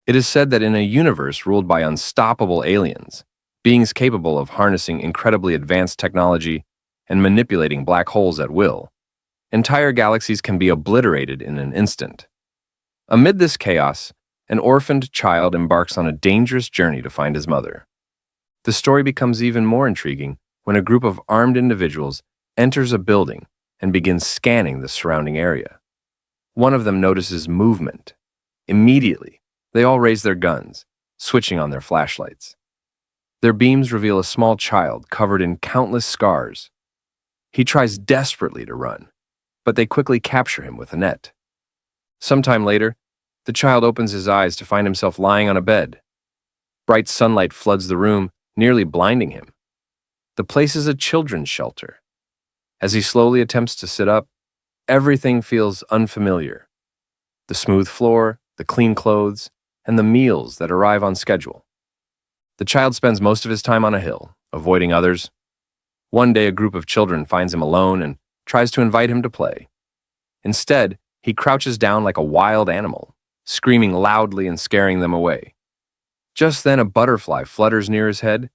It is said that in a universe ruled by unstoppable aliens, beings capable of harnessing incredibly advanced technology and manipulating black holes at will, entire galaxies can be obliterated in an instant. Amid this chaos, an orphaned child embarks on a dangerous journey to find his mother. The story becomes even more intriguing when a group of armed individuals enters a building and begins scanning the surrounding area. One of them notices movement. Immediately, they all raise their guns, switching on their flashlights. Their beams reveal a small child covered in countless scars. He tries desperately to run, but they quickly capture him with a net. Sometime later, the child opens his eyes to find himself lying on a bed. Bright sunlight floods the room, nearly blinding him. The place is a children's shelter. As he slowly attempts to sit up, everything feels unfamiliar. The smooth floor, the clean clothes, and the meals that arrive on schedule. The child spends most of his time on a hill, avoiding others. One day, a group of children finds him alone and tries to invite him to play. Instead, he crouches down like a wild animal, screaming loudly and scaring them away. Just then, a butterfly flutters near his head,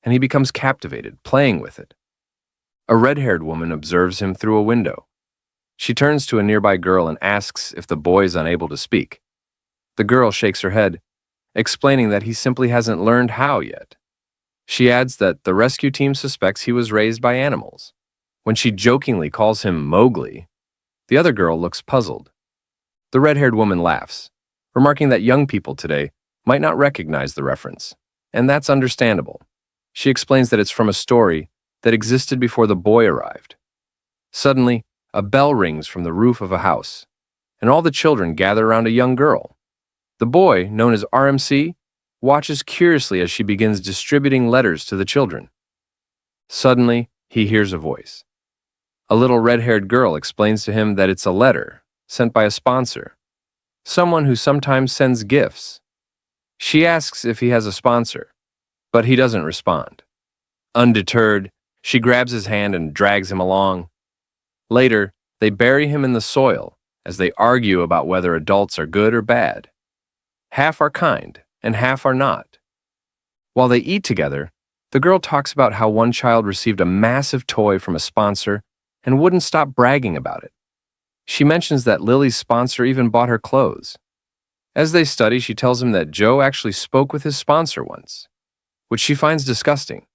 and he becomes captivated, playing with it. A red-haired woman observes him through a window. She turns to a nearby girl and asks if the boy is unable to speak. The girl shakes her head, explaining that he simply hasn't learned how yet. She adds that the rescue team suspects he was raised by animals. When she jokingly calls him Mowgli, the other girl looks puzzled. The red-haired woman laughs, remarking that young people today might not recognize the reference, and that's understandable. She explains that it's from a story that existed before the boy arrived. Suddenly, a bell rings from the roof of a house, and all the children gather around a young girl. The boy, known as RMC, watches curiously as she begins distributing letters to the children. Suddenly, he hears a voice. A little red-haired girl explains to him that it's a letter sent by a sponsor, someone who sometimes sends gifts. She asks if he has a sponsor, but he doesn't respond. Undeterred, she grabs his hand and drags him along. Later, they bury him in the soil as they argue about whether adults are good or bad. Half are kind and half are not. While they eat together, the girl talks about how one child received a massive toy from a sponsor and wouldn't stop bragging about it. She mentions that Lily's sponsor even bought her clothes. As they study, she tells him that Joe actually spoke with his sponsor once, which she finds disgusting.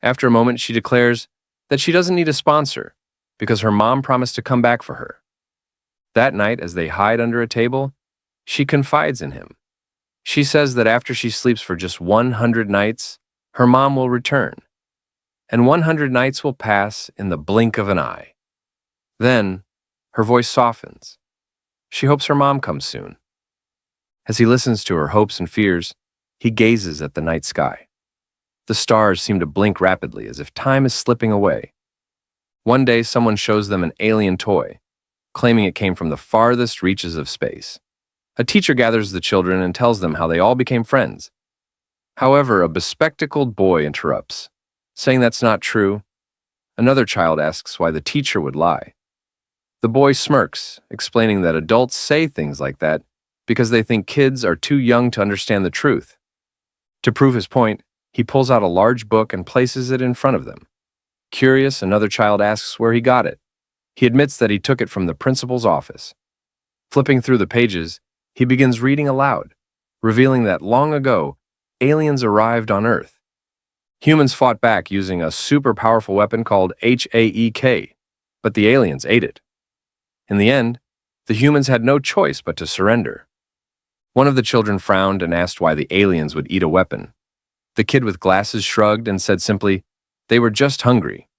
After a moment, she declares that she doesn't need a sponsor because her mom promised to come back for her. That night, as they hide under a table, she confides in him. She says that after she sleeps for just 100 nights, her mom will return, and 100 nights will pass in the blink of an eye. Then, her voice softens. She hopes her mom comes soon. As he listens to her hopes and fears, he gazes at the night sky. The stars seem to blink rapidly as if time is slipping away. One day, someone shows them an alien toy, claiming it came from the farthest reaches of space. A teacher gathers the children and tells them how they all became friends. However, a bespectacled boy interrupts, saying that's not true. Another child asks why the teacher would lie. The boy smirks, explaining that adults say things like that because they think kids are too young to understand the truth. To prove his point, he pulls out a large book and places it in front of them. Curious, another child asks where he got it. He admits that he took it from the principal's office. Flipping through the pages, he begins reading aloud, revealing that long ago, aliens arrived on Earth. Humans fought back using a super powerful weapon called HAEK, but the aliens ate it. In the end, the humans had no choice but to surrender. One of the children frowned and asked why the aliens would eat a weapon. The kid with glasses shrugged and said simply, "They were just hungry."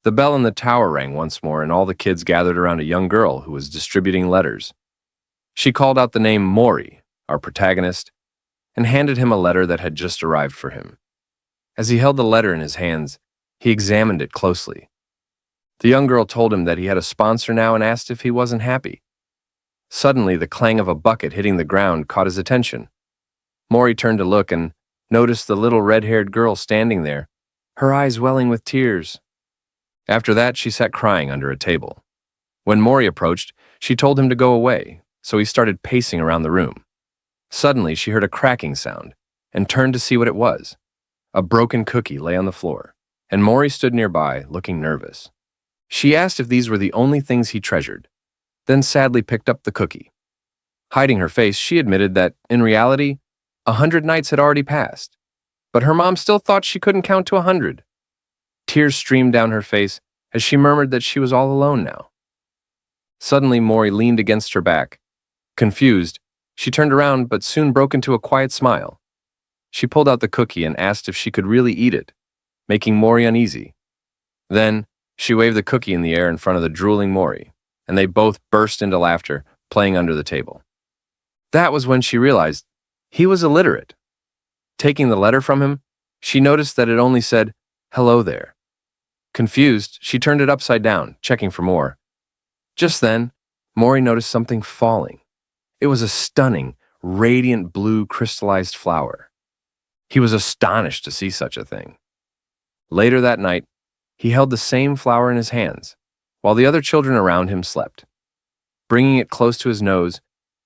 The bell in the tower rang once more, and all the kids gathered around a young girl who was distributing letters. She called out the name Mori, our protagonist, and handed him a letter that had just arrived for him. As he held the letter in his hands, he examined it closely. The young girl told him that he had a sponsor now and asked if he wasn't happy. Suddenly, the clang of a bucket hitting the ground caught his attention. Mori turned to look and noticed the little red-haired girl standing there, her eyes welling with tears. After that, she sat crying under a table. When Mori approached, she told him to go away, so he started pacing around the room. Suddenly, she heard a cracking sound and turned to see what it was. A broken cookie lay on the floor, and Mori stood nearby, looking nervous. She asked if these were the only things he treasured, then sadly picked up the cookie. Hiding her face, she admitted that, in reality, 100 nights had already passed, but her mom still thought she couldn't count to 100. Tears streamed down her face as she murmured that she was all alone now. Suddenly, Mori leaned against her back. Confused, she turned around but soon broke into a quiet smile. She pulled out the cookie and asked if she could really eat it, making Mori uneasy. Then, she waved the cookie in the air in front of the drooling Mori, and they both burst into laughter, playing under the table. That was when she realized he was illiterate. Taking the letter from him, she noticed that it only said, "Hello there." Confused, she turned it upside down, checking for more. Just then, Mori noticed something falling. It was a stunning, radiant blue crystallized flower. He was astonished to see such a thing. Later that night, he held the same flower in his hands, while the other children around him slept. Bringing it close to his nose,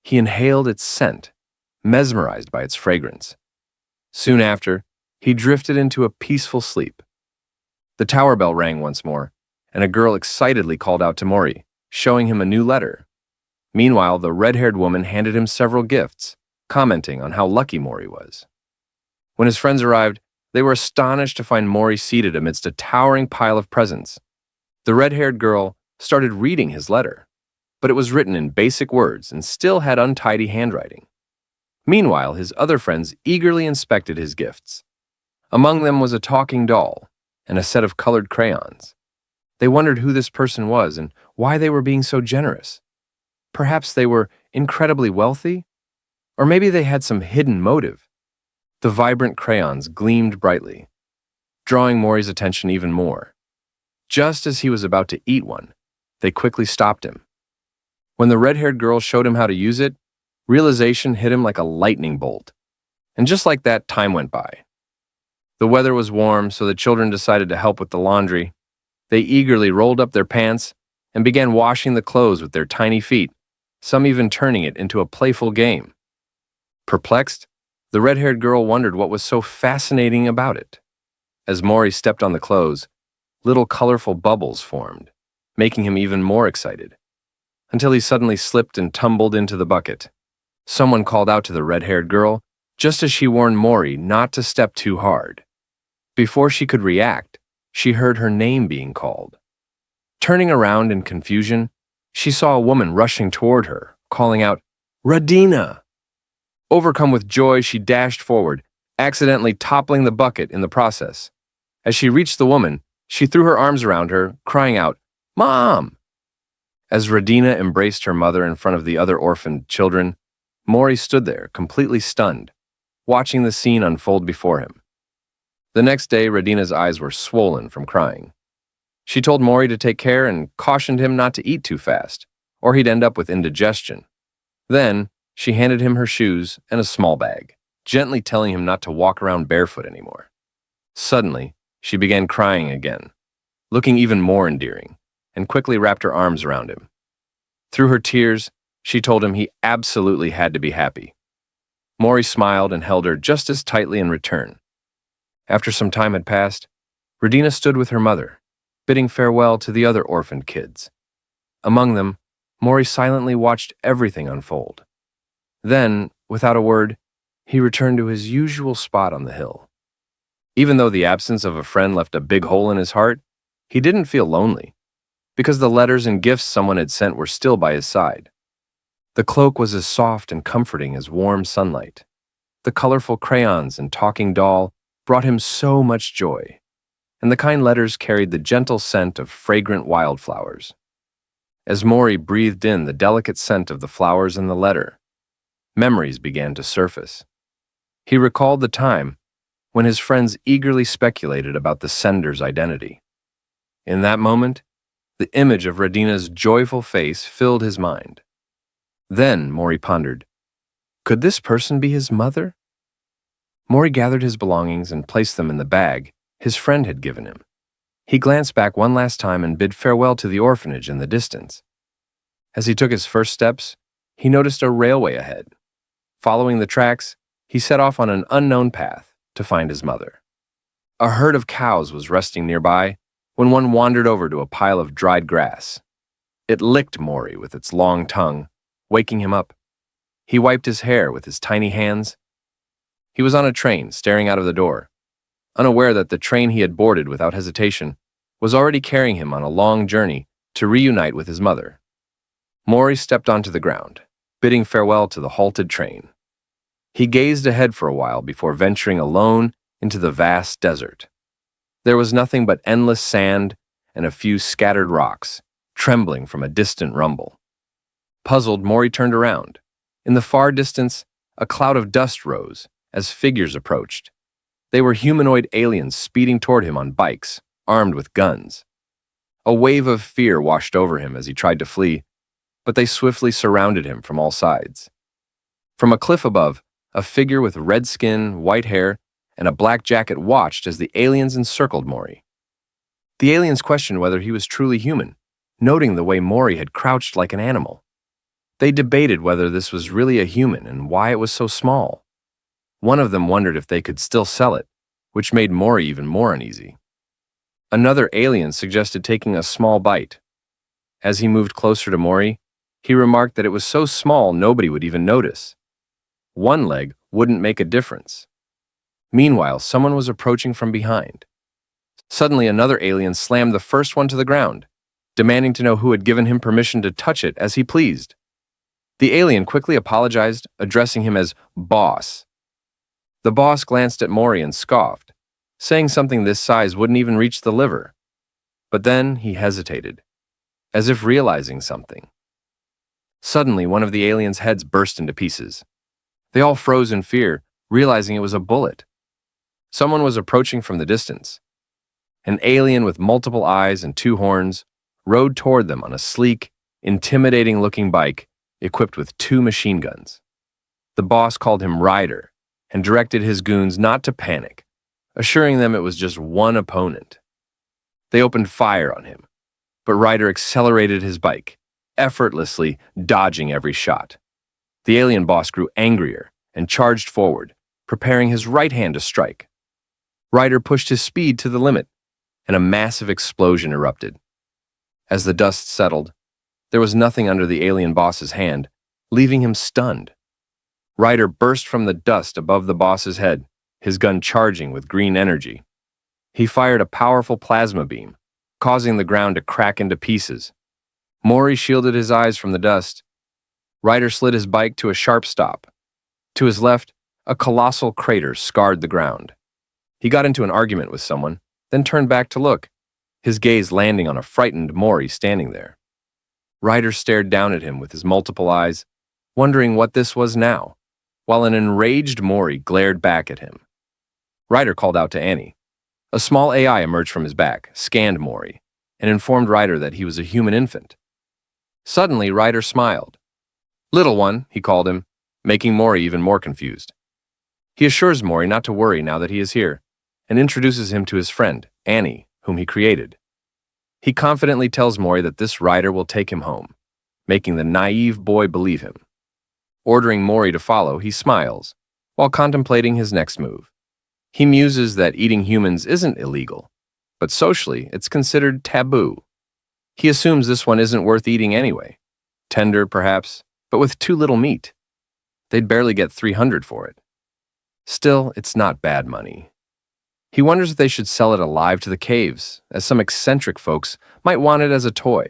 he inhaled its scent, mesmerized by its fragrance. Soon after, he drifted into a peaceful sleep. The tower bell rang once more, and a girl excitedly called out to Mori, showing him a new letter. Meanwhile, the red-haired woman handed him several gifts, commenting on how lucky Mori was. When his friends arrived, they were astonished to find Mori seated amidst a towering pile of presents. The red-haired girl started reading his letter, but it was written in basic words and still had untidy handwriting. Meanwhile, his other friends eagerly inspected his gifts. Among them was a talking doll and a set of colored crayons. They wondered who this person was and why they were being so generous. Perhaps they were incredibly wealthy? Or maybe they had some hidden motive. The vibrant crayons gleamed brightly, drawing Mori's attention even more. Just as he was about to eat one, they quickly stopped him. When the red-haired girl showed him how to use it, realization hit him like a lightning bolt. And just like that, time went by. The weather was warm, so the children decided to help with the laundry. They eagerly rolled up their pants and began washing the clothes with their tiny feet, some even turning it into a playful game. Perplexed, the red-haired girl wondered what was so fascinating about it. As Mori stepped on the clothes, little colorful bubbles formed, making him even more excited, until he suddenly slipped and tumbled into the bucket. Someone called out to the red-haired girl, just as she warned Mori not to step too hard. Before she could react, she heard her name being called. Turning around in confusion, she saw a woman rushing toward her, calling out, "Radina!" Overcome with joy, she dashed forward, accidentally toppling the bucket in the process. As she reached the woman, she threw her arms around her, crying out, "Mom!" As Radina embraced her mother in front of the other orphaned children, Mori stood there, completely stunned, watching the scene unfold before him. The next day, Radina's eyes were swollen from crying. She told Mori to take care and cautioned him not to eat too fast, or he'd end up with indigestion. Then, she handed him her shoes and a small bag, gently telling him not to walk around barefoot anymore. Suddenly, she began crying again, looking even more endearing, and quickly wrapped her arms around him. Through her tears, she told him he absolutely had to be happy. Mori smiled and held her just as tightly in return. After some time had passed, Radina stood with her mother, bidding farewell to the other orphaned kids. Among them, Mori silently watched everything unfold. Then, without a word, he returned to his usual spot on the hill. Even though the absence of a friend left a big hole in his heart, he didn't feel lonely, because the letters and gifts someone had sent were still by his side. The cloak was as soft and comforting as warm sunlight. The colorful crayons and talking doll brought him so much joy, and the kind letters carried the gentle scent of fragrant wildflowers. As Mori breathed in the delicate scent of the flowers and the letter, memories began to surface. He recalled the time when his friends eagerly speculated about the sender's identity. In that moment, the image of Radina's joyful face filled his mind. Then Mori pondered, could this person be his mother? Mori gathered his belongings and placed them in the bag his friend had given him. He glanced back one last time and bid farewell to the orphanage in the distance. As he took his first steps, he noticed a railway ahead. Following the tracks, he set off on an unknown path to find his mother. A herd of cows was resting nearby when one wandered over to a pile of dried grass. It licked Mori with its long tongue, waking him up. He wiped his hair with his tiny hands. He was on a train, staring out of the door, unaware that the train he had boarded without hesitation was already carrying him on a long journey to reunite with his mother. Mori stepped onto the ground, bidding farewell to the halted train. He gazed ahead for a while before venturing alone into the vast desert. There was nothing but endless sand and a few scattered rocks, trembling from a distant rumble. Puzzled, Mori turned around. In the far distance, a cloud of dust rose as figures approached. They were humanoid aliens speeding toward him on bikes, armed with guns. A wave of fear washed over him as he tried to flee, but they swiftly surrounded him from all sides. From a cliff above, a figure with red skin, white hair, and a black jacket watched as the aliens encircled Mori. The aliens questioned whether he was truly human, noting the way Mori had crouched like an animal. They debated whether this was really a human and why it was so small. One of them wondered if they could still sell it, which made Mori even more uneasy. Another alien suggested taking a small bite. As he moved closer to Mori, he remarked that it was so small nobody would even notice. One leg wouldn't make a difference. Meanwhile, someone was approaching from behind. Suddenly, another alien slammed the first one to the ground, demanding to know who had given him permission to touch it as he pleased. The alien quickly apologized, addressing him as boss. The boss glanced at Mori and scoffed, saying something this size wouldn't even reach the liver. But then he hesitated, as if realizing something. Suddenly, one of the aliens' heads burst into pieces. They all froze in fear, realizing it was a bullet. Someone was approaching from the distance. An alien with multiple eyes and two horns rode toward them on a sleek, intimidating-looking bike equipped with two machine guns. The boss called him Ryder and directed his goons not to panic, assuring them it was just one opponent. They opened fire on him, but Ryder accelerated his bike, effortlessly dodging every shot. The alien boss grew angrier and charged forward, preparing his right hand to strike. Ryder pushed his speed to the limit, and a massive explosion erupted. As the dust settled, there was nothing under the alien boss's hand, leaving him stunned. Ryder burst from the dust above the boss's head, his gun charging with green energy. He fired a powerful plasma beam, causing the ground to crack into pieces. Mori shielded his eyes from the dust. Ryder slid his bike to a sharp stop. To his left, a colossal crater scarred the ground. He got into an argument with someone, then turned back to look, his gaze landing on a frightened Mori standing there. Ryder stared down at him with his multiple eyes, wondering what this was now, while an enraged Mori glared back at him. Ryder called out to Annie. A small AI emerged from his back, scanned Mori, and informed Ryder that he was a human infant. Suddenly, Ryder smiled. "Little one," he called him, making Mori even more confused. He assures Mori not to worry now that he is here, and introduces him to his friend, Annie, whom he created. He confidently tells Mori that this Ryder will take him home, making the naive boy believe him. Ordering Mori to follow, he smiles, while contemplating his next move. He muses that eating humans isn't illegal, but socially it's considered taboo. He assumes this one isn't worth eating anyway. Tender, perhaps, but with too little meat. They'd barely get 300 for it. Still, it's not bad money. He wonders if they should sell it alive to the caves, as some eccentric folks might want it as a toy.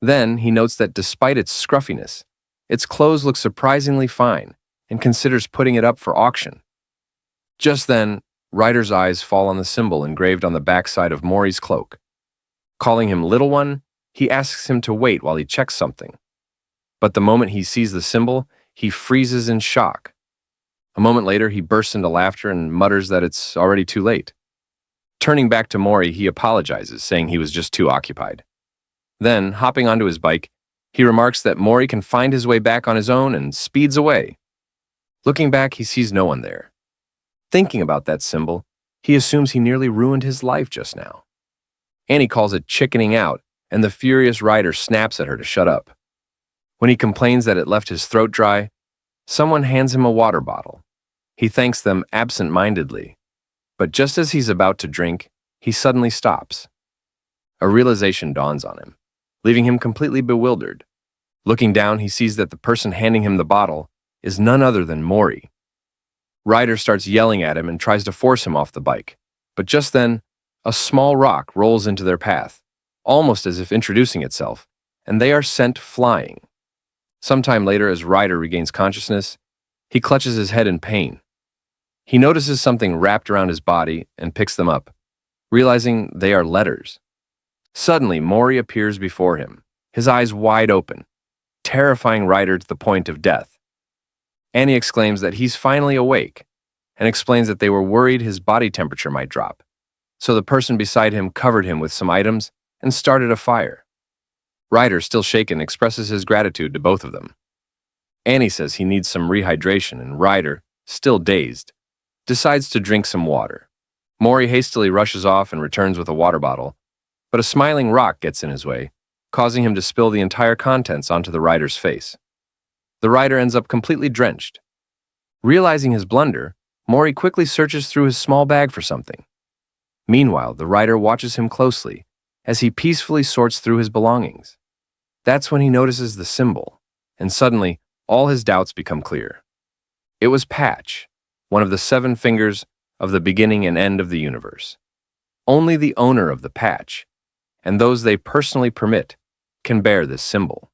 Then he notes that despite its scruffiness, its clothes look surprisingly fine and considers putting it up for auction. Just then, Ryder's eyes fall on the symbol engraved on the backside of Mori's cloak. Calling him Little One, he asks him to wait while he checks something. But the moment he sees the symbol, he freezes in shock. A moment later, he bursts into laughter and mutters that it's already too late. Turning back to Mori, he apologizes, saying he was just too occupied. Then, hopping onto his bike, he remarks that Mori can find his way back on his own and speeds away. Looking back, he sees no one there. Thinking about that symbol, he assumes he nearly ruined his life just now. Annie calls it chickening out, and the furious Ryder snaps at her to shut up. When he complains that it left his throat dry, Someone hands him a water bottle. He thanks them absent-mindedly, but just as he's about to drink, he suddenly stops. A realization dawns on him, leaving him completely bewildered. Looking down, he sees that the person handing him the bottle is none other than Mori. Ryder starts yelling at him and tries to force him off the bike, but just then, a small rock rolls into their path, almost as if introducing itself, and they are sent flying. Sometime later, as Ryder regains consciousness, he clutches his head in pain. He notices something wrapped around his body and picks them up, realizing they are letters. Suddenly, Mori appears before him, his eyes wide open, terrifying Ryder to the point of death. Annie exclaims that he's finally awake and explains that they were worried his body temperature might drop, so the person beside him covered him with some items and started a fire. Ryder, still shaken, expresses his gratitude to both of them. Annie says he needs some rehydration, and Ryder, still dazed, decides to drink some water. Mori hastily rushes off and returns with a water bottle, but a smiling rock gets in his way, causing him to spill the entire contents onto the rider's face. The rider ends up completely drenched. Realizing his blunder, Mori quickly searches through his small bag for something. Meanwhile, the rider watches him closely as he peacefully sorts through his belongings. That's when he notices the symbol, and suddenly, all his doubts become clear. It was Patch, one of the 7 fingers of the beginning and end of the universe. Only the owner of the patch, and those they personally permit, can bear this symbol.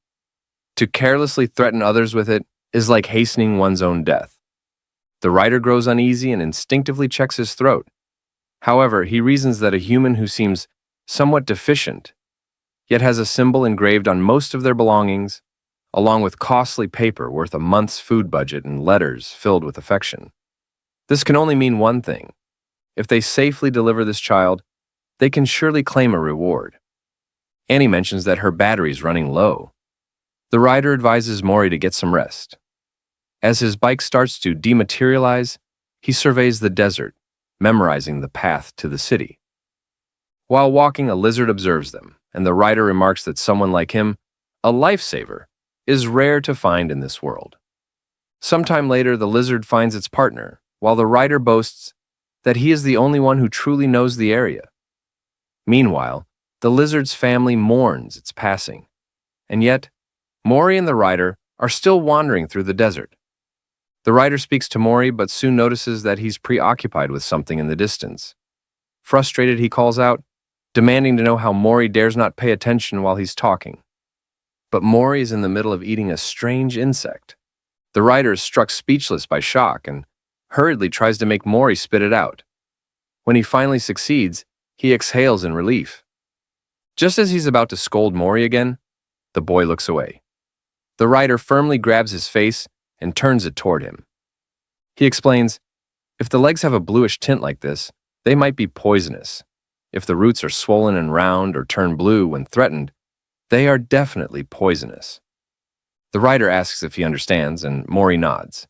To carelessly threaten others with it is like hastening one's own death. The rider grows uneasy and instinctively checks his throat. However, he reasons that a human who seems somewhat deficient, yet has a symbol engraved on most of their belongings, along with costly paper worth a month's food budget and letters filled with affection. This can only mean one thing. If they safely deliver this child, they can surely claim a reward. Annie mentions that her battery is running low. The rider advises Mori to get some rest. As his bike starts to dematerialize, he surveys the desert, memorizing the path to the city. While walking, a lizard observes them, and the rider remarks that someone like him, a lifesaver, is rare to find in this world. Sometime later, the lizard finds its partner, while the rider boasts that he is the only one who truly knows the area. Meanwhile, the lizard's family mourns its passing, and yet, Mori and the rider are still wandering through the desert. The rider speaks to Mori, but soon notices that he's preoccupied with something in the distance. Frustrated, he calls out, demanding to know how Mori dares not pay attention while he's talking. But Mori is in the middle of eating a strange insect. The rider is struck speechless by shock and hurriedly tries to make Mori spit it out. When he finally succeeds, he exhales in relief. Just as he's about to scold Mori again, the boy looks away. The rider firmly grabs his face and turns it toward him. He explains, if the legs have a bluish tint like this, they might be poisonous. If the roots are swollen and round or turn blue when threatened, they are definitely poisonous. The rider asks if he understands, and Mori nods.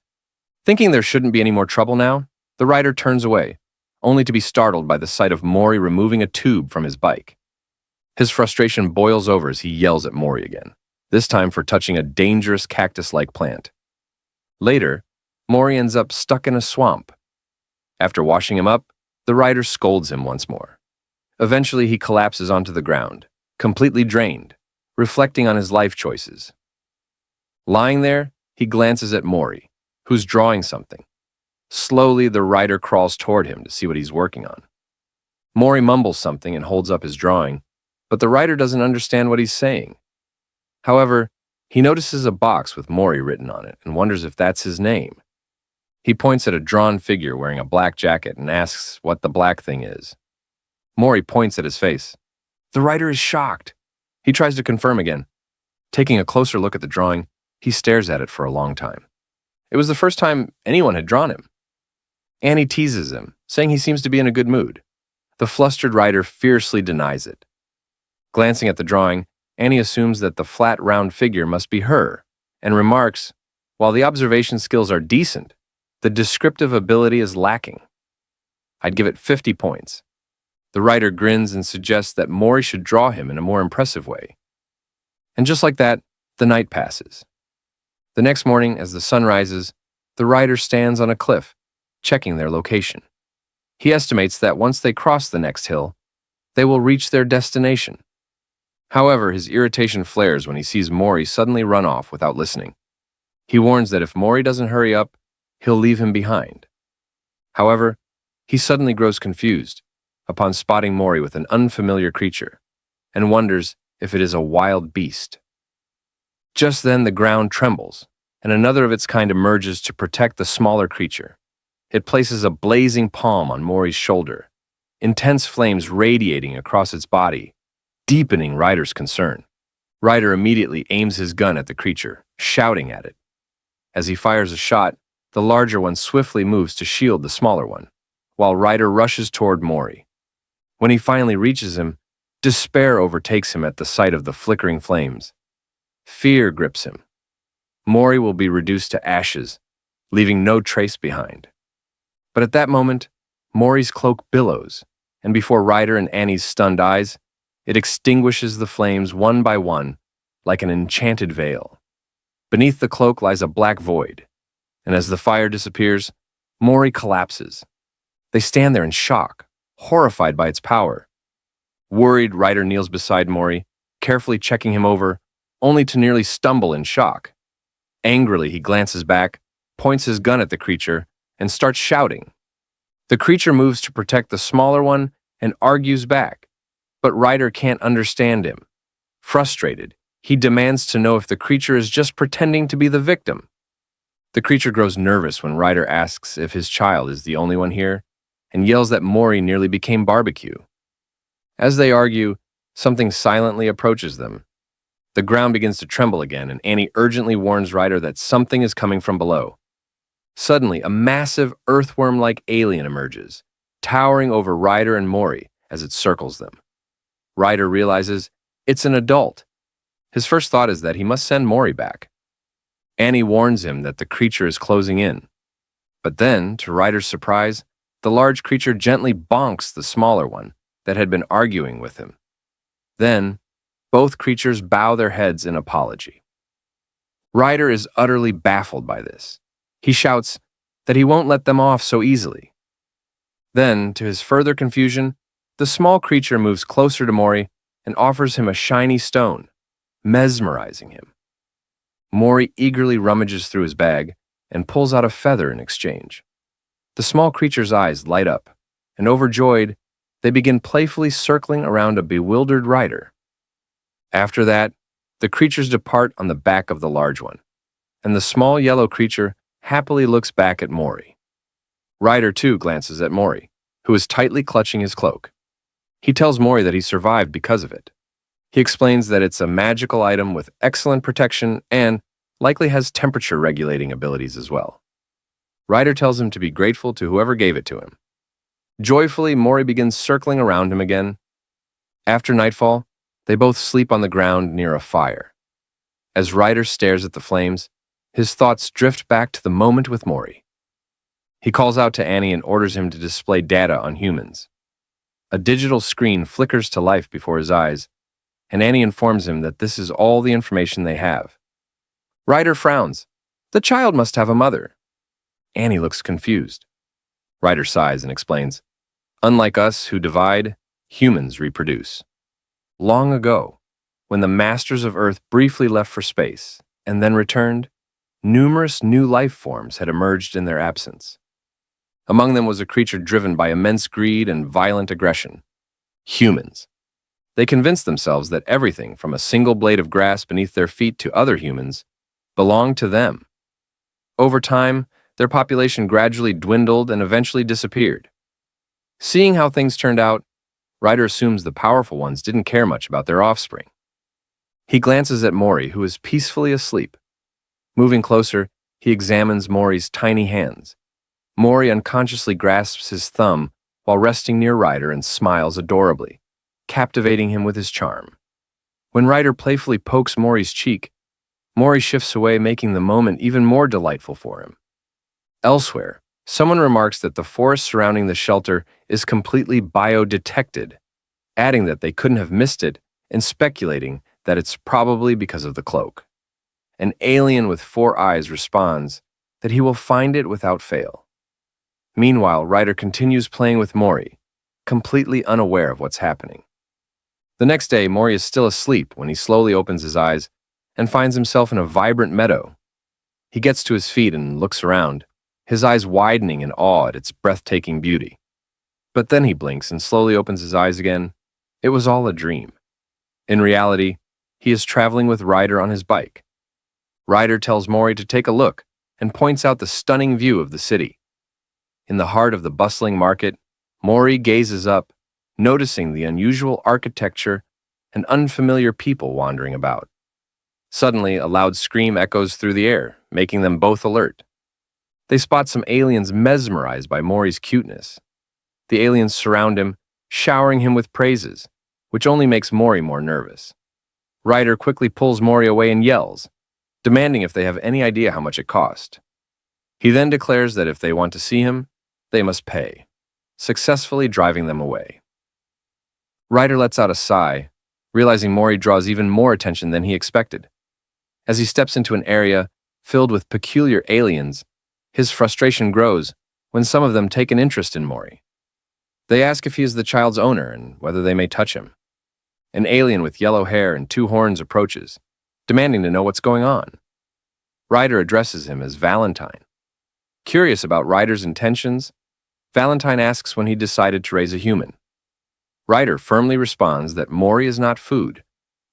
Thinking there shouldn't be any more trouble now, the rider turns away, only to be startled by the sight of Mori removing a tube from his bike. His frustration boils over as he yells at Mori again, this time for touching a dangerous cactus-like plant. Later, Mori ends up stuck in a swamp. After washing him up, the rider scolds him once more. Eventually, he collapses onto the ground, completely drained, reflecting on his life choices. Lying there, he glances at Mori, who's drawing something. Slowly, the rider crawls toward him to see what he's working on. Mori mumbles something and holds up his drawing, but the rider doesn't understand what he's saying. However, he notices a box with Mori written on it and wonders if that's his name. He points at a drawn figure wearing a black jacket and asks what the black thing is. Mori points at his face. The rider is shocked. He tries to confirm again. Taking a closer look at the drawing, he stares at it for a long time. It was the first time anyone had drawn him. Annie teases him, saying he seems to be in a good mood. The flustered rider fiercely denies it. Glancing at the drawing, Annie assumes that the flat, round figure must be her, and remarks, while the observation skills are decent, the descriptive ability is lacking. I'd give it 50 points. The writer grins and suggests that Mori should draw him in a more impressive way. And just like that, the night passes. The next morning, as the sun rises, the rider stands on a cliff, checking their location. He estimates that once they cross the next hill, they will reach their destination. However, his irritation flares when he sees Mori suddenly run off without listening. He warns that if Mori doesn't hurry up, he'll leave him behind. However, he suddenly grows confused upon spotting Mori with an unfamiliar creature and wonders if it is a wild beast. Just then, the ground trembles, and another of its kind emerges to protect the smaller creature. It places a blazing palm on Mori's shoulder, intense flames radiating across its body, deepening Ryder's concern. Ryder immediately aims his gun at the creature, shouting at it. As he fires a shot, the larger one swiftly moves to shield the smaller one, while Ryder rushes toward Mori. When he finally reaches him, despair overtakes him at the sight of the flickering flames. Fear grips him. Mori will be reduced to ashes, leaving no trace behind. But at that moment, Mori's cloak billows, and before Ryder and Annie's stunned eyes, it extinguishes the flames one by one, like an enchanted veil. Beneath the cloak lies a black void, and as the fire disappears, Mori collapses. They stand there in shock, horrified by its power. Worried, Ryder kneels beside Mori, carefully checking him over, only to nearly stumble in shock. Angrily, he glances back, points his gun at the creature, and starts shouting. The creature moves to protect the smaller one and argues back, but Ryder can't understand him. Frustrated, he demands to know if the creature is just pretending to be the victim. The creature grows nervous when Ryder asks if his child is the only one here, and yells that Mori nearly became barbecue. As they argue, something silently approaches them. The ground begins to tremble again, and Annie urgently warns Ryder that something is coming from below. Suddenly, a massive earthworm-like alien emerges, towering over Ryder and Mori as it circles them. Ryder realizes it's an adult. His first thought is that he must send Mori back. Annie warns him that the creature is closing in. But then, to Ryder's surprise, the large creature gently bonks the smaller one that had been arguing with him. Then, both creatures bow their heads in apology. Ryder is utterly baffled by this. He shouts that he won't let them off so easily. Then, to his further confusion, the small creature moves closer to Mori and offers him a shiny stone, mesmerizing him. Mori eagerly rummages through his bag and pulls out a feather in exchange. The small creature's eyes light up, and overjoyed, they begin playfully circling around a bewildered Ryder. After that, the creatures depart on the back of the large one, and the small yellow creature happily looks back at Mori. Ryder, too, glances at Mori, who is tightly clutching his cloak. He tells Mori that he survived because of it. He explains that it's a magical item with excellent protection and likely has temperature-regulating abilities as well. Ryder tells him to be grateful to whoever gave it to him. Joyfully, Mori begins circling around him again. After nightfall, they both sleep on the ground near a fire. As Ryder stares at the flames, his thoughts drift back to the moment with Mori. He calls out to Annie and orders him to display data on humans. A digital screen flickers to life before his eyes, and Annie informs him that this is all the information they have. Ryder frowns. The child must have a mother. Annie looks confused. Ryder sighs and explains, unlike us who divide, humans reproduce. Long ago, when the masters of Earth briefly left for space and then returned, numerous new life forms had emerged in their absence. Among them was a creature driven by immense greed and violent aggression. Humans. They convinced themselves that everything from a single blade of grass beneath their feet to other humans belonged to them. Over time, their population gradually dwindled and eventually disappeared. Seeing how things turned out, Ryder assumes the powerful ones didn't care much about their offspring. He glances at Mori, who is peacefully asleep. Moving closer, he examines Mori's tiny hands. Mori unconsciously grasps his thumb while resting near Ryder and smiles adorably, captivating him with his charm. When Ryder playfully pokes Mori's cheek, Mori shifts away, making the moment even more delightful for him. Elsewhere, someone remarks that the forest surrounding the shelter is completely biodetected, adding that they couldn't have missed it and speculating that it's probably because of the cloak. An alien with 4 eyes responds that he will find it without fail. Meanwhile, Ryder continues playing with Mori, completely unaware of what's happening. The next day, Mori is still asleep when he slowly opens his eyes and finds himself in a vibrant meadow. He gets to his feet and looks around, his eyes widening in awe at its breathtaking beauty. But then he blinks and slowly opens his eyes again. It was all a dream. In reality, he is traveling with Ryder on his bike. Ryder tells Mori to take a look and points out the stunning view of the city. In the heart of the bustling market, Mori gazes up, noticing the unusual architecture and unfamiliar people wandering about. Suddenly, a loud scream echoes through the air, making them both alert. They spot some aliens mesmerized by Mori's cuteness. The aliens surround him, showering him with praises, which only makes Mori more nervous. Ryder quickly pulls Mori away and yells, demanding if they have any idea how much it cost. He then declares that if they want to see him, they must pay, successfully driving them away. Ryder lets out a sigh, realizing Mori draws even more attention than he expected. As he steps into an area filled with peculiar aliens, his frustration grows when some of them take an interest in Mori. They ask if he is the child's owner and whether they may touch him. An alien with yellow hair and two horns approaches, demanding to know what's going on. Ryder addresses him as Valentine. Curious about Ryder's intentions, Valentine asks when he decided to raise a human. Ryder firmly responds that Mori is not food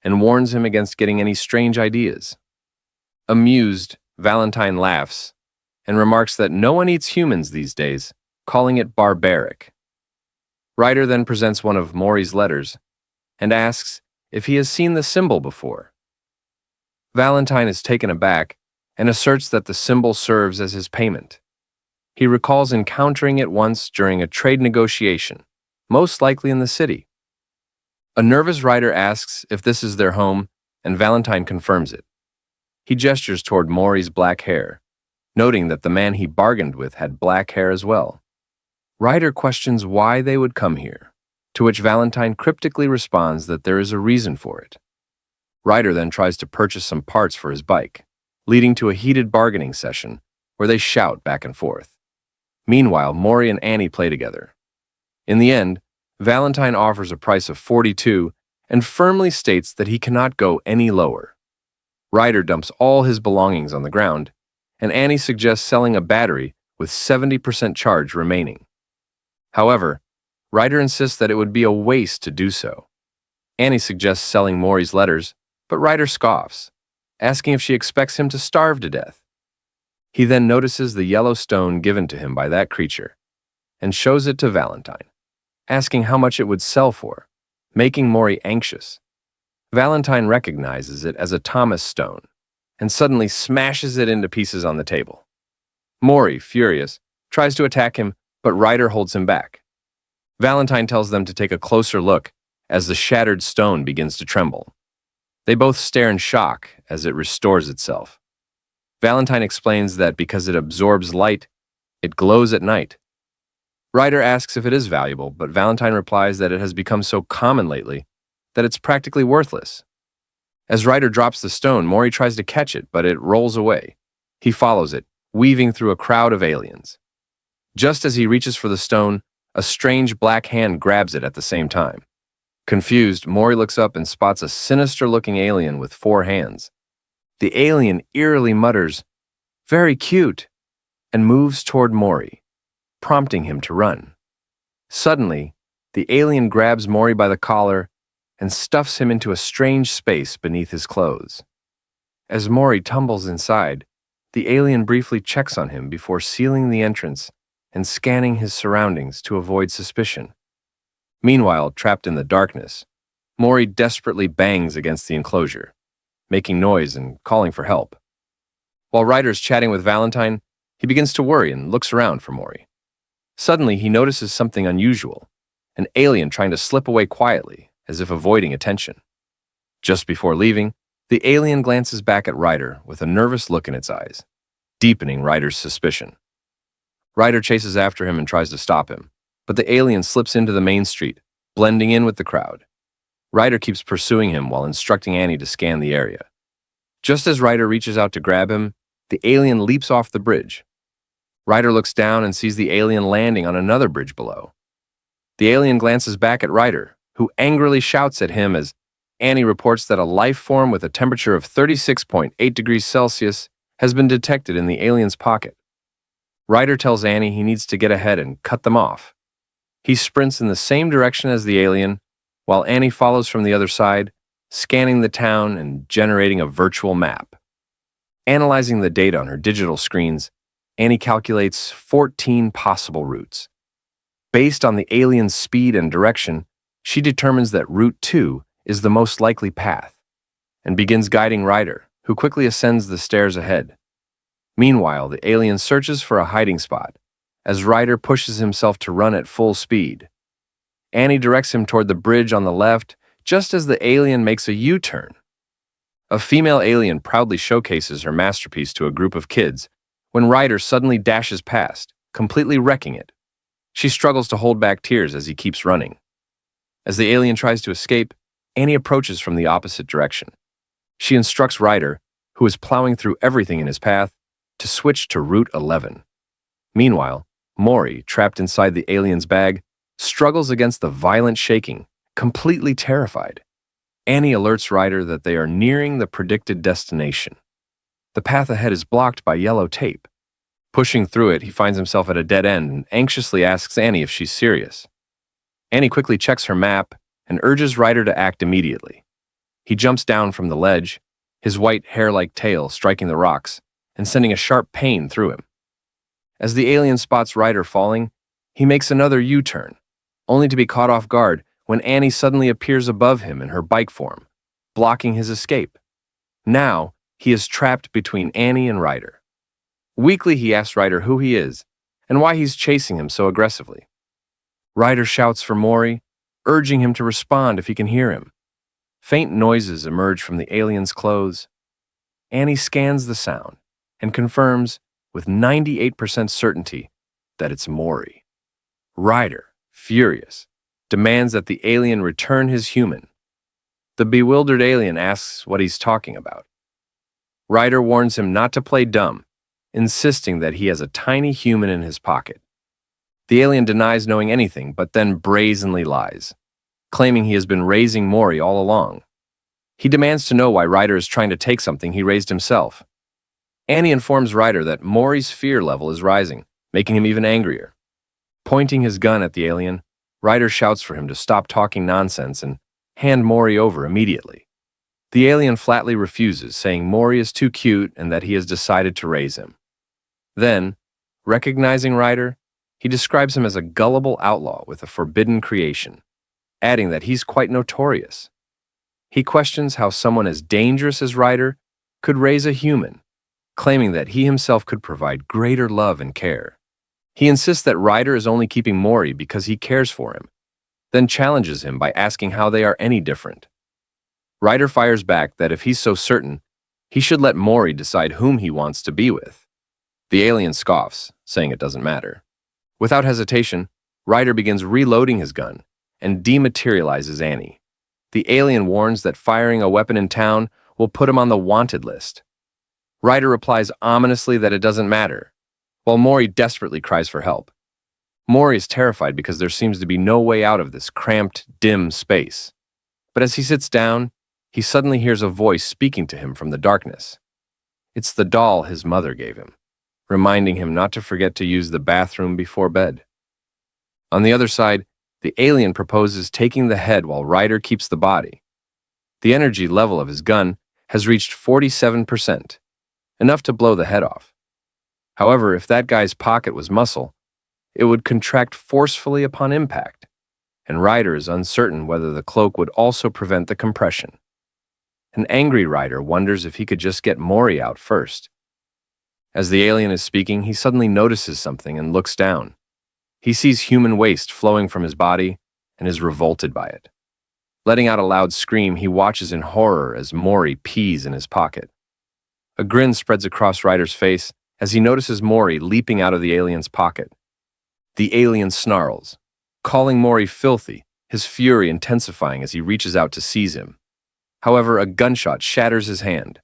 and warns him against getting any strange ideas. Amused, Valentine laughs and remarks that no one eats humans these days, calling it barbaric. Ryder then presents one of Mori's letters and asks if he has seen the symbol before. Valentine is taken aback and asserts that the symbol serves as his payment. He recalls encountering it once during a trade negotiation, most likely in the city. A nervous Ryder asks if this is their home, and Valentine confirms it. He gestures toward Mori's black hair, noting that the man he bargained with had black hair as well. Ryder questions why they would come here, to which Valentine cryptically responds that there is a reason for it. Ryder then tries to purchase some parts for his bike, leading to a heated bargaining session where they shout back and forth. Meanwhile, Mori and Annie play together. In the end, Valentine offers a price of 42 and firmly states that he cannot go any lower. Ryder dumps all his belongings on the ground, and Annie suggests selling a battery with 70% charge remaining. However, Ryder insists that it would be a waste to do so. Annie suggests selling Mori's letters, but Ryder scoffs, asking if she expects him to starve to death. He then notices the yellow stone given to him by that creature and shows it to Valentine, asking how much it would sell for, making Mori anxious. Valentine recognizes it as a Thomas stone and suddenly smashes it into pieces on the table. Mori, furious, tries to attack him, but Ryder holds him back. Valentine tells them to take a closer look as the shattered stone begins to tremble. They both stare in shock as it restores itself. Valentine explains that because it absorbs light, it glows at night. Ryder asks if it is valuable, but Valentine replies that it has become so common lately that it's practically worthless. As Ryder drops the stone, Mori tries to catch it, but it rolls away. He follows it, weaving through a crowd of aliens. Just as he reaches for the stone, a strange black hand grabs it at the same time. Confused, Mori looks up and spots a sinister-looking alien with 4 hands. The alien eerily mutters, "Very cute," and moves toward Mori, prompting him to run. Suddenly, the alien grabs Mori by the collar and stuffs him into a strange space beneath his clothes. As Mori tumbles inside, the alien briefly checks on him before sealing the entrance and scanning his surroundings to avoid suspicion. Meanwhile, trapped in the darkness, Mori desperately bangs against the enclosure, making noise and calling for help. While Ryder's chatting with Valentine, he begins to worry and looks around for Mori. Suddenly, he notices something unusual, an alien trying to slip away quietly, as if avoiding attention. Just before leaving, the alien glances back at Ryder with a nervous look in its eyes, deepening Ryder's suspicion. Ryder chases after him and tries to stop him, but the alien slips into the main street, blending in with the crowd. Ryder keeps pursuing him while instructing Annie to scan the area. Just as Ryder reaches out to grab him, the alien leaps off the bridge. Ryder looks down and sees the alien landing on another bridge below. The alien glances back at Ryder, who angrily shouts at him as Annie reports that a life form with a temperature of 36.8 degrees Celsius has been detected in the alien's pocket. Ryder tells Annie he needs to get ahead and cut them off. He sprints in the same direction as the alien, while Annie follows from the other side, scanning the town and generating a virtual map. Analyzing the data on her digital screens, Annie calculates 14 possible routes. Based on the alien's speed and direction, she determines that Route 2 is the most likely path, and begins guiding Ryder, who quickly ascends the stairs ahead. Meanwhile, the alien searches for a hiding spot, as Ryder pushes himself to run at full speed. Annie directs him toward the bridge on the left, just as the alien makes a U-turn. A female alien proudly showcases her masterpiece to a group of kids, when Ryder suddenly dashes past, completely wrecking it. She struggles to hold back tears as he keeps running. As the alien tries to escape, Annie approaches from the opposite direction. She instructs Ryder, who is plowing through everything in his path, to switch to Route 11. Meanwhile, Mori, trapped inside the alien's bag, struggles against the violent shaking, completely terrified. Annie alerts Ryder that they are nearing the predicted destination. The path ahead is blocked by yellow tape. Pushing through it, he finds himself at a dead end and anxiously asks Annie if she's serious. Annie quickly checks her map and urges Ryder to act immediately. He jumps down from the ledge, his white hair-like tail striking the rocks and sending a sharp pain through him. As the alien spots Ryder falling, he makes another U-turn, only to be caught off guard when Annie suddenly appears above him in her bike form, blocking his escape. Now, he is trapped between Annie and Ryder. Weakly, he asks Ryder who he is and why he's chasing him so aggressively. Ryder shouts for Mori, urging him to respond if he can hear him. Faint noises emerge from the alien's clothes. Annie scans the sound and confirms with 98% certainty that it's Mori. Ryder, furious, demands that the alien return his human. The bewildered alien asks what he's talking about. Ryder warns him not to play dumb, insisting that he has a tiny human in his pocket. The alien denies knowing anything, but then brazenly lies, claiming he has been raising Mori all along. He demands to know why Ryder is trying to take something he raised himself. Annie informs Ryder that Mori's fear level is rising, making him even angrier. Pointing his gun at the alien, Ryder shouts for him to stop talking nonsense and hand Mori over immediately. The alien flatly refuses, saying Mori is too cute and that he has decided to raise him. Then, recognizing Ryder, he describes him as a gullible outlaw with a forbidden creation, adding that he's quite notorious. He questions how someone as dangerous as Ryder could raise a human, claiming that he himself could provide greater love and care. He insists that Ryder is only keeping Mori because he cares for him, then challenges him by asking how they are any different. Ryder fires back that if he's so certain, he should let Mori decide whom he wants to be with. The alien scoffs, saying it doesn't matter. Without hesitation, Ryder begins reloading his gun and dematerializes Annie. The alien warns that firing a weapon in town will put him on the wanted list. Ryder replies ominously that it doesn't matter, while Mori desperately cries for help. Mori is terrified because there seems to be no way out of this cramped, dim space. But as he sits down, he suddenly hears a voice speaking to him from the darkness. It's the doll his mother gave him, reminding him not to forget to use the bathroom before bed. On the other side, the alien proposes taking the head while Ryder keeps the body. The energy level of his gun has reached 47%, enough to blow the head off. However, if that guy's pocket was muscle, it would contract forcefully upon impact, and Ryder is uncertain whether the cloak would also prevent the compression. An angry Ryder wonders if he could just get Mori out first. As the alien is speaking, he suddenly notices something and looks down. He sees human waste flowing from his body and is revolted by it. Letting out a loud scream, he watches in horror as Mori pees in his pocket. A grin spreads across Ryder's face as he notices Mori leaping out of the alien's pocket. The alien snarls, calling Mori filthy, his fury intensifying as he reaches out to seize him. However, a gunshot shatters his hand.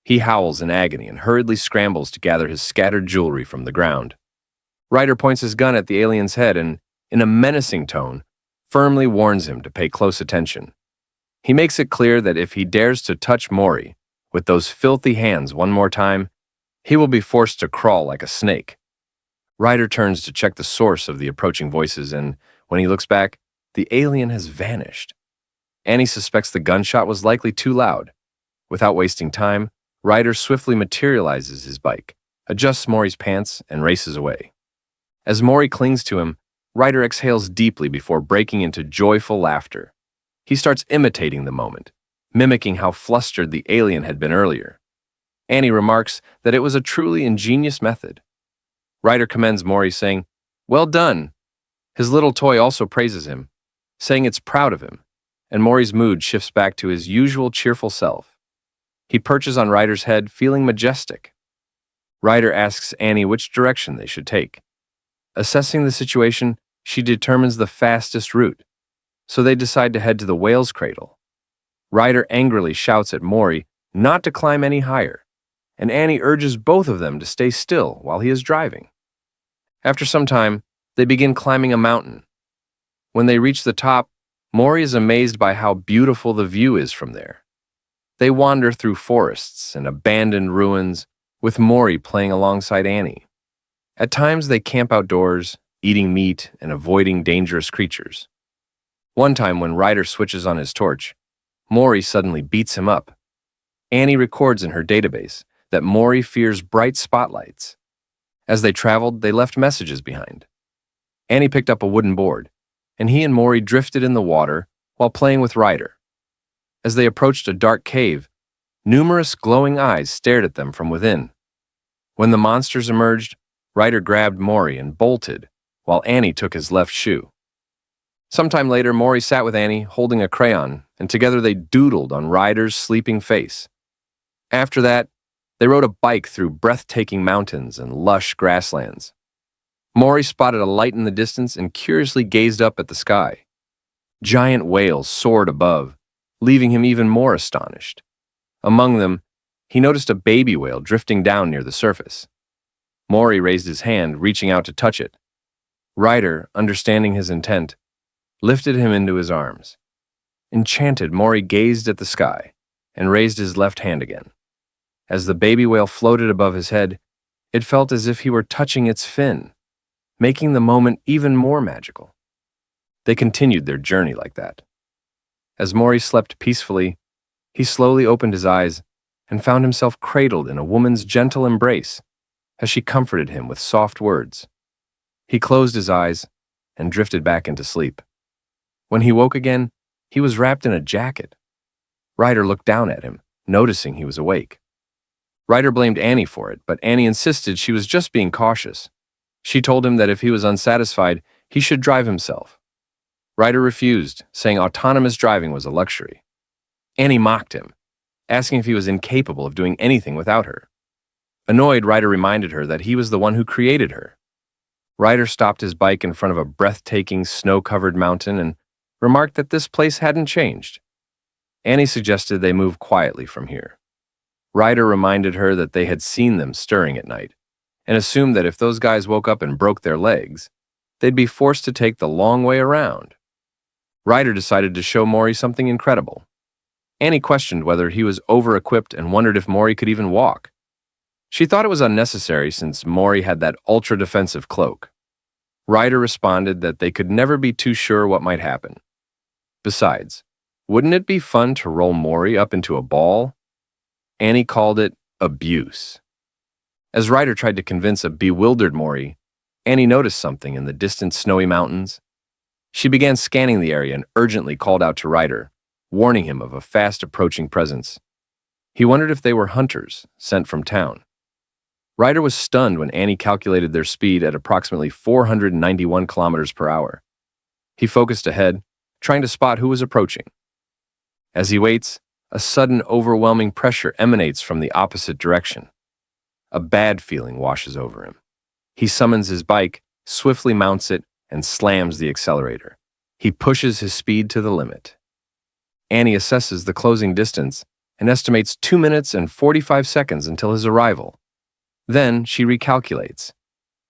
He howls in agony and hurriedly scrambles to gather his scattered jewelry from the ground. Ryder points his gun at the alien's head and, in a menacing tone, firmly warns him to pay close attention. He makes it clear that if he dares to touch Mori with those filthy hands one more time, he will be forced to crawl like a snake. Ryder turns to check the source of the approaching voices, and when he looks back, the alien has vanished. Annie suspects the gunshot was likely too loud. Without wasting time, Ryder swiftly materializes his bike, adjusts Mori's pants, and races away. As Mori clings to him, Ryder exhales deeply before breaking into joyful laughter. He starts imitating the moment, mimicking how flustered the alien had been earlier. Annie remarks that it was a truly ingenious method. Ryder commends Mori, saying, "Well done." His little toy also praises him, saying it's proud of him, and Mori's mood shifts back to his usual cheerful self. He perches on Ryder's head, feeling majestic. Ryder asks Annie which direction they should take. Assessing the situation, she determines the fastest route, so they decide to head to the whale's cradle. Ryder angrily shouts at Mori not to climb any higher, and Annie urges both of them to stay still while he is driving. After some time, they begin climbing a mountain. When they reach the top, Mori is amazed by how beautiful the view is from there. They wander through forests and abandoned ruins, with Mori playing alongside Annie. At times, they camp outdoors, eating meat and avoiding dangerous creatures. One time, when Ryder switches on his torch, Mori suddenly beats him up. Annie records in her database that Mori fears bright spotlights. As they traveled, they left messages behind. Annie picked up a wooden board, and he and Mori drifted in the water while playing with Ryder. As they approached a dark cave, numerous glowing eyes stared at them from within. When the monsters emerged, Ryder grabbed Mori and bolted, while Annie took his left shoe. Sometime later, Mori sat with Annie, holding a crayon, and together they doodled on Ryder's sleeping face. After that, they rode a bike through breathtaking mountains and lush grasslands. Mori spotted a light in the distance and curiously gazed up at the sky. Giant whales soared above, leaving him even more astonished. Among them, he noticed a baby whale drifting down near the surface. Mori raised his hand, reaching out to touch it. Ryder, understanding his intent, lifted him into his arms. Enchanted, Mori gazed at the sky and raised his left hand again. As the baby whale floated above his head, it felt as if he were touching its fin, making the moment even more magical. They continued their journey like that. As Mori slept peacefully, he slowly opened his eyes and found himself cradled in a woman's gentle embrace as she comforted him with soft words. He closed his eyes and drifted back into sleep. When he woke again, he was wrapped in a jacket. Ryder looked down at him, noticing he was awake. Ryder blamed Annie for it, but Annie insisted she was just being cautious. She told him that if he was unsatisfied, he should drive himself. Ryder refused, saying autonomous driving was a luxury. Annie mocked him, asking if he was incapable of doing anything without her. Annoyed, Ryder reminded her that he was the one who created her. Ryder stopped his bike in front of a breathtaking, snow-covered mountain and remarked that this place hadn't changed. Annie suggested they move quietly from here. Ryder reminded her that they had seen them stirring at night, and assumed that if those guys woke up and broke their legs, they'd be forced to take the long way around. Ryder decided to show Mori something incredible. Annie questioned whether he was over-equipped and wondered if Mori could even walk. She thought it was unnecessary since Mori had that ultra-defensive cloak. Ryder responded that they could never be too sure what might happen. Besides, wouldn't it be fun to roll Mori up into a ball? Annie called it abuse. As Ryder tried to convince a bewildered Mori, Annie noticed something in the distant snowy mountains. She began scanning the area and urgently called out to Ryder, warning him of a fast-approaching presence. He wondered if they were hunters sent from town. Ryder was stunned when Annie calculated their speed at approximately 491 kilometers per hour. He focused ahead, trying to spot who was approaching. As he waits, a sudden overwhelming pressure emanates from the opposite direction. A bad feeling washes over him. He summons his bike, swiftly mounts it, and slams the accelerator. He pushes his speed to the limit. Annie assesses the closing distance and estimates 2 minutes and 45 seconds until his arrival. Then she recalculates.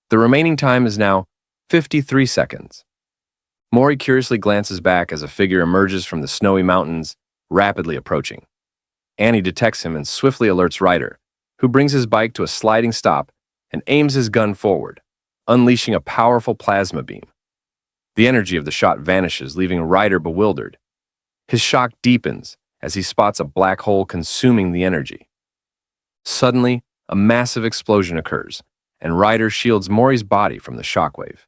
The remaining time is now 53 seconds. Mori curiously glances back as a figure emerges from the snowy mountains, rapidly approaching. Annie detects him and swiftly alerts Ryder, who brings his bike to a sliding stop and aims his gun forward, unleashing a powerful plasma beam. The energy of the shot vanishes, leaving Ryder bewildered. His shock deepens as he spots a black hole consuming the energy. Suddenly, a massive explosion occurs, and Ryder shields Mori's body from the shockwave.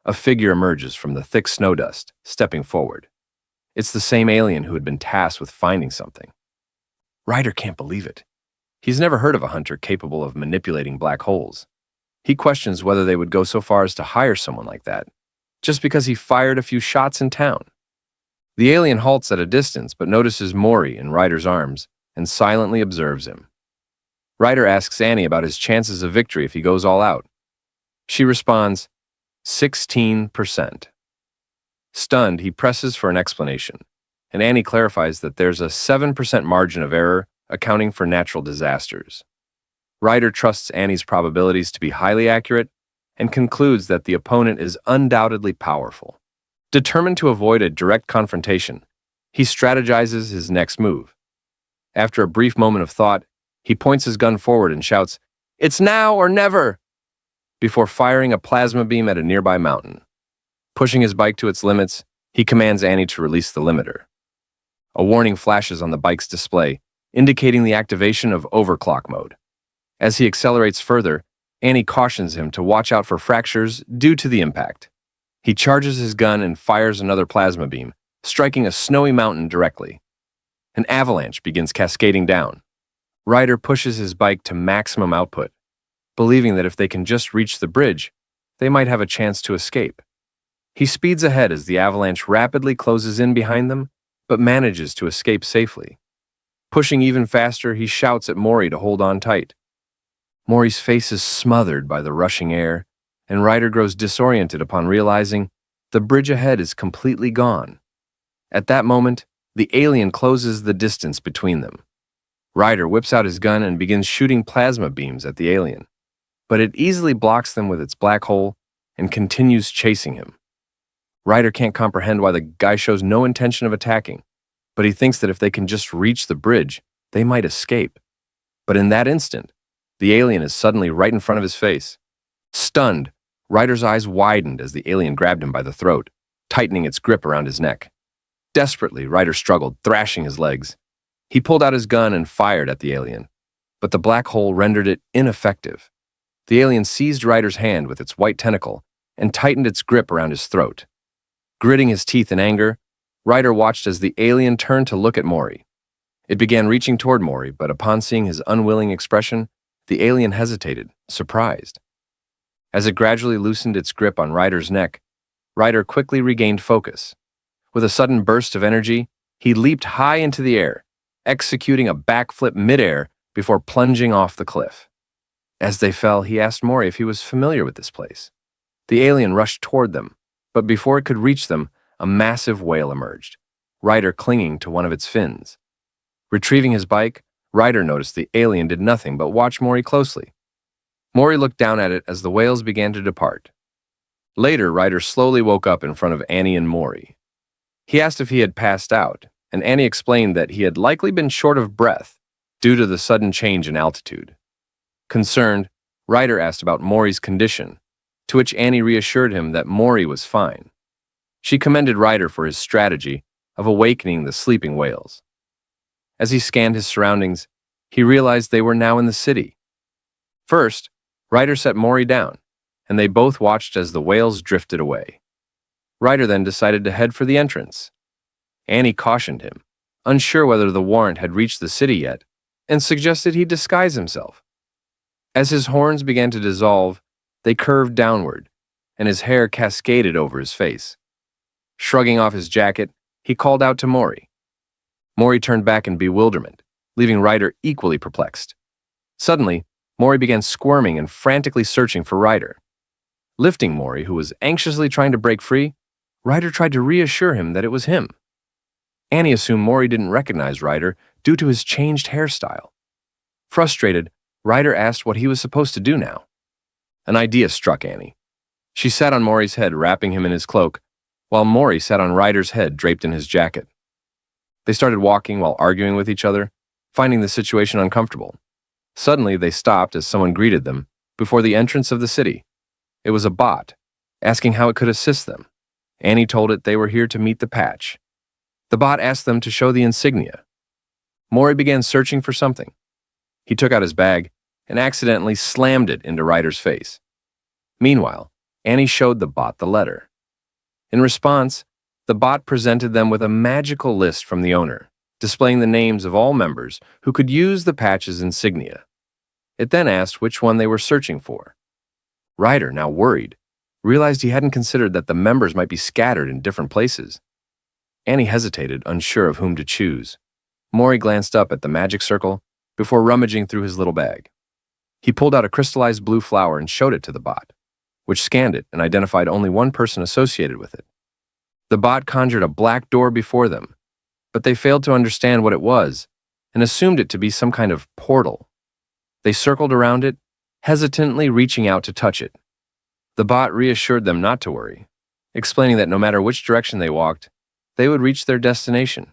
A figure emerges from the thick snow dust, stepping forward. It's the same alien who had been tasked with finding something. Ryder can't believe it. He's never heard of a hunter capable of manipulating black holes. He questions whether they would go so far as to hire someone like that, just because he fired a few shots in town. The alien halts at a distance but notices Mori in Ryder's arms and silently observes him. Ryder asks Annie about his chances of victory if he goes all out. She responds, 16%. Stunned, he presses for an explanation, and Annie clarifies that there's a 7% margin of error accounting for natural disasters. Ryder trusts Annie's probabilities to be highly accurate and concludes that the opponent is undoubtedly powerful. Determined to avoid a direct confrontation, he strategizes his next move. After a brief moment of thought, he points his gun forward and shouts, "It's now or never!" before firing a plasma beam at a nearby mountain. Pushing his bike to its limits, he commands Annie to release the limiter. A warning flashes on the bike's display, indicating the activation of overclock mode. As he accelerates further, Annie cautions him to watch out for fractures due to the impact. He charges his gun and fires another plasma beam, striking a snowy mountain directly. An avalanche begins cascading down. Ryder pushes his bike to maximum output, believing that if they can just reach the bridge, they might have a chance to escape. He speeds ahead as the avalanche rapidly closes in behind them, but manages to escape safely. Pushing even faster, he shouts at Mori to hold on tight. Mori's face is smothered by the rushing air, and Ryder grows disoriented upon realizing the bridge ahead is completely gone. At that moment, the alien closes the distance between them. Ryder whips out his gun and begins shooting plasma beams at the alien, but it easily blocks them with its black hole and continues chasing him. Ryder can't comprehend why the guy shows no intention of attacking, but he thinks that if they can just reach the bridge, they might escape. But in that instant, the alien is suddenly right in front of his face. Stunned, Ryder's eyes widened as the alien grabbed him by the throat, tightening its grip around his neck. Desperately, Ryder struggled, thrashing his legs. He pulled out his gun and fired at the alien, but the black hole rendered it ineffective. The alien seized Ryder's hand with its white tentacle and tightened its grip around his throat. Gritting his teeth in anger, Ryder watched as the alien turned to look at Mori. It began reaching toward Mori, but upon seeing his unwilling expression, the alien hesitated, surprised. As it gradually loosened its grip on Ryder's neck, Ryder quickly regained focus. With a sudden burst of energy, he leaped high into the air, executing a backflip midair before plunging off the cliff. As they fell, he asked Mori if he was familiar with this place. The alien rushed toward them, but before it could reach them, a massive whale emerged, Ryder clinging to one of its fins. Retrieving his bike, Ryder noticed the alien did nothing but watch Mori closely. Mori looked down at it as the whales began to depart. Later, Ryder slowly woke up in front of Annie and Mori. He asked if he had passed out, and Annie explained that he had likely been short of breath due to the sudden change in altitude. Concerned, Ryder asked about Mori's condition, to which Annie reassured him that Mori was fine. She commended Ryder for his strategy of awakening the sleeping whales. As he scanned his surroundings, he realized they were now in the city. First, Ryder set Mori down, and they both watched as the whales drifted away. Ryder then decided to head for the entrance. Annie cautioned him, unsure whether the warrant had reached the city yet, and suggested he disguise himself. As his horns began to dissolve, they curved downward, and his hair cascaded over his face. Shrugging off his jacket, he called out to Mori. Mori turned back in bewilderment, leaving Ryder equally perplexed. Suddenly, Mori began squirming and frantically searching for Ryder. Lifting Mori, who was anxiously trying to break free, Ryder tried to reassure him that it was him. Annie assumed Mori didn't recognize Ryder due to his changed hairstyle. Frustrated, Ryder asked what he was supposed to do now. An idea struck Annie. She sat on Mori's head, wrapping him in his cloak, while Mori sat on Ryder's head, draped in his jacket. They started walking while arguing with each other, finding the situation uncomfortable. Suddenly, they stopped as someone greeted them before the entrance of the city. It was a bot, asking how it could assist them. Annie told it they were here to meet the patch. The bot asked them to show the insignia. Mori began searching for something. He took out his bag and accidentally slammed it into Ryder's face. Meanwhile, Annie showed the bot the letter. In response, the bot presented them with a magical list from the owner, displaying the names of all members who could use the patch's insignia. It then asked which one they were searching for. Ryder, now worried, realized he hadn't considered that the members might be scattered in different places. Annie hesitated, unsure of whom to choose. Mori glanced up at the magic circle before rummaging through his little bag. He pulled out a crystallized blue flower and showed it to the bot, which scanned it and identified only one person associated with it. The bot conjured a black door before them, but they failed to understand what it was and assumed it to be some kind of portal. They circled around it, hesitantly reaching out to touch it. The bot reassured them not to worry, explaining that no matter which direction they walked, they would reach their destination.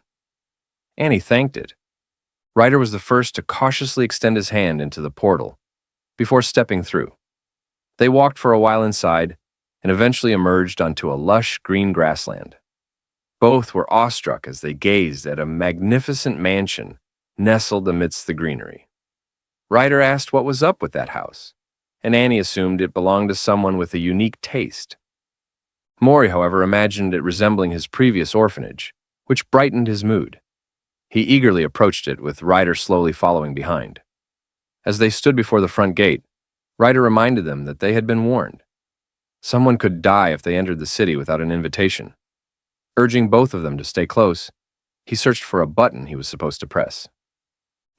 Annie thanked it. Ryder was the first to cautiously extend his hand into the portal before stepping through. They walked for a while inside and eventually emerged onto a lush green grassland. Both were awestruck as they gazed at a magnificent mansion nestled amidst the greenery. Ryder asked what was up with that house, and Annie assumed it belonged to someone with a unique taste. Mori, however, imagined it resembling his previous orphanage, which brightened his mood. He eagerly approached it, with Ryder slowly following behind. As they stood before the front gate, Ryder reminded them that they had been warned. Someone could die if they entered the city without an invitation. Urging both of them to stay close, he searched for a button he was supposed to press.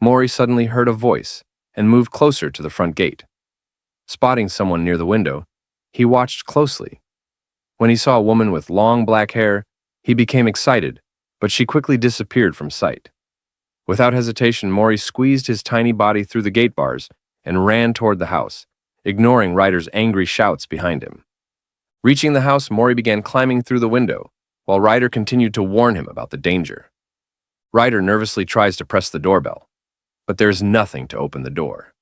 Mori suddenly heard a voice and moved closer to the front gate. Spotting someone near the window, he watched closely. When he saw a woman with long black hair, he became excited, but she quickly disappeared from sight. Without hesitation, Mori squeezed his tiny body through the gate bars and ran toward the house, ignoring Ryder's angry shouts behind him. Reaching the house, Mori began climbing through the window, while Ryder continued to warn him about the danger. Ryder nervously tries to press the doorbell, but there's nothing to open the door.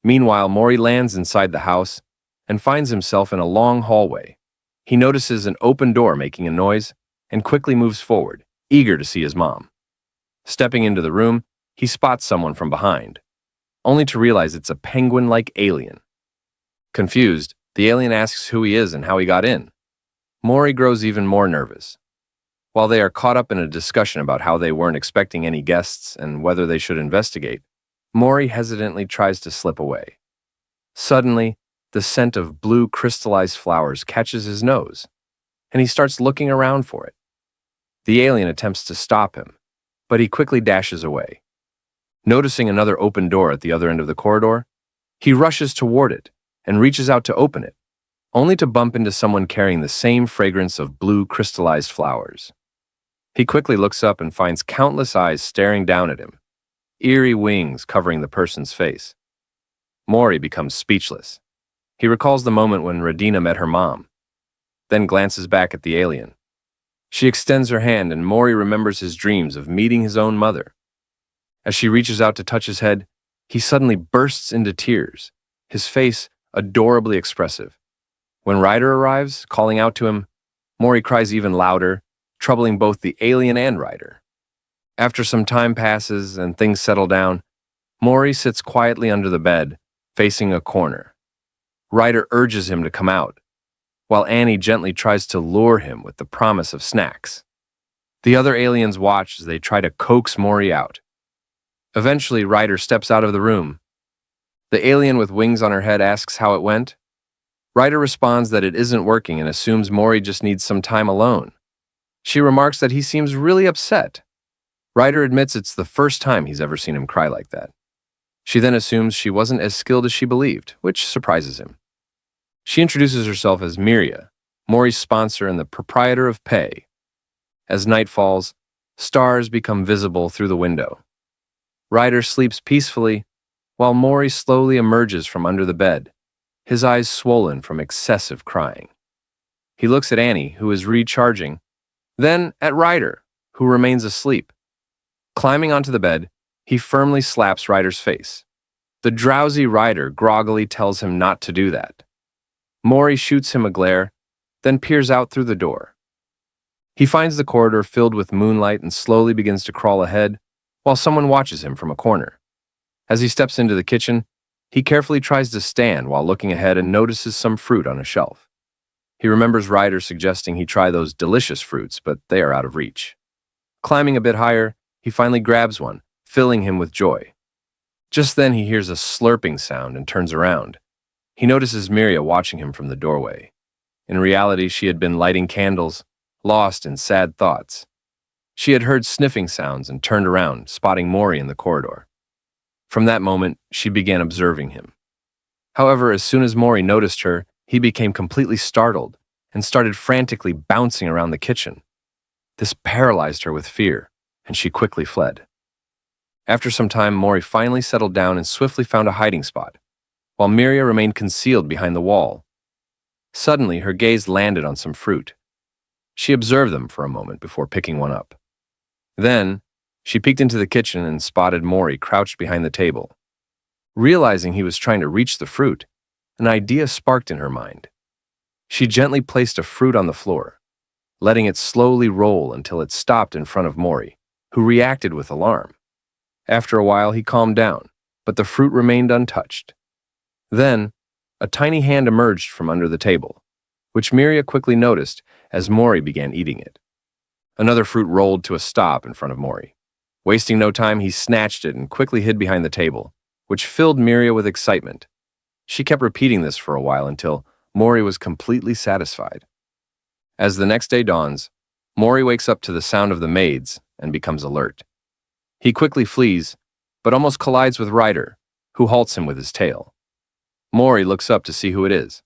Meanwhile, Mori lands inside the house and finds himself in a long hallway. He notices an open door making a noise and quickly moves forward, eager to see his mom. Stepping into the room, he spots someone from behind, only to realize it's a penguin-like alien. Confused, the alien asks who he is and how he got in. Mori grows even more nervous. While they are caught up in a discussion about how they weren't expecting any guests and whether they should investigate, Mori hesitantly tries to slip away. Suddenly, the scent of blue crystallized flowers catches his nose, and he starts looking around for it. The alien attempts to stop him, but he quickly dashes away. Noticing another open door at the other end of the corridor, he rushes toward it and reaches out to open it, only to bump into someone carrying the same fragrance of blue crystallized flowers. He quickly looks up and finds countless eyes staring down at him, eerie wings covering the person's face. Mori becomes speechless. He recalls the moment when Radina met her mom, then glances back at the alien. She extends her hand, and Mori remembers his dreams of meeting his own mother. As she reaches out to touch his head, he suddenly bursts into tears, his face adorably expressive. When Ryder arrives, calling out to him, Mori cries even louder, troubling both the alien and Ryder. After some time passes and things settle down, Mori sits quietly under the bed, facing a corner. Ryder urges him to come out, while Annie gently tries to lure him with the promise of snacks. The other aliens watch as they try to coax Mori out. Eventually, Ryder steps out of the room. The alien with wings on her head asks how it went. Ryder responds that it isn't working and assumes Mori just needs some time alone. She remarks that he seems really upset. Ryder admits it's the first time he's ever seen him cry like that. She then assumes she wasn't as skilled as she believed, which surprises him. She introduces herself as Miria, Mori's sponsor and the proprietor of Pei. As night falls, stars become visible through the window. Ryder sleeps peacefully, while Mori slowly emerges from under the bed, his eyes swollen from excessive crying. He looks at Annie, who is recharging, then at Ryder, who remains asleep. Climbing onto the bed, he firmly slaps Ryder's face. The drowsy Ryder groggily tells him not to do that. Mori shoots him a glare, then peers out through the door. He finds the corridor filled with moonlight and slowly begins to crawl ahead, while someone watches him from a corner. As he steps into the kitchen, he carefully tries to stand while looking ahead and notices some fruit on a shelf. He remembers Ryder suggesting he try those delicious fruits, but they are out of reach. Climbing a bit higher, he finally grabs one, filling him with joy. Just then he hears a slurping sound and turns around. He notices Miria watching him from the doorway. In reality, she had been lighting candles, lost in sad thoughts. She had heard sniffing sounds and turned around, spotting Mori in the corridor. From that moment, she began observing him. However, as soon as Mori noticed her, he became completely startled and started frantically bouncing around the kitchen. This paralyzed her with fear, and she quickly fled. After some time, Mori finally settled down and swiftly found a hiding spot, while Miria remained concealed behind the wall. Suddenly, her gaze landed on some fruit. She observed them for a moment before picking one up. Then, she peeked into the kitchen and spotted Mori crouched behind the table. Realizing he was trying to reach the fruit, an idea sparked in her mind. She gently placed a fruit on the floor, letting it slowly roll until it stopped in front of Mori, who reacted with alarm. After a while, he calmed down, but the fruit remained untouched. Then, a tiny hand emerged from under the table, which Miria quickly noticed as Mori began eating it. Another fruit rolled to a stop in front of Mori. Wasting no time, he snatched it and quickly hid behind the table, which filled Miria with excitement. She kept repeating this for a while until Mori was completely satisfied. As the next day dawns, Mori wakes up to the sound of the maids and becomes alert. He quickly flees, but almost collides with Ryder, who halts him with his tail. Mori looks up to see who it is.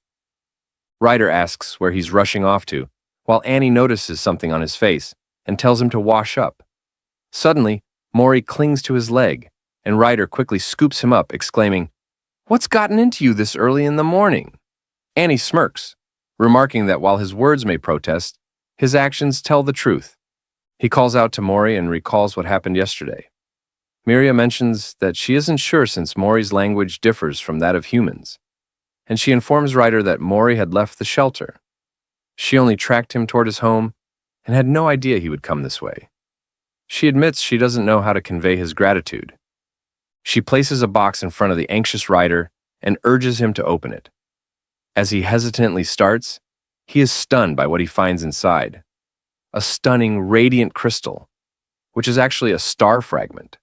Ryder asks where he's rushing off to, while Annie notices something on his face and tells him to wash up. Suddenly, Mori clings to his leg, and Ryder quickly scoops him up, exclaiming, "What's gotten into you this early in the morning?" Annie smirks, remarking that while his words may protest, his actions tell the truth. He calls out to Mori and recalls what happened yesterday. Miria mentions that she isn't sure since Mori's language differs from that of humans, and she informs Ryder that Mori had left the shelter. She only tracked him toward his home and had no idea he would come this way. She admits she doesn't know how to convey his gratitude. She places a box in front of the anxious Ryder and urges him to open it. As he hesitantly starts, he is stunned by what he finds inside. A stunning, radiant crystal, which is actually a star fragment.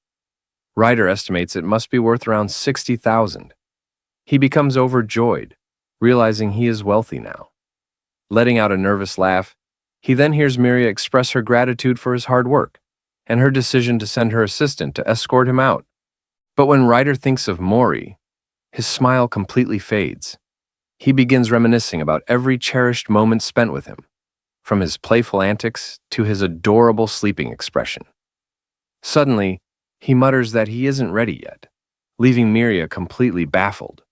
Ryder estimates it must be worth around 60,000. He becomes overjoyed, realizing he is wealthy now. Letting out a nervous laugh, he then hears Miria express her gratitude for his hard work and her decision to send her assistant to escort him out. But when Ryder thinks of Mori, his smile completely fades. He begins reminiscing about every cherished moment spent with him, from his playful antics to his adorable sleeping expression. Suddenly, he mutters that he isn't ready yet, leaving Miria completely baffled.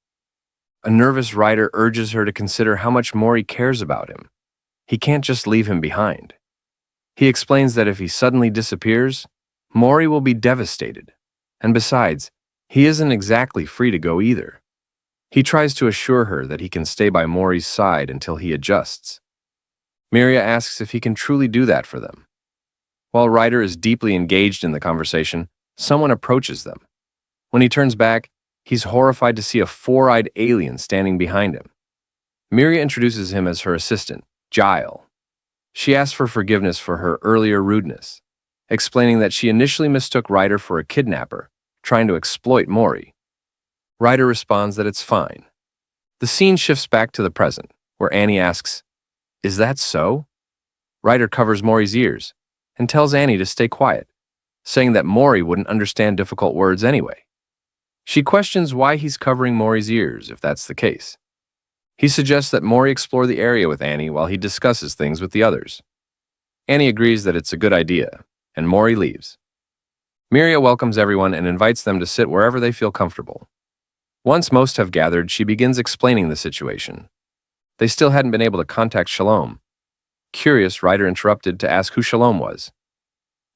A nervous Ryder urges her to consider how much Mori cares about him. He can't just leave him behind. He explains that if he suddenly disappears, Mori will be devastated, and besides, he isn't exactly free to go either. He tries to assure her that he can stay by Mori's side until he adjusts. Miria asks if he can truly do that for them. While Ryder is deeply engaged in the conversation, someone approaches them. When he turns back, he's horrified to see a four-eyed alien standing behind him. Miria introduces him as her assistant, Yahello. She asks for forgiveness for her earlier rudeness, explaining that she initially mistook Ryder for a kidnapper, trying to exploit Mori. Ryder responds that it's fine. The scene shifts back to the present, where Annie asks, "Is that so?" Ryder covers Mori's ears and tells Annie to stay quiet, saying that Mori wouldn't understand difficult words anyway. She questions why he's covering Mori's ears if that's the case. He suggests that Mori explore the area with Annie while he discusses things with the others. Annie agrees that it's a good idea, and Mori leaves. Miria welcomes everyone and invites them to sit wherever they feel comfortable. Once most have gathered, she begins explaining the situation. They still hadn't been able to contact Shalom. Curious, Ryder interrupted to ask who Shalom was.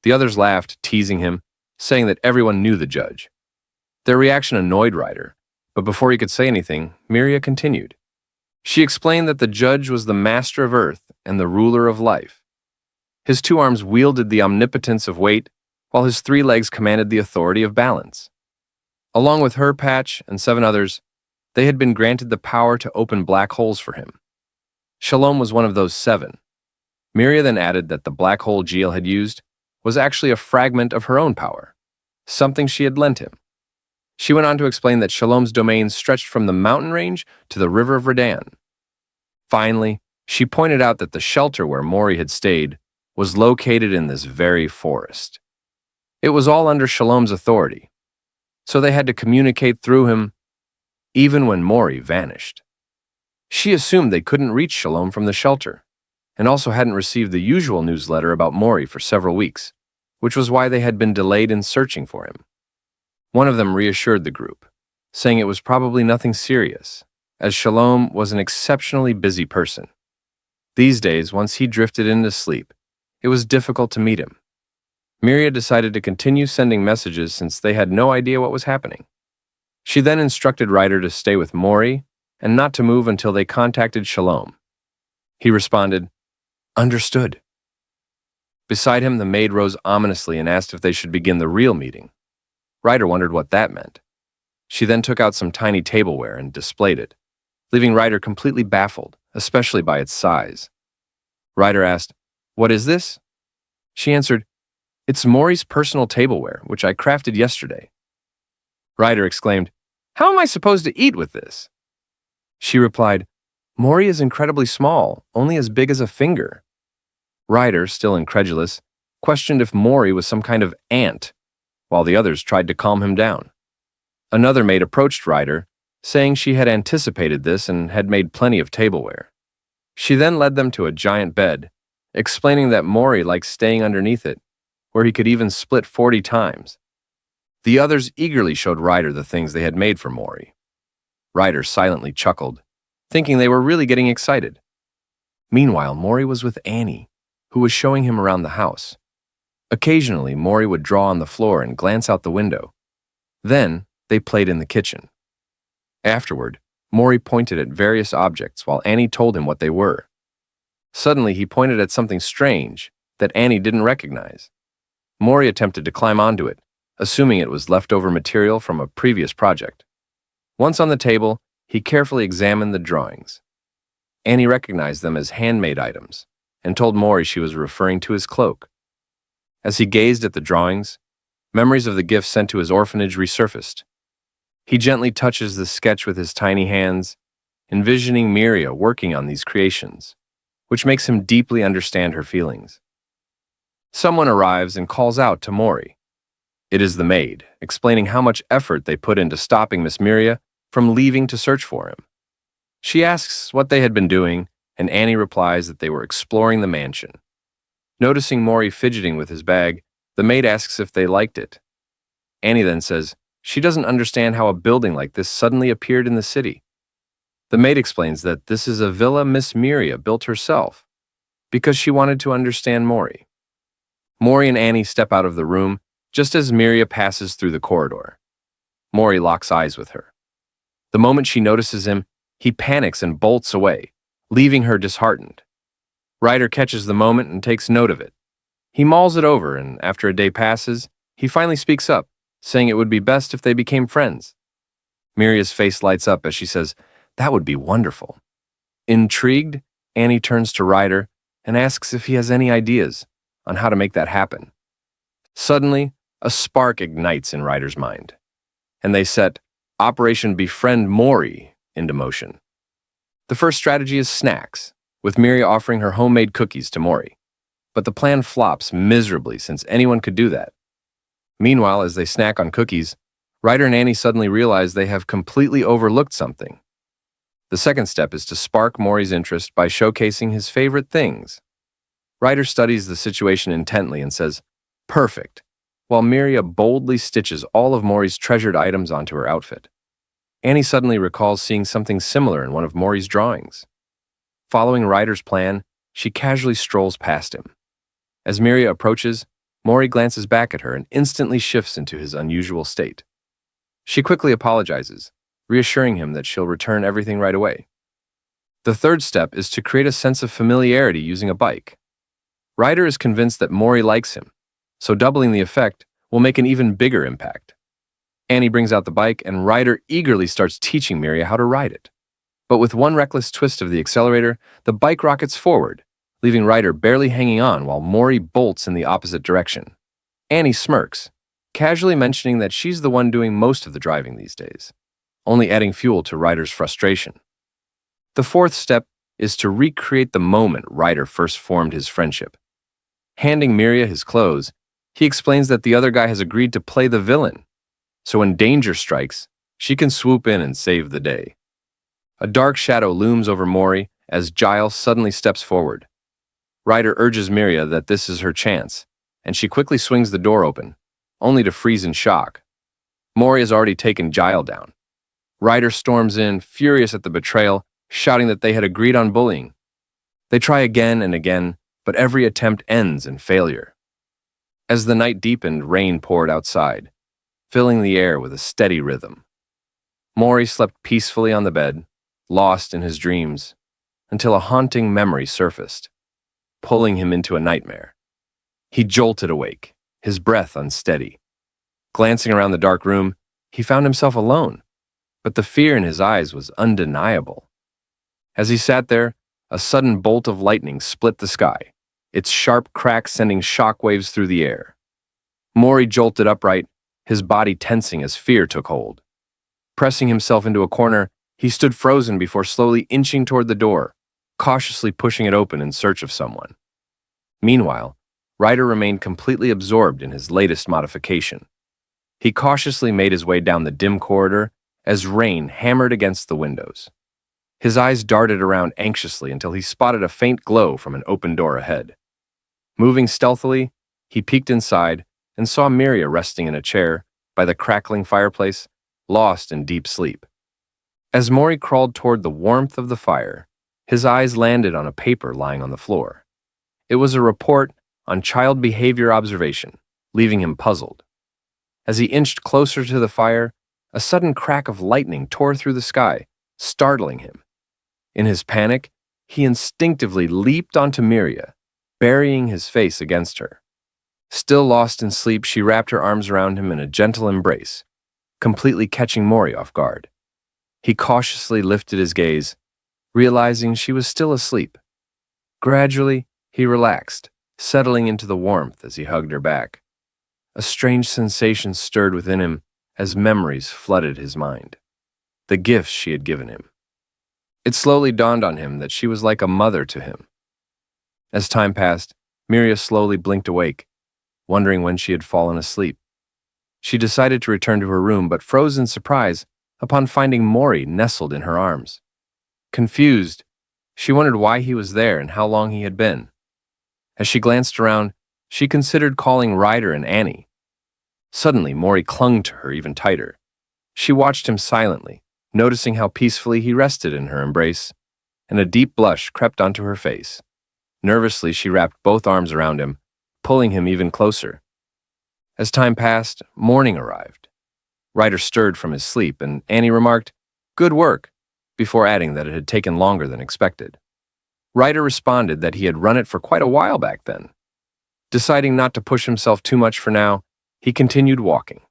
The others laughed, teasing him, saying that everyone knew the judge. Their reaction annoyed Ryder, but before he could say anything, Miria continued. She explained that the judge was the master of earth and the ruler of life. His 2 arms wielded the omnipotence of weight, while his 3 legs commanded the authority of balance. Along with her, Patch, and 7 others, they had been granted the power to open black holes for him. Shalom was one of those 7. Miria then added that the black hole Jiel had used was actually a fragment of her own power, something she had lent him. She went on to explain that Shalom's domain stretched from the mountain range to the river of Redan. Finally, she pointed out that the shelter where Mori had stayed was located in this very forest. It was all under Shalom's authority, so they had to communicate through him, even when Mori vanished. She assumed they couldn't reach Shalom from the shelter, and also hadn't received the usual newsletter about Mori for several weeks, which was why they had been delayed in searching for him. One of them reassured the group, saying it was probably nothing serious, as Shalom was an exceptionally busy person. These days, once he drifted into sleep, it was difficult to meet him. Miria decided to continue sending messages since they had no idea what was happening. She then instructed Ryder to stay with Mori and not to move until they contacted Shalom. He responded, "Understood." Beside him, the maid rose ominously and asked if they should begin the real meeting. Ryder wondered what that meant. She then took out some tiny tableware and displayed it, leaving Ryder completely baffled, especially by its size. Ryder asked, "What is this?" She answered, "It's Mori's personal tableware, which I crafted yesterday." Ryder exclaimed, "How am I supposed to eat with this?" She replied, "Mori is incredibly small, only as big as a finger." Ryder, still incredulous, questioned if Mori was some kind of ant, while the others tried to calm him down. Another maid approached Ryder, saying she had anticipated this and had made plenty of tableware. She then led them to a giant bed, explaining that Mori liked staying underneath it, where he could even split 40 times. The others eagerly showed Ryder the things they had made for Mori. Ryder silently chuckled, thinking they were really getting excited. Meanwhile, Mori was with Annie, who was showing him around the house. Occasionally, Mori would draw on the floor and glance out the window. Then, they played in the kitchen. Afterward, Mori pointed at various objects while Annie told him what they were. Suddenly, he pointed at something strange that Annie didn't recognize. Mori attempted to climb onto it, assuming it was leftover material from a previous project. Once on the table, he carefully examined the drawings. Annie recognized them as handmade items and told Mori she was referring to his cloak. As he gazed at the drawings, memories of the gift sent to his orphanage resurfaced. He gently touches the sketch with his tiny hands, envisioning Miria working on these creations, which makes him deeply understand her feelings. Someone arrives and calls out to Mori. It is the maid, explaining how much effort they put into stopping Miss Miria from leaving to search for him. She asks what they had been doing, and Annie replies that they were exploring the mansion. Noticing Mori fidgeting with his bag, the maid asks if they liked it. Annie then says she doesn't understand how a building like this suddenly appeared in the city. The maid explains that this is a villa Miss Miria built herself because she wanted to understand Mori. Mori and Annie step out of the room just as Miria passes through the corridor. Mori locks eyes with her. The moment she notices him, he panics and bolts away, leaving her disheartened. Ryder catches the moment and takes note of it. He mulls it over, and after a day passes, he finally speaks up, saying it would be best if they became friends. Miria's face lights up as she says, "That would be wonderful." Intrigued, Annie turns to Ryder and asks if he has any ideas on how to make that happen. Suddenly, a spark ignites in Ryder's mind, and they set Operation Befriend Mori into motion. The first strategy is snacks, with Miria offering her homemade cookies to Mori. But the plan flops miserably since anyone could do that. Meanwhile, as they snack on cookies, Ryder and Annie suddenly realize they have completely overlooked something. The second step is to spark Mori's interest by showcasing his favorite things. Ryder studies the situation intently and says, "Perfect," while Miria boldly stitches all of Mori's treasured items onto her outfit. Annie suddenly recalls seeing something similar in one of Mori's drawings. Following Ryder's plan, she casually strolls past him. As Miria approaches, Mori glances back at her and instantly shifts into his unusual state. She quickly apologizes, reassuring him that she'll return everything right away. The third step is to create a sense of familiarity using a bike. Ryder is convinced that Mori likes him, so doubling the effect will make an even bigger impact. Annie brings out the bike, and Ryder eagerly starts teaching Miria how to ride it. But with one reckless twist of the accelerator, the bike rockets forward, leaving Ryder barely hanging on while Mori bolts in the opposite direction. Annie smirks, casually mentioning that she's the one doing most of the driving these days, only adding fuel to Ryder's frustration. The fourth step is to recreate the moment Ryder first formed his friendship. Handing Miria his clothes, he explains that the other guy has agreed to play the villain, so when danger strikes, she can swoop in and save the day. A dark shadow looms over Mori as Giles suddenly steps forward. Ryder urges Miria that this is her chance, and she quickly swings the door open, only to freeze in shock. Mori has already taken Giles down. Ryder storms in, furious at the betrayal, shouting that they had agreed on bullying. They try again and again, but every attempt ends in failure. As the night deepened, rain poured outside, filling the air with a steady rhythm. Mori slept peacefully on the bed, lost in his dreams, until a haunting memory surfaced, pulling him into a nightmare. He jolted awake, his breath unsteady. Glancing around the dark room, he found himself alone, but the fear in his eyes was undeniable. As he sat there, a sudden bolt of lightning split the sky, its sharp crack sending shockwaves through the air. Mori jolted upright, his body tensing as fear took hold. Pressing himself into a corner, he stood frozen before slowly inching toward the door, cautiously pushing it open in search of someone. Meanwhile, Ryder remained completely absorbed in his latest modification. He cautiously made his way down the dim corridor as rain hammered against the windows. His eyes darted around anxiously until he spotted a faint glow from an open door ahead. Moving stealthily, he peeked inside and saw Miria resting in a chair by the crackling fireplace, lost in deep sleep. As Mori crawled toward the warmth of the fire, his eyes landed on a paper lying on the floor. It was a report on child behavior observation, leaving him puzzled. As he inched closer to the fire, a sudden crack of lightning tore through the sky, startling him. In his panic, he instinctively leaped onto Miria, burying his face against her. Still lost in sleep, she wrapped her arms around him in a gentle embrace, completely catching Mori off guard. He cautiously lifted his gaze, realizing she was still asleep. Gradually, he relaxed, settling into the warmth as he hugged her back. A strange sensation stirred within him as memories flooded his mind. The gifts she had given him. It slowly dawned on him that she was like a mother to him. As time passed, Miria slowly blinked awake, wondering when she had fallen asleep. She decided to return to her room, but froze in surprise upon finding Mori nestled in her arms. Confused, she wondered why he was there and how long he had been. As she glanced around, she considered calling Ryder and Annie. Suddenly, Mori clung to her even tighter. She watched him silently, noticing how peacefully he rested in her embrace, and a deep blush crept onto her face. Nervously, she wrapped both arms around him, pulling him even closer. As time passed, morning arrived. Ryder stirred from his sleep, and Annie remarked, "Good work," before adding that it had taken longer than expected. Ryder responded that he had run it for quite a while back then. Deciding not to push himself too much for now, he continued walking.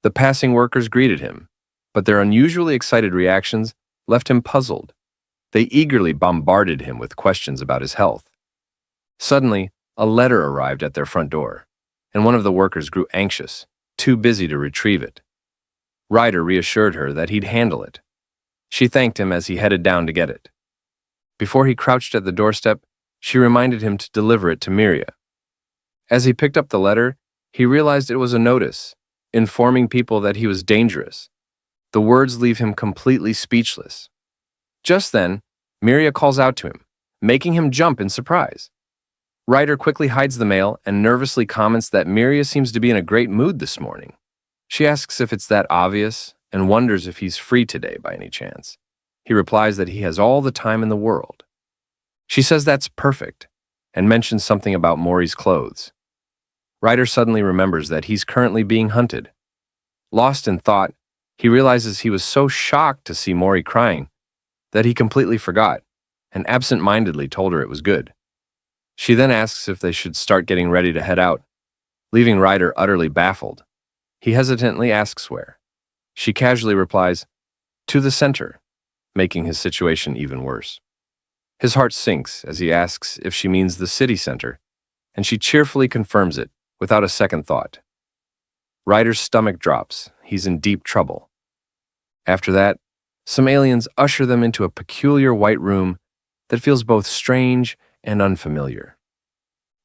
The passing workers greeted him, but their unusually excited reactions left him puzzled. They eagerly bombarded him with questions about his health. Suddenly, a letter arrived at their front door, and one of the workers grew anxious, too busy to retrieve it. Ryder reassured her that he'd handle it. She thanked him as he headed down to get it. Before he crouched at the doorstep, she reminded him to deliver it to Miria. As he picked up the letter, he realized it was a notice, informing people that he was dangerous. The words leave him completely speechless. Just then, Miria calls out to him, making him jump in surprise. Ryder quickly hides the mail and nervously comments that Miria seems to be in a great mood this morning. She asks if it's that obvious and wonders if he's free today by any chance. He replies that he has all the time in the world. She says that's perfect and mentions something about Mori's clothes. Ryder suddenly remembers that he's currently being hunted. Lost in thought, he realizes he was so shocked to see Mori crying that he completely forgot and absent-mindedly told her it was good. She then asks if they should start getting ready to head out, leaving Ryder utterly baffled. He hesitantly asks where. She casually replies, "To the center," making his situation even worse. His heart sinks as he asks if she means the city center, and she cheerfully confirms it without a second thought. Ryder's stomach drops. He's in deep trouble. After that, some aliens usher them into a peculiar white room that feels both strange and unfamiliar.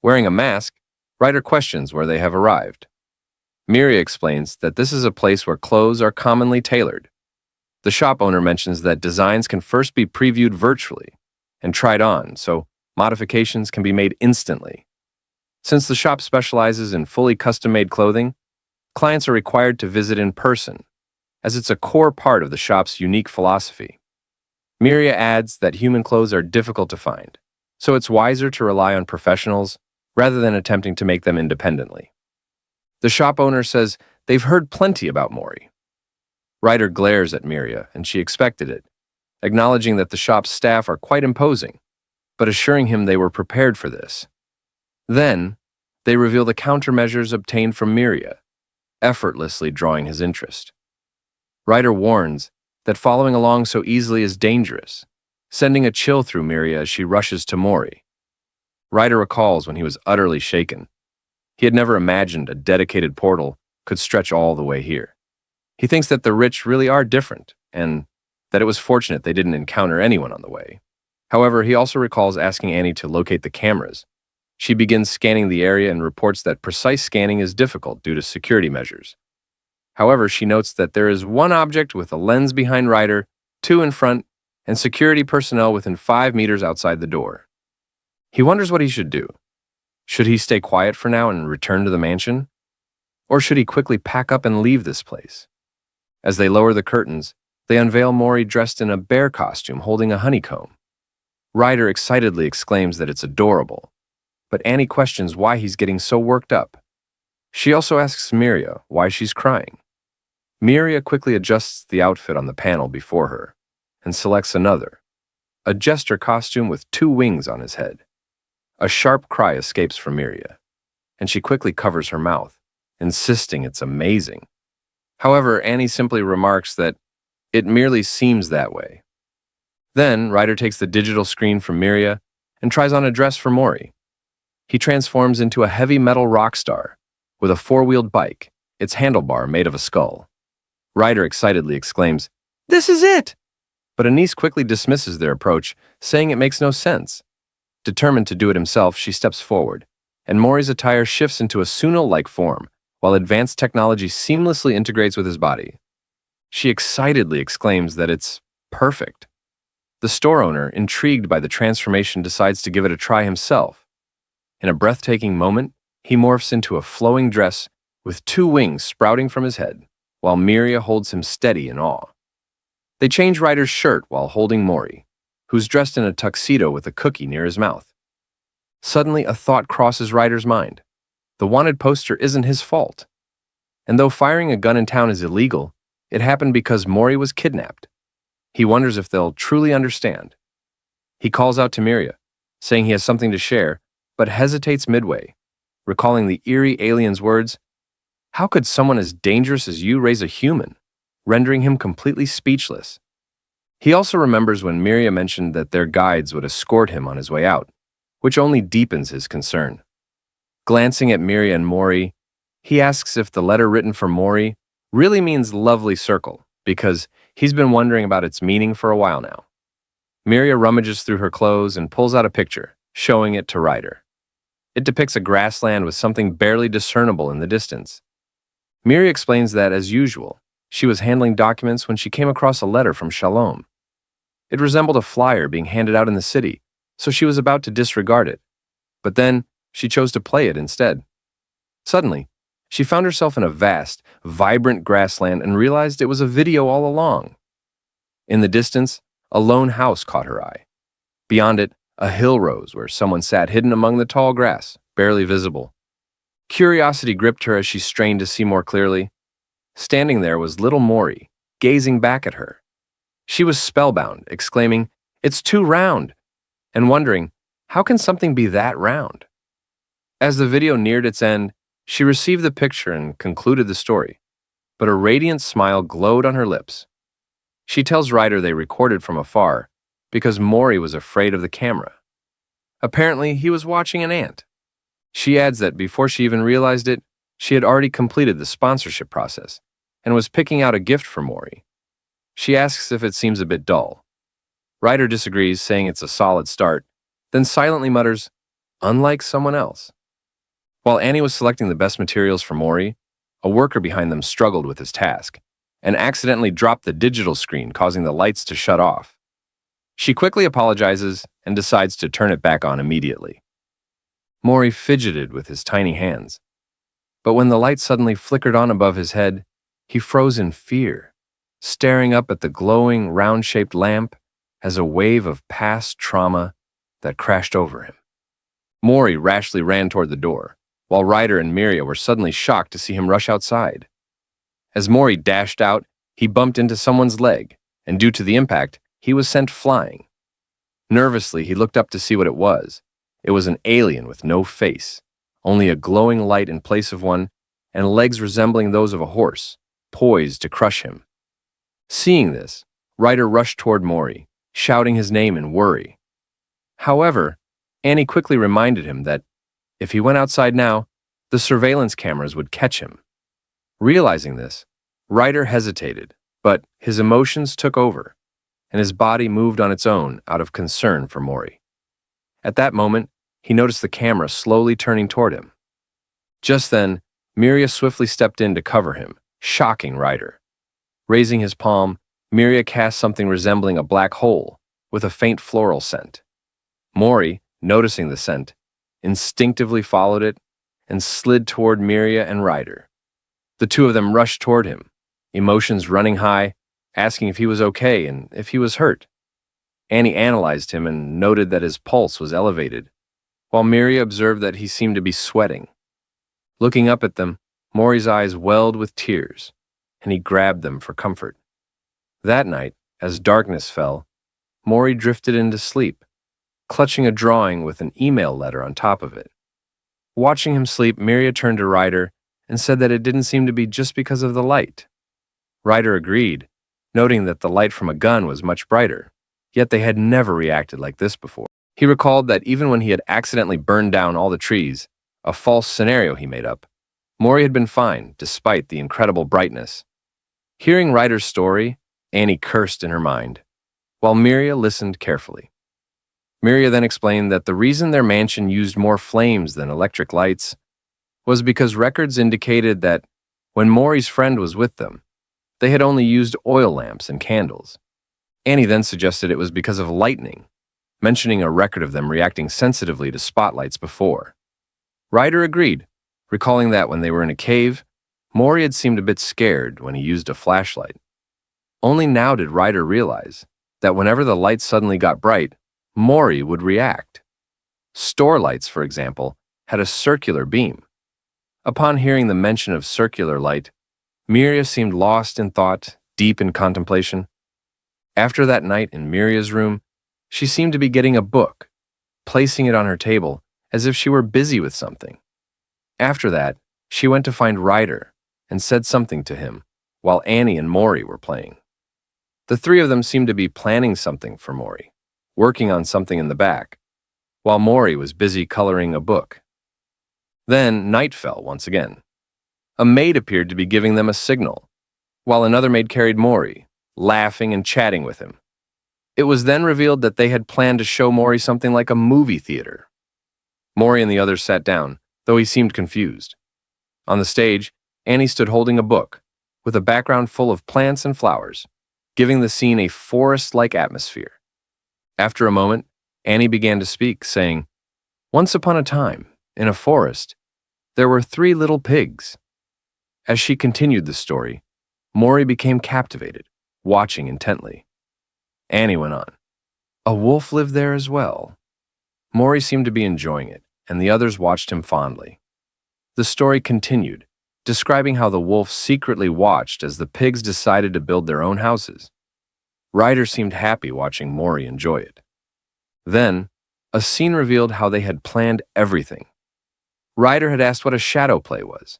Wearing a mask, Ryder questions where they have arrived. Miria explains that this is a place where clothes are commonly tailored. The shop owner mentions that designs can first be previewed virtually and tried on, so modifications can be made instantly. Since the shop specializes in fully custom-made clothing, clients are required to visit in person, as it's a core part of the shop's unique philosophy. Miria adds that human clothes are difficult to find, so it's wiser to rely on professionals rather than attempting to make them independently. The shop owner says they've heard plenty about Mori. Ryder glares at Miria, and she expected it, acknowledging that the shop's staff are quite imposing, but assuring him they were prepared for this. Then, they reveal the countermeasures obtained from Miria, effortlessly drawing his interest. Ryder warns that following along so easily is dangerous, sending a chill through Miria as she rushes to Mori. Ryder recalls when he was utterly shaken. He had never imagined a dedicated portal could stretch all the way here. He thinks that the rich really are different, and that it was fortunate they didn't encounter anyone on the way. However, he also recalls asking Annie to locate the cameras. She begins scanning the area and reports that precise scanning is difficult due to security measures. However, she notes that there is one object with a lens behind Ryder, two in front, and security personnel within 5 meters outside the door. He wonders what he should do. Should he stay quiet for now and return to the mansion? Or should he quickly pack up and leave this place? As they lower the curtains, they unveil Mori dressed in a bear costume holding a honeycomb. Ryder excitedly exclaims that it's adorable, but Annie questions why he's getting so worked up. She also asks Miria why she's crying. Miria quickly adjusts the outfit on the panel before her and selects another, a jester costume with 2 wings on his head. A sharp cry escapes from Miria, and she quickly covers her mouth, insisting it's amazing. However, Annie simply remarks that it merely seems that way. Then, Ryder takes the digital screen from Miria and tries on a dress for Mori. He transforms into a heavy metal rock star with a 4-wheeled bike, its handlebar made of a skull. Ryder excitedly exclaims, "This is it!" But Anise quickly dismisses their approach, saying it makes no sense. Determined to do it himself, she steps forward, and Mori's attire shifts into a Sunil-like form, while advanced technology seamlessly integrates with his body. She excitedly exclaims that it's perfect. The store owner, intrigued by the transformation, decides to give it a try himself. In a breathtaking moment, he morphs into a flowing dress with 2 wings sprouting from his head, while Miria holds him steady in awe. They change Ryder's shirt while holding Mori, who's dressed in a tuxedo with a cookie near his mouth. Suddenly, a thought crosses Ryder's mind. The wanted poster isn't his fault. And though firing a gun in town is illegal, it happened because Mori was kidnapped. He wonders if they'll truly understand. He calls out to Miria, saying he has something to share, but hesitates midway, recalling the eerie alien's words, "How could someone as dangerous as you raise a human?" rendering him completely speechless. He also remembers when Miria mentioned that their guides would escort him on his way out, which only deepens his concern. Glancing at Miria and Mori, he asks if the letter written for Mori really means lovely circle, because he's been wondering about its meaning for a while now. Miria rummages through her clothes and pulls out a picture, showing it to Ryder. It depicts a grassland with something barely discernible in the distance. Miria explains that, as usual, she was handling documents when she came across a letter from Shalom. It resembled a flyer being handed out in the city, so she was about to disregard it. But then, she chose to play it instead. Suddenly, she found herself in a vast, vibrant grassland and realized it was a video all along. In the distance, a lone house caught her eye. Beyond it, a hill rose where someone sat hidden among the tall grass, barely visible. Curiosity gripped her as she strained to see more clearly. Standing there was little Mori, gazing back at her. She was spellbound, exclaiming, "It's too round," and wondering, how can something be that round? As the video neared its end, she received the picture and concluded the story, but a radiant smile glowed on her lips. She tells Ryder they recorded from afar because Mori was afraid of the camera. Apparently, he was watching an ant. She adds that before she even realized it, she had already completed the sponsorship process and was picking out a gift for Mori. She asks if it seems a bit dull. Ryder disagrees, saying it's a solid start, then silently mutters, "Unlike someone else." While Annie was selecting the best materials for Mori, a worker behind them struggled with his task and accidentally dropped the digital screen, causing the lights to shut off. She quickly apologizes and decides to turn it back on immediately. Mori fidgeted with his tiny hands, but when the light suddenly flickered on above his head, he froze in fear, staring up at the glowing, round-shaped lamp as a wave of past trauma that crashed over him. Mori rashly ran toward the door, while Ryder and Miria were suddenly shocked to see him rush outside. As Mori dashed out, he bumped into someone's leg, and due to the impact, he was sent flying. Nervously, he looked up to see what it was. It was an alien with no face, only a glowing light in place of one, and legs resembling those of a horse, poised to crush him. Seeing this, Ryder rushed toward Mori, shouting his name in worry. However, Annie quickly reminded him that if he went outside now, the surveillance cameras would catch him. Realizing this, Ryder hesitated, but his emotions took over, and his body moved on its own out of concern for Mori. At that moment, he noticed the camera slowly turning toward him. Just then, Miria swiftly stepped in to cover him, shocking Ryder. Raising his palm, Miria cast something resembling a black hole with a faint floral scent. Mori, noticing the scent, instinctively followed it and slid toward Miria and Ryder. The two of them rushed toward him, emotions running high, asking if he was okay and if he was hurt. Annie analyzed him and noted that his pulse was elevated, while Miria observed that he seemed to be sweating. Looking up at them, Mori's eyes welled with tears, and he grabbed them for comfort. That night, as darkness fell, Mori drifted into sleep, clutching a drawing with an email letter on top of it. Watching him sleep, Miria turned to Ryder and said that it didn't seem to be just because of the light. Ryder agreed, noting that the light from a gun was much brighter, yet they had never reacted like this before. He recalled that even when he had accidentally burned down all the trees, a false scenario he made up, Mori had been fine despite the incredible brightness. Hearing Ryder's story, Annie cursed in her mind, while Miria listened carefully. Miria then explained that the reason their mansion used more flames than electric lights was because records indicated that when Mori's friend was with them, they had only used oil lamps and candles. Annie then suggested it was because of lightning, mentioning a record of them reacting sensitively to spotlights before. Ryder agreed, recalling that when they were in a cave, Mori had seemed a bit scared when he used a flashlight. Only now did Ryder realize that whenever the light suddenly got bright, Mori would react. Store lights, for example, had a circular beam. Upon hearing the mention of circular light, Miria seemed lost in thought, deep in contemplation. After that night in Miria's room, she seemed to be getting a book, placing it on her table as if she were busy with something. After that, she went to find Ryder and said something to him while Annie and Mori were playing. The three of them seemed to be planning something for Mori, working on something in the back, while Mori was busy coloring a book. Then night fell once again. A maid appeared to be giving them a signal, while another maid carried Mori, laughing and chatting with him. It was then revealed that they had planned to show Mori something like a movie theater. Mori and the others sat down, though he seemed confused. On the stage, Annie stood holding a book, with a background full of plants and flowers, giving the scene a forest-like atmosphere. After a moment, Annie began to speak, saying, "Once upon a time, In a forest, there were 3 little pigs. As she continued the story, Mori became captivated, watching intently. Annie went on. A wolf lived there as well. Mori seemed to be enjoying it, and the others watched him fondly. The story continued, describing how the wolf secretly watched as the pigs decided to build their own houses. Ryder seemed happy watching Mori enjoy it. Then, a scene revealed how they had planned everything. Ryder had asked what a shadow play was,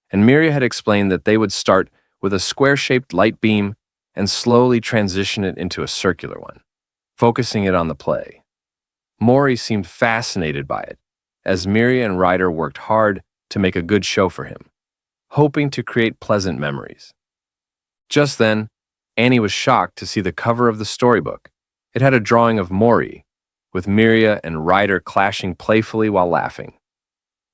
and Miria had explained that they would start with a square-shaped light beam and slowly transition it into a circular one, focusing it on the play. Mori seemed fascinated by it, as Miria and Ryder worked hard to make a good show for him, hoping to create pleasant memories. Just then, Annie was shocked to see the cover of the storybook. It had a drawing of Mori, with Miria and Ryder clashing playfully while laughing.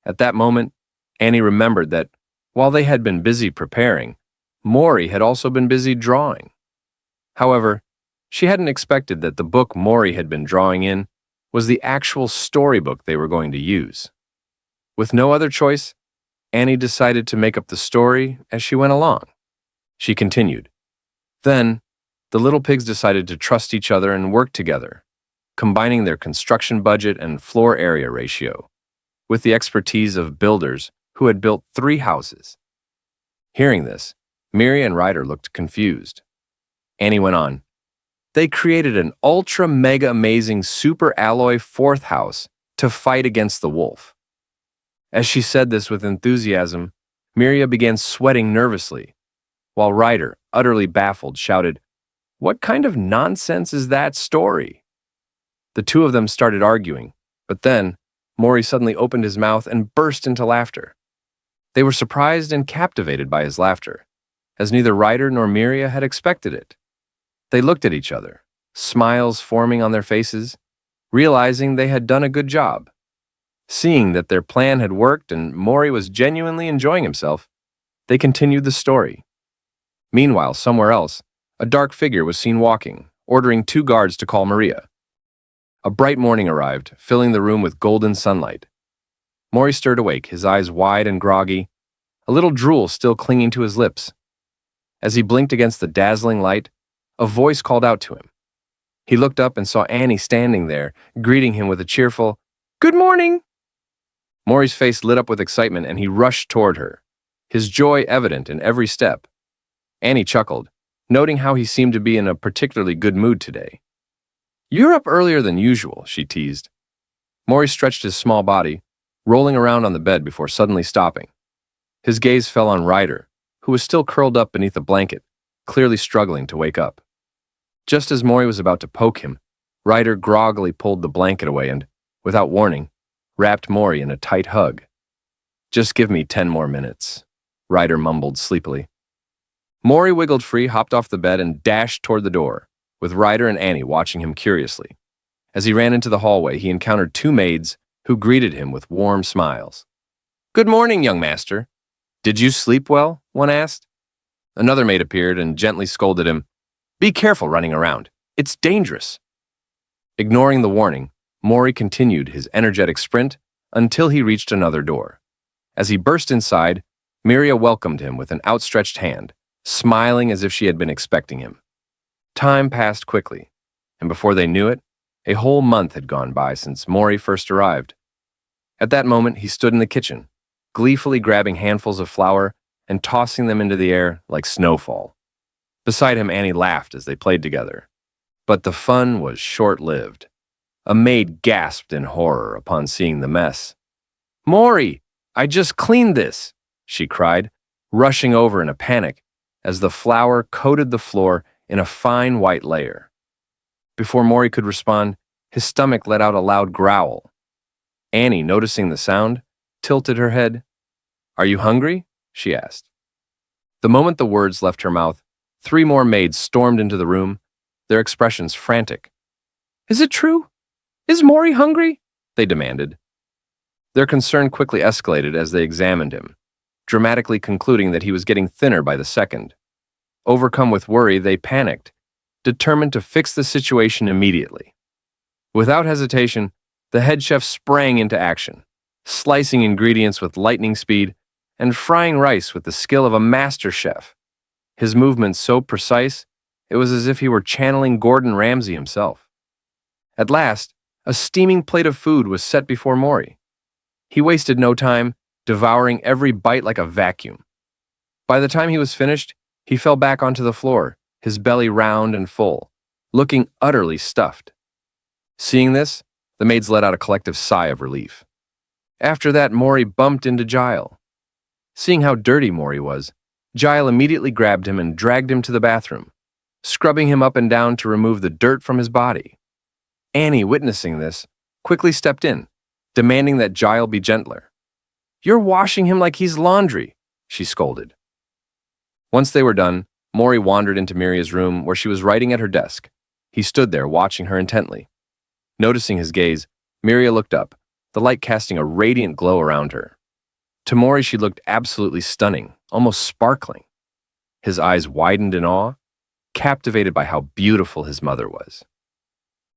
At that moment, Annie remembered that, while they had been busy preparing, Mori had also been busy drawing. However, she hadn't expected that the book Mori had been drawing in was the actual storybook they were going to use. With no other choice, Annie decided to make up the story as she went along. She continued. Then, the little pigs decided to trust each other and work together, combining their construction budget and floor area ratio, with the expertise of builders who had built 3 houses. Hearing this, Miria and Ryder looked confused. Annie went on. They created an ultra-mega-amazing super alloy 4th house to fight against the wolf. As she said this with enthusiasm, Miria began sweating nervously, while Ryder, utterly baffled, shouted, "What kind of nonsense is that story?" The 2 of them started arguing, but then Mori suddenly opened his mouth and burst into laughter. They were surprised and captivated by his laughter, as neither Ryder nor Miria had expected it. They looked at each other, smiles forming on their faces, realizing they had done a good job. Seeing that their plan had worked and Mori was genuinely enjoying himself, they continued the story. Meanwhile, somewhere else, a dark figure was seen walking, ordering 2 guards to call Maria. A bright morning arrived, filling the room with golden sunlight. Mori stirred awake, his eyes wide and groggy, a little drool still clinging to his lips. As he blinked against the dazzling light, a voice called out to him. He looked up and saw Annie standing there, greeting him with a cheerful, "Good morning!" Mori's face lit up with excitement and he rushed toward her, his joy evident in every step. Annie chuckled, noting how he seemed to be in a particularly good mood today. "You're up earlier than usual," she teased. Mori stretched his small body, rolling around on the bed before suddenly stopping. His gaze fell on Ryder, who was still curled up beneath a blanket, clearly struggling to wake up. Just as Mori was about to poke him, Ryder groggily pulled the blanket away and, without warning, wrapped Mori in a tight hug. "Just give me 10 more minutes," Ryder mumbled sleepily. Mori wiggled free, hopped off the bed, and dashed toward the door, with Ryder and Annie watching him curiously. As he ran into the hallway, he encountered 2 maids who greeted him with warm smiles. "Good morning, young master. Did you sleep well?" one asked. Another maid appeared and gently scolded him. "Be careful running around. It's dangerous." Ignoring the warning, Mori continued his energetic sprint until he reached another door. As he burst inside, Miria welcomed him with an outstretched hand, smiling as if she had been expecting him. Time passed quickly, and before they knew it, a whole month had gone by since Mori first arrived. At that moment, he stood in the kitchen, gleefully grabbing handfuls of flour and tossing them into the air like snowfall. Beside him, Annie laughed as they played together. But the fun was short-lived. A maid gasped in horror upon seeing the mess. "Mori, I just cleaned this," she cried, rushing over in a panic as the flour coated the floor in a fine white layer. Before Mori could respond, his stomach let out a loud growl. Annie, noticing the sound, tilted her head. "Are you hungry?" she asked. The moment the words left her mouth, 3 more maids stormed into the room, their expressions frantic. "Is it true? Is Mori hungry?" they demanded. Their concern quickly escalated as they examined him, dramatically concluding that he was getting thinner by the second. Overcome with worry, they panicked, determined to fix the situation immediately. Without hesitation, the head chef sprang into action, slicing ingredients with lightning speed and frying rice with the skill of a master chef. His movements so precise, it was as if he were channeling Gordon Ramsay himself. At last, a steaming plate of food was set before Mori. He wasted no time, devouring every bite like a vacuum. By the time he was finished, he fell back onto the floor, his belly round and full, looking utterly stuffed. Seeing this, the maids let out a collective sigh of relief. After that, Mori bumped into Yahello. Seeing how dirty Mori was, Yahello immediately grabbed him and dragged him to the bathroom, scrubbing him up and down to remove the dirt from his body. Annie, witnessing this, quickly stepped in, demanding that Yahello be gentler. "You're washing him like he's laundry," she scolded. Once they were done, Mori wandered into Miria's room where she was writing at her desk. He stood there watching her intently. Noticing his gaze, Miria looked up, the light casting a radiant glow around her. To Mori, she looked absolutely stunning, almost sparkling. His eyes widened in awe, captivated by how beautiful his mother was.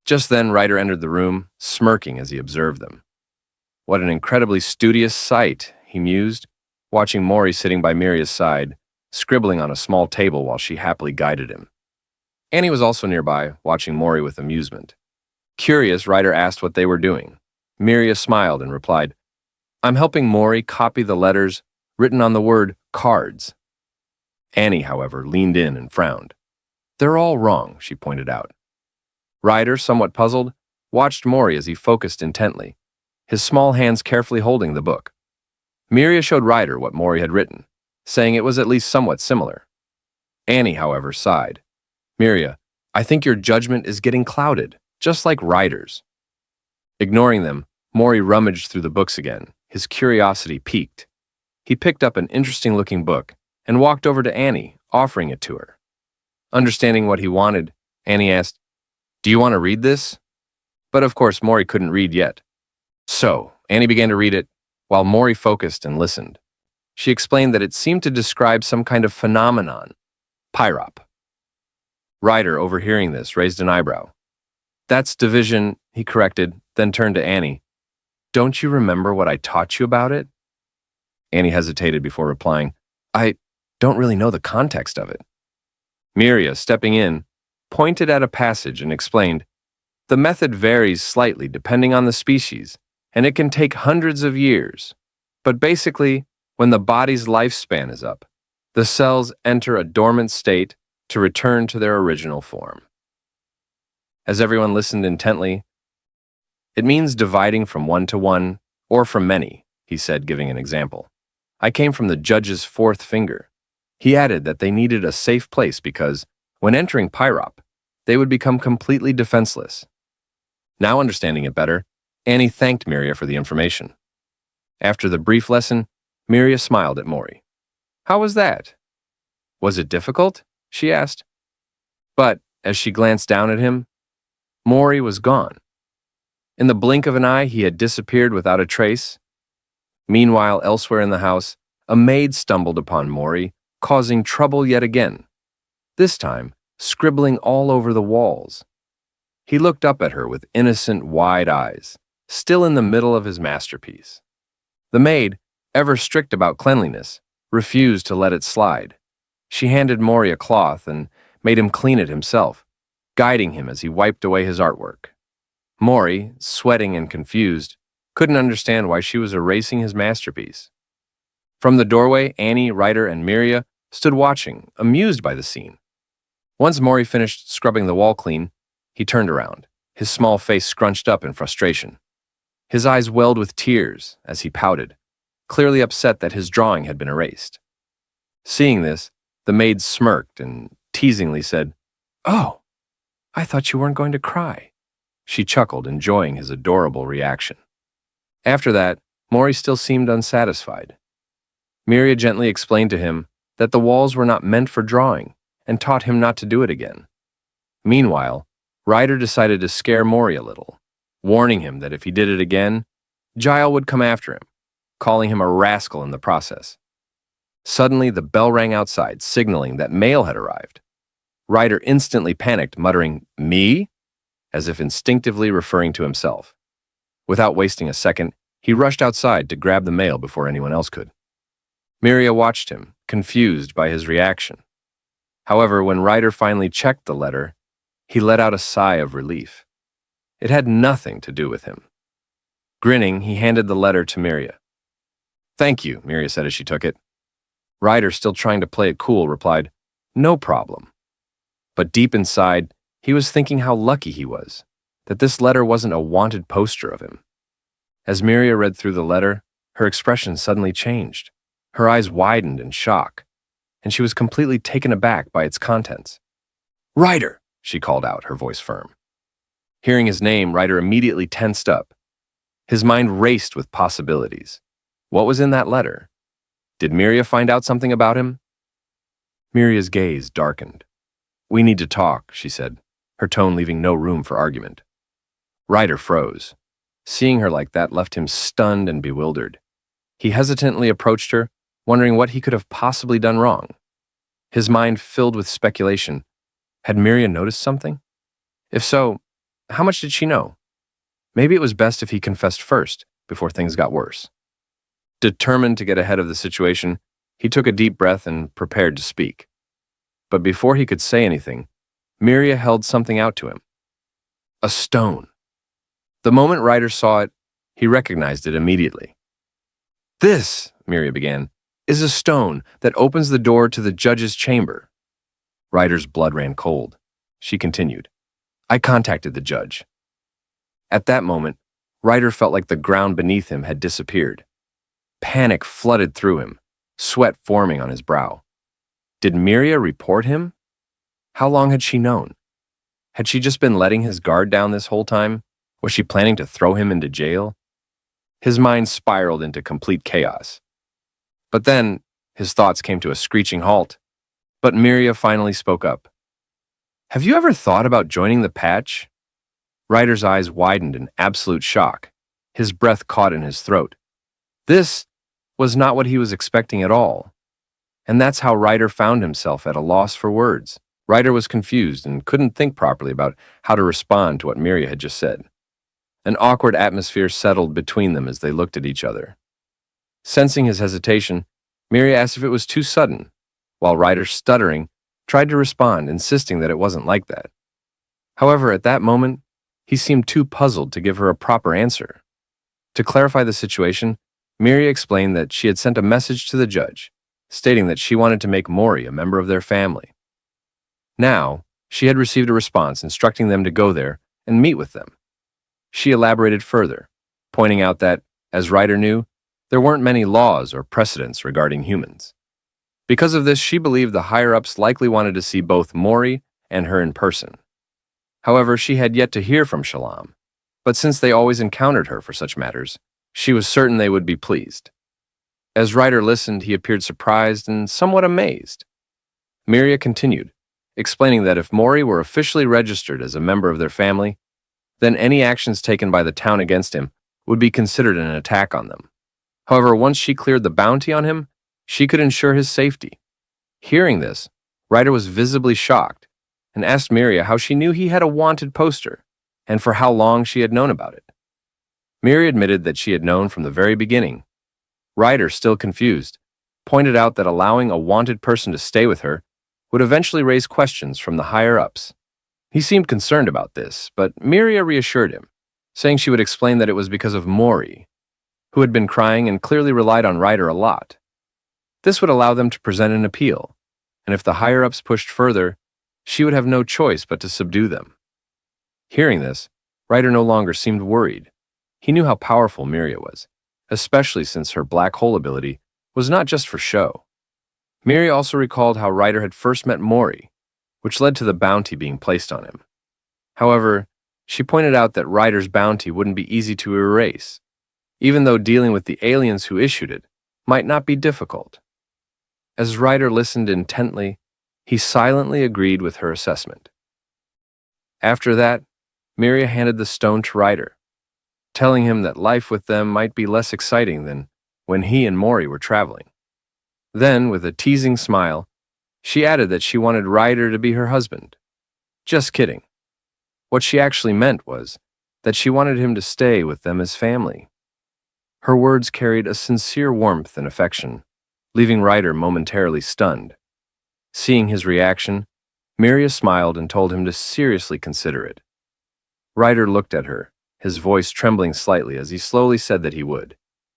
Just then, Ryder entered the room, smirking as he observed them. What an incredibly studious sight, he mused, watching Mori sitting by Miria's side, scribbling on a small table while she happily guided him. Annie was also nearby, watching Mori with amusement. Curious, Ryder asked what they were doing. Miria smiled and replied, "I'm helping Mori copy the letters written on the word cards." Annie, however, leaned in and frowned. "They're all wrong," she pointed out. Ryder, somewhat puzzled, watched Mori as he focused intently, his small hands carefully holding the book. Miria showed Ryder what Mori had written, saying it was at least somewhat similar. Annie, however, sighed. "Miria, I think your judgment is getting clouded, just like Ryder's." Ignoring them, Mori rummaged through the books again, his curiosity piqued. He picked up an interesting-looking book and walked over to Annie, offering it to her. Understanding what he wanted, Annie asked, "Do you want to read this?" But of course, Mori couldn't read yet. So, Annie began to read it, while Mori focused and listened. She explained that it seemed to describe some kind of phenomenon, pyrop. Ryder, overhearing this, raised an eyebrow. "That's division," he corrected, then turned to Annie. "Don't you remember what I taught you about it?" Annie hesitated before replying, "I don't really know the context of it." Miria, stepping in, pointed at a passage and explained, "The method varies slightly depending on the species, and it can take hundreds of years. But basically, when the body's lifespan is up, the cells enter a dormant state to return to their original form." As everyone listened intently, "It means dividing from one to one, or from many," he said, giving an example. "I came from the judge's fourth finger." He added that they needed a safe place because, when entering pyrop, they would become completely defenseless. Now understanding it better, Annie thanked Miria for the information. After the brief lesson, Miria smiled at Mori. "How was that?" "Was it difficult?" she asked. But, as she glanced down at him, Mori was gone. In the blink of an eye, he had disappeared without a trace. Meanwhile, elsewhere in the house, a maid stumbled upon Mori, causing trouble yet again, this time scribbling all over the walls. He looked up at her with innocent, wide eyes, still in the middle of his masterpiece. The maid, ever strict about cleanliness, refused to let it slide. She handed Mori a cloth and made him clean it himself, guiding him as he wiped away his artwork. Mori, sweating and confused, couldn't understand why she was erasing his masterpiece. From the doorway, Annie, Ryder, and Miria stood watching, amused by the scene. Once Mori finished scrubbing the wall clean, he turned around, his small face scrunched up in frustration. His eyes welled with tears as he pouted, clearly upset that his drawing had been erased. Seeing this, the maid smirked and teasingly said, "Oh, I thought you weren't going to cry." She chuckled, enjoying his adorable reaction. After that, Mori still seemed unsatisfied. Miria gently explained to him that the walls were not meant for drawing and taught him not to do it again. Meanwhile, Ryder decided to scare Mori a little, warning him that if he did it again, Yahello would come after him, calling him a rascal in the process. Suddenly, the bell rang outside, signaling that mail had arrived. Ryder instantly panicked, muttering, "Me?" as if instinctively referring to himself. Without wasting a second, He rushed outside to grab the mail before anyone else could. Miria watched him, confused by his reaction. However, when Ryder finally checked the letter, he let out a sigh of relief. It had nothing to do with him. Grinning, he handed the letter to Miria. "Thank you," Miria said as she took it. Ryder, still trying to play it cool, replied, "No problem." But deep inside, he was thinking how lucky he was, that this letter wasn't a wanted poster of him. As Miria read through the letter, her expression suddenly changed. Her eyes widened in shock, and she was completely taken aback by its contents. "Ryder!" she called out, her voice firm. Hearing his name, Ryder immediately tensed up. His mind raced with possibilities. What was in that letter? Did Miria find out something about him? Miria's gaze darkened. "We need to talk," she said, her tone leaving no room for argument. Ryder froze. Seeing her like that left him stunned and bewildered. He hesitantly approached her, wondering what he could have possibly done wrong. His mind filled with speculation. Had Miria noticed something? If so, how much did she know? Maybe it was best if he confessed first, before things got worse. Determined to get ahead of the situation, he took a deep breath and prepared to speak. But before he could say anything, Miria held something out to him. A stone. The moment Ryder saw it, he recognized it immediately. "This," Miria began, "is a stone that opens the door to the judge's chamber." Ryder's blood ran cold. She continued, "I contacted the judge." At that moment, Ryder felt like the ground beneath him had disappeared. Panic flooded through him, sweat forming on his brow. Did Miria report him? How long had she known? Had she just been letting his guard down this whole time? Was she planning to throw him into jail? His mind spiraled into complete chaos. But then, his thoughts came to a screeching halt. But Miria finally spoke up. "Have you ever thought about joining the patch?" Ryder's eyes widened in absolute shock. His breath caught in his throat. This was not what he was expecting at all. And that's how Ryder found himself at a loss for words. Ryder was confused and couldn't think properly about how to respond to what Miria had just said. An awkward atmosphere settled between them as they looked at each other. Sensing his hesitation, Miria asked if it was too sudden, while Ryder, stuttering, tried to respond, insisting that it wasn't like that. However, at that moment, he seemed too puzzled to give her a proper answer. To clarify the situation, Miria explained that she had sent a message to the judge, stating that she wanted to make Mori a member of their family. Now, she had received a response instructing them to go there and meet with them. She elaborated further, pointing out that, as Ryder knew, there weren't many laws or precedents regarding humans. Because of this, she believed the higher-ups likely wanted to see both Mori and her in person. However, she had yet to hear from Shalom, but since they always encountered her for such matters, she was certain they would be pleased. As Ryder listened, he appeared surprised and somewhat amazed. Miria continued, explaining that if Mori were officially registered as a member of their family, then any actions taken by the town against him would be considered an attack on them. However, once she cleared the bounty on him, she could ensure his safety. Hearing this, Ryder was visibly shocked and asked Miria how she knew he had a wanted poster and for how long she had known about it. Miria admitted that she had known from the very beginning. Ryder, still confused, pointed out that allowing a wanted person to stay with her would eventually raise questions from the higher-ups. He seemed concerned about this, but Miria reassured him, saying she would explain that it was because of Mori, who had been crying and clearly relied on Ryder a lot. This would allow them to present an appeal, and if the higher-ups pushed further, she would have no choice but to subdue them. Hearing this, Ryder no longer seemed worried. He knew how powerful Miria was, especially since her black hole ability was not just for show. Miria also recalled how Ryder had first met Mori, which led to the bounty being placed on him. However, she pointed out that Ryder's bounty wouldn't be easy to erase, even though dealing with the aliens who issued it might not be difficult. As Ryder listened intently, he silently agreed with her assessment. After that, Miria handed the stone to Ryder, telling him that life with them might be less exciting than when he and Mori were traveling. Then, with a teasing smile, she added that she wanted Ryder to be her husband. Just kidding. What she actually meant was that she wanted him to stay with them as family. Her words carried a sincere warmth and affection, leaving Ryder momentarily stunned. Seeing his reaction, Miria smiled and told him to seriously consider it. Ryder looked at her, his voice trembling slightly as he slowly said that he would,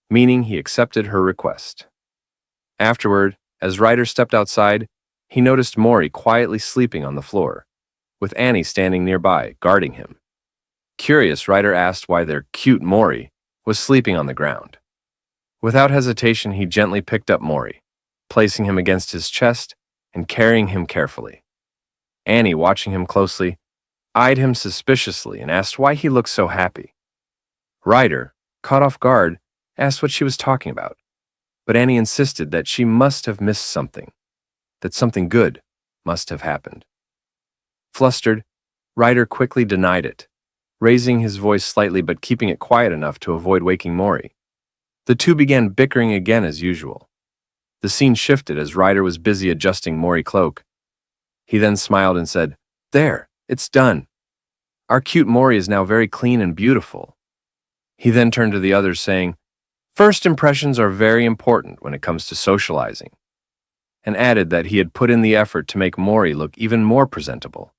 meaning he accepted her request. Afterward, as Ryder stepped outside, he noticed Mori quietly sleeping on the floor, with Annie standing nearby, guarding him. Curious, Ryder asked why their cute Mori was sleeping on the ground. Without hesitation, he gently picked up Mori, placing him against his chest and carrying him carefully. Annie, watching him closely, eyed him suspiciously and asked why he looked so happy. Ryder, caught off guard, asked what she was talking about, but Annie insisted that she must have missed something, that something good must have happened. Flustered, Ryder quickly denied it, raising his voice slightly but keeping it quiet enough to avoid waking Mori. The two began bickering again as usual. The scene shifted as Ryder was busy adjusting Mori's cloak. He then smiled and said, "There, it's done. Our cute Mori is now very clean and beautiful." He then turned to the others saying, "First impressions are very important when it comes to socializing," and added that he had put in the effort to make Mori look even more presentable.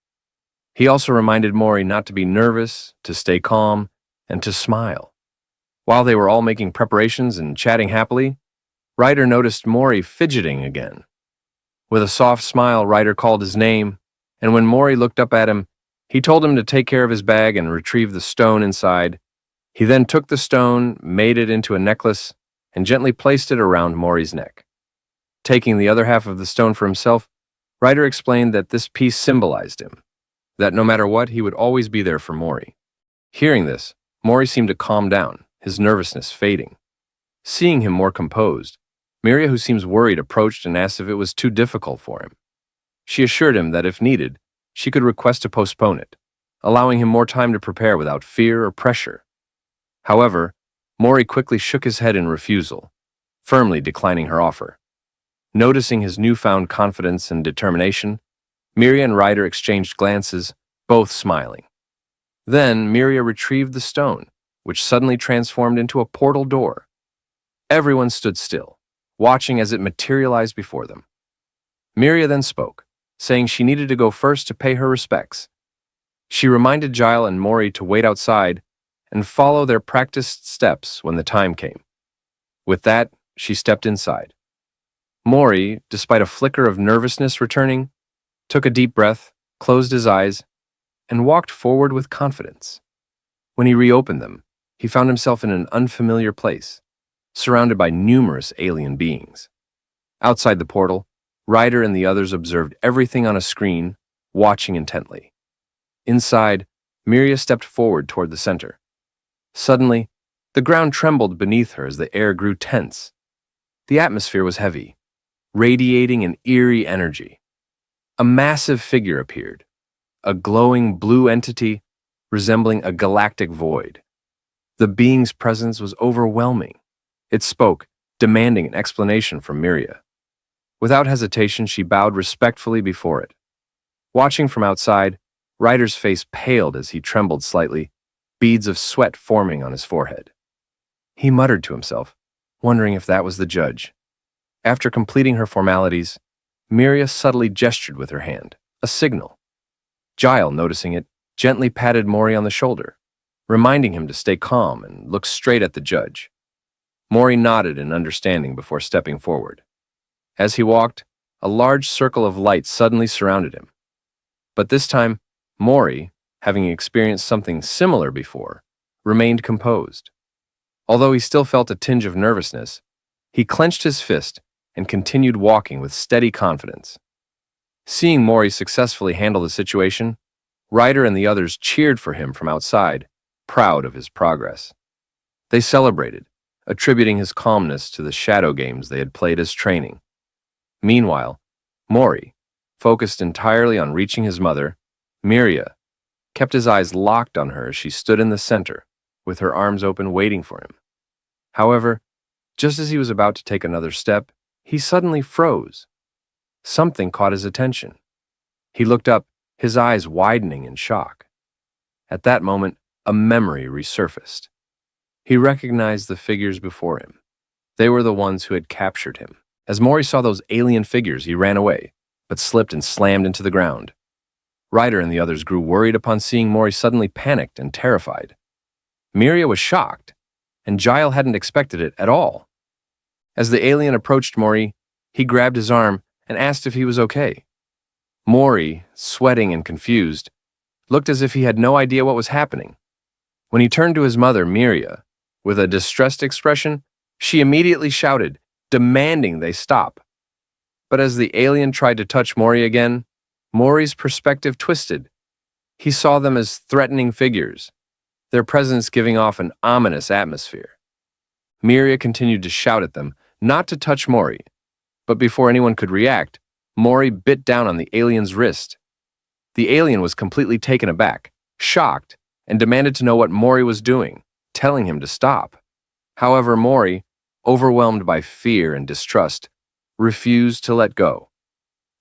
He also reminded Mori not to be nervous, to stay calm, and to smile. While they were all making preparations and chatting happily, Ryder noticed Mori fidgeting again. With a soft smile, Ryder called his name, and when Mori looked up at him, he told him to take care of his bag and retrieve the stone inside. He then took the stone, made it into a necklace, and gently placed it around Mori's neck. Taking the other half of the stone for himself, Ryder explained that this piece symbolized him, that no matter what, he would always be there for Mori. Hearing this, Mori seemed to calm down, his nervousness fading. Seeing him more composed, Miria, who seems worried, approached and asked if it was too difficult for him. She assured him that if needed, she could request to postpone it, allowing him more time to prepare without fear or pressure. However, Mori quickly shook his head in refusal, firmly declining her offer. Noticing his newfound confidence and determination, Miria and Ryder exchanged glances, both smiling. Then Miria retrieved the stone, which suddenly transformed into a portal door. Everyone stood still, watching as it materialized before them. Miria then spoke, saying she needed to go first to pay her respects. She reminded Yahello and Mori to wait outside and follow their practiced steps when the time came. With that, she stepped inside. Mori, despite a flicker of nervousness returning, took a deep breath, closed his eyes, and walked forward with confidence. When he reopened them, he found himself in an unfamiliar place, surrounded by numerous alien beings. Outside the portal, Ryder and the others observed everything on a screen, watching intently. Inside, Miria stepped forward toward the center. Suddenly, the ground trembled beneath her as the air grew tense. The atmosphere was heavy, radiating an eerie energy. A massive figure appeared, a glowing blue entity resembling a galactic void. The being's presence was overwhelming. It spoke, demanding an explanation from Miria. Without hesitation, she bowed respectfully before it. Watching from outside, Ryder's face paled as he trembled slightly, beads of sweat forming on his forehead. He muttered to himself, wondering if that was the judge. After completing her formalities, Miria subtly gestured with her hand, a signal. Yahello, noticing it, gently patted Mori on the shoulder, reminding him to stay calm and look straight at the judge. Mori nodded in understanding before stepping forward. As he walked, a large circle of light suddenly surrounded him. But this time, Mori, having experienced something similar before, remained composed. Although he still felt a tinge of nervousness, he clenched his fist and continued walking with steady confidence. Seeing Mori successfully handle the situation, Ryder and the others cheered for him from outside, proud of his progress. They celebrated, attributing his calmness to the shadow games they had played as training. Meanwhile, Mori, focused entirely on reaching his mother, Miria, kept his eyes locked on her as she stood in the center, with her arms open waiting for him. However, just as he was about to take another step, he suddenly froze. Something caught his attention. He looked up, his eyes widening in shock. At that moment, a memory resurfaced. He recognized the figures before him. They were the ones who had captured him. As Mori saw those alien figures, he ran away, but slipped and slammed into the ground. Ryder and the others grew worried upon seeing Mori suddenly panicked and terrified. Miria was shocked, and Giles hadn't expected it at all. As the alien approached Mori, he grabbed his arm and asked if he was okay. Mori, sweating and confused, looked as if he had no idea what was happening. When he turned to his mother, Miria, with a distressed expression, she immediately shouted, demanding they stop. But as the alien tried to touch Mori again, Mori's perspective twisted. He saw them as threatening figures, their presence giving off an ominous atmosphere. Miria continued to shout at them not to touch Mori, but before anyone could react, Mori bit down on the alien's wrist. The alien was completely taken aback, shocked, and demanded to know what Mori was doing, telling him to stop. However, Mori, overwhelmed by fear and distrust, refused to let go.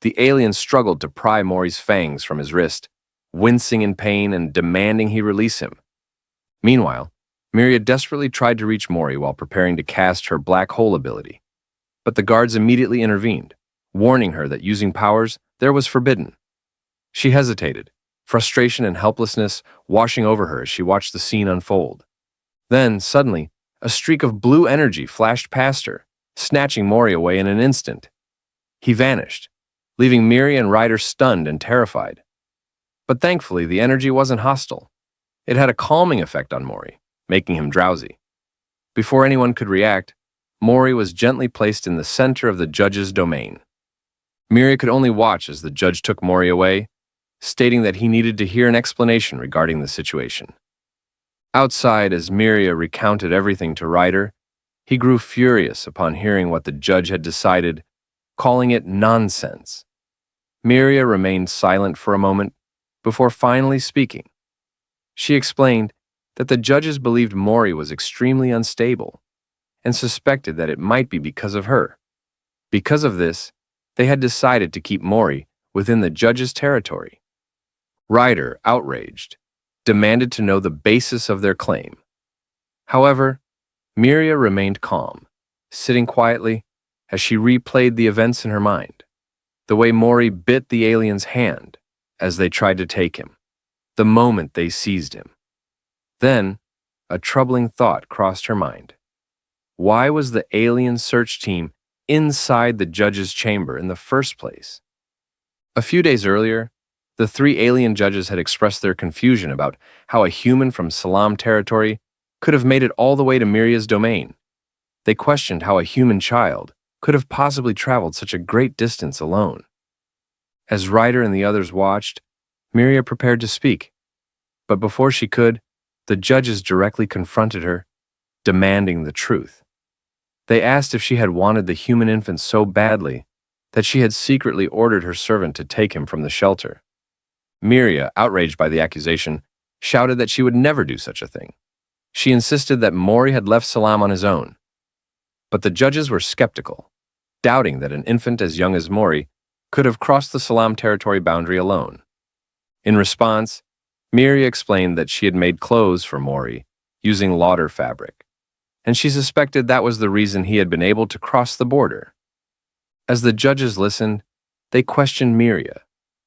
The alien struggled to pry Mori's fangs from his wrist, wincing in pain and demanding he release him. Meanwhile, Miria desperately tried to reach Mori while preparing to cast her black hole ability. But the guards immediately intervened, warning her that using powers there was forbidden. She hesitated, frustration and helplessness washing over her as she watched the scene unfold. Then, suddenly, a streak of blue energy flashed past her, snatching Mori away in an instant. He vanished, leaving Miria and Ryder stunned and terrified. But thankfully, the energy wasn't hostile. It had a calming effect on Mori, making him drowsy. Before anyone could react, Mori was gently placed in the center of the judge's domain. Miria could only watch as the judge took Mori away, stating that he needed to hear an explanation regarding the situation. Outside, as Miria recounted everything to Ryder, he grew furious upon hearing what the judge had decided, calling it nonsense. Miria remained silent for a moment before finally speaking. She explained that the judges believed Mori was extremely unstable and suspected that it might be because of her. Because of this, they had decided to keep Mori within the judge's territory. Ryder, outraged, demanded to know the basis of their claim. However, Miria remained calm, sitting quietly as she replayed the events in her mind. The way Mori bit the alien's hand as they tried to take him, the moment they seized him. Then, a troubling thought crossed her mind. Why was the alien search team inside the judge's chamber in the first place? A few days earlier, the three alien judges had expressed their confusion about how a human from Salam territory could have made it all the way to Miria's domain. They questioned how a human child could have possibly traveled such a great distance alone. As Ryder and the others watched, Miria prepared to speak. But before she could, the judges directly confronted her, demanding the truth. They asked if she had wanted the human infant so badly that she had secretly ordered her servant to take him from the shelter. Miria, outraged by the accusation, shouted that she would never do such a thing. She insisted that Mori had left Salam on his own. But the judges were skeptical, doubting that an infant as young as Mori could have crossed the Salam territory boundary alone. In response, Miria explained that she had made clothes for Mori using lauder fabric, and she suspected that was the reason he had been able to cross the border. As the judges listened, they questioned Miria,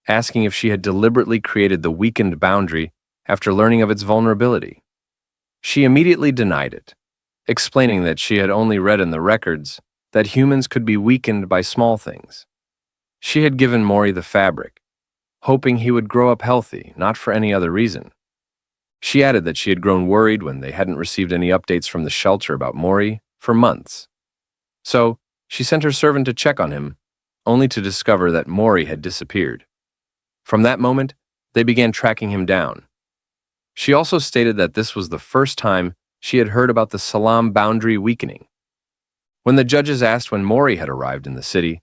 asking if she had deliberately created the weakened boundary after learning of its vulnerability. She immediately denied it, explaining that she had only read in the records that humans could be weakened by small things. She had given Mori the fabric, hoping he would grow up healthy, not for any other reason. She added that she had grown worried when they hadn't received any updates from the shelter about Mori for months. So, she sent her servant to check on him, only to discover that Mori had disappeared. From that moment, they began tracking him down. She also stated that this was the first time she had heard about the Salam boundary weakening. When the judges asked when Mori had arrived in the city,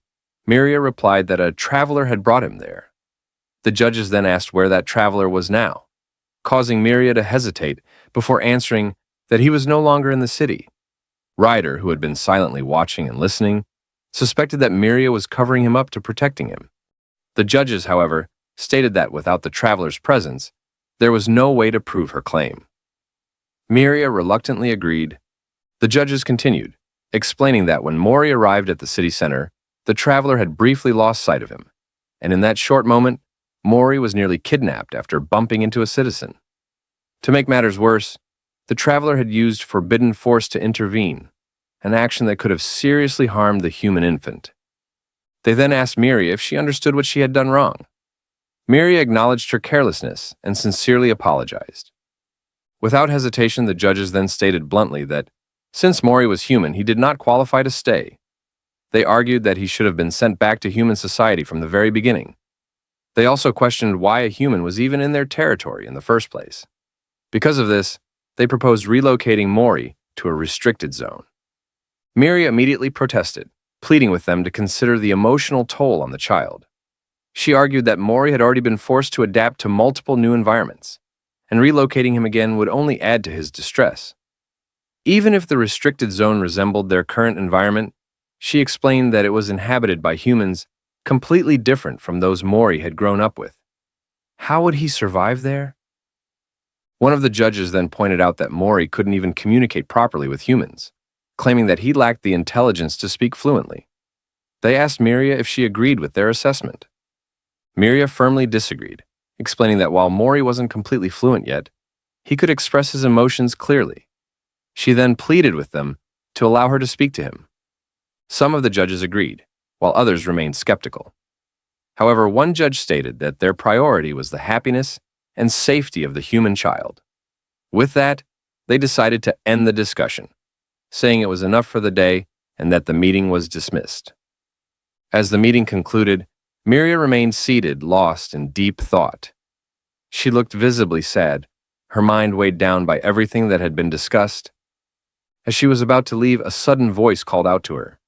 Miria replied that a traveler had brought him there. The judges then asked where that traveler was now, causing Miria to hesitate before answering that he was no longer in the city. Ryder, who had been silently watching and listening, suspected that Miria was covering him up to protecting him. The judges, however, stated that without the traveler's presence, there was no way to prove her claim. Miria reluctantly agreed. The judges continued, explaining that when Mori arrived at the city center, the traveler had briefly lost sight of him, and in that short moment, Mori was nearly kidnapped after bumping into a citizen. To make matters worse, the traveler had used forbidden force to intervene, an action that could have seriously harmed the human infant. They then asked Miria if she understood what she had done wrong. Miria acknowledged her carelessness and sincerely apologized. Without hesitation, the judges then stated bluntly that, since Mori was human, he did not qualify to stay. They argued that he should have been sent back to human society from the very beginning. They also questioned why a human was even in their territory in the first place. Because of this, they proposed relocating Mori to a restricted zone. Miria immediately protested, pleading with them to consider the emotional toll on the child. She argued that Mori had already been forced to adapt to multiple new environments, and relocating him again would only add to his distress. Even if the restricted zone resembled their current environment, she explained that it was inhabited by humans completely different from those Mori had grown up with. How would he survive there? One of the judges then pointed out that Mori couldn't even communicate properly with humans, claiming that he lacked the intelligence to speak fluently. They asked Miria if she agreed with their assessment. Miria firmly disagreed, explaining that while Mori wasn't completely fluent yet, he could express his emotions clearly. She then pleaded with them to allow her to speak to him. Some of the judges agreed, while others remained skeptical. However, one judge stated that their priority was the happiness and safety of the human child. With that, they decided to end the discussion, saying it was enough for the day and that the meeting was dismissed. As the meeting concluded, Miria remained seated, lost in deep thought. She looked visibly sad, her mind weighed down by everything that had been discussed. As she was about to leave, a sudden voice called out to her.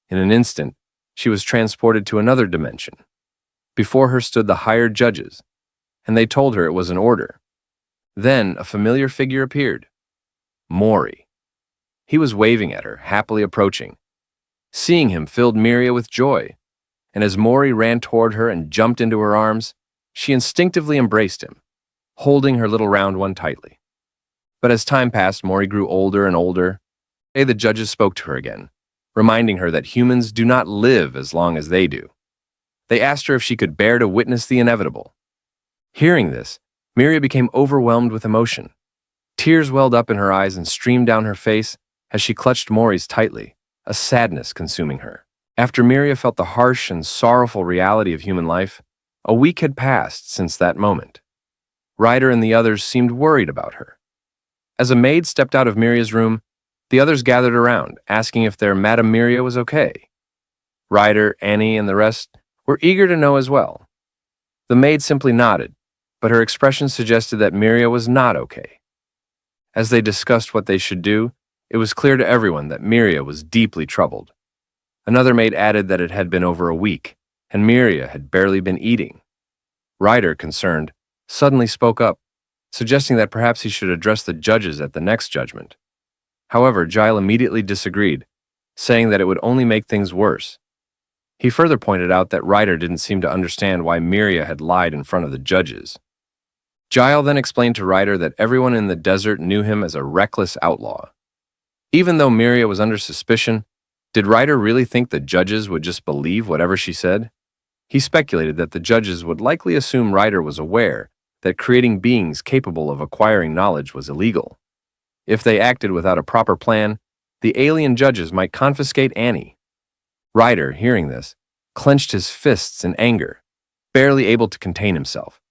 In an instant, she was transported to another dimension. Before her stood the hired judges, and they told her it was an order. Then a familiar figure appeared. Mori. He was waving at her, happily approaching. Seeing him filled Miria with joy, and as Mori ran toward her and jumped into her arms, she instinctively embraced him, holding her little round one tightly. But as time passed, Mori grew older and older. The judges spoke to her again, reminding her that humans do not live as long as they do. They asked her if she could bear to witness the inevitable. Hearing this, Miria became overwhelmed with emotion. Tears welled up in her eyes and streamed down her face as she clutched Mori's tightly, a sadness consuming her. After Miria felt the harsh and sorrowful reality of human life, a week had passed since that moment. Ryder and the others seemed worried about her. As a maid stepped out of Miria's room, the others gathered around, asking if their Madam Miria was okay. Ryder, Annie, and the rest were eager to know as well. The maid simply nodded, but her expression suggested that Miria was not okay. As they discussed what they should do, it was clear to everyone that Miria was deeply troubled. Another maid added that it had been over a week, and Miria had barely been eating. Ryder, concerned, suddenly spoke up, suggesting that perhaps he should address the judges at the next judgment. However, Giles immediately disagreed, saying that it would only make things worse. He further pointed out that Ryder didn't seem to understand why Miria had lied in front of the judges. Giles then explained to Ryder that everyone in the desert knew him as a reckless outlaw. Even though Miria was under suspicion, did Ryder really think the judges would just believe whatever she said? He speculated that the judges would likely assume Ryder was aware that creating beings capable of acquiring knowledge was illegal. If they acted without a proper plan, the alien judges might confiscate Annie. Ryder, hearing this, clenched his fists in anger, barely able to contain himself.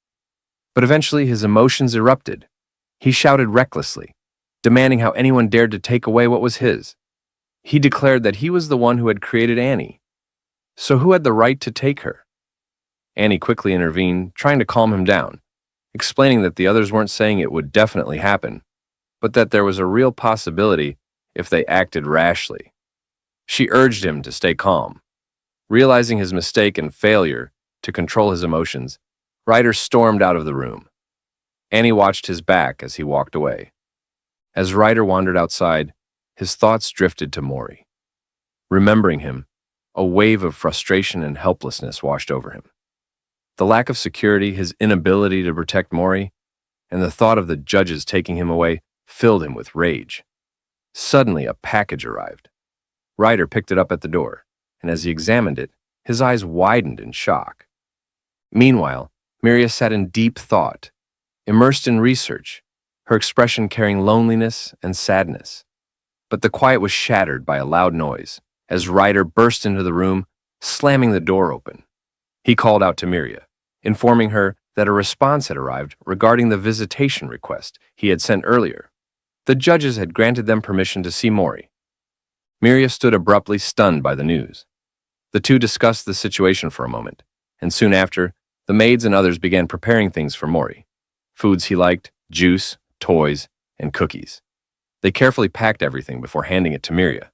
But eventually his emotions erupted. He shouted recklessly, demanding how anyone dared to take away what was his. He declared that he was the one who had created Annie. So who had the right to take her? Annie quickly intervened, trying to calm him down, explaining that the others weren't saying it would definitely happen, but that there was a real possibility if they acted rashly. She urged him to stay calm. Realizing his mistake and failure to control his emotions, Ryder stormed out of the room. Annie watched his back as he walked away. As Ryder wandered outside, his thoughts drifted to Mori. Remembering him, a wave of frustration and helplessness washed over him. The lack of security, his inability to protect Mori, and the thought of the judges taking him away filled him with rage. Suddenly, a package arrived. Ryder picked it up at the door, and as he examined it, his eyes widened in shock. Meanwhile, Miria sat in deep thought, immersed in research, her expression carrying loneliness and sadness. But the quiet was shattered by a loud noise, as Ryder burst into the room, slamming the door open. He called out to Miria, informing her that a response had arrived regarding the visitation request he had sent earlier. The judges had granted them permission to see Mori. Miria stood abruptly, stunned by the news. The two discussed the situation for a moment, and soon after, the maids and others began preparing things for Mori. Foods he liked, juice, toys, and cookies. They carefully packed everything before handing it to Miria.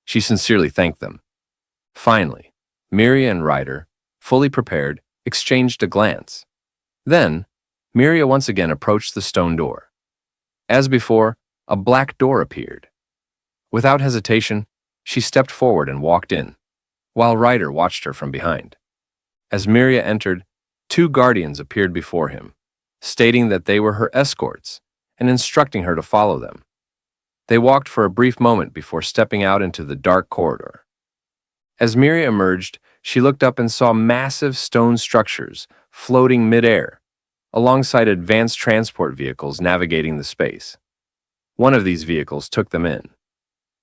She sincerely thanked them. Finally, Miria and Ryder, fully prepared, exchanged a glance. Then, Miria once again approached the stone door. As before, a black door appeared. Without hesitation, she stepped forward and walked in, while Ryder watched her from behind. As Miria entered, two guardians appeared before him, stating that they were her escorts and instructing her to follow them. They walked for a brief moment before stepping out into the dark corridor. As Miria emerged, she looked up and saw massive stone structures floating mid-air, alongside advanced transport vehicles navigating the space. One of these vehicles took them in.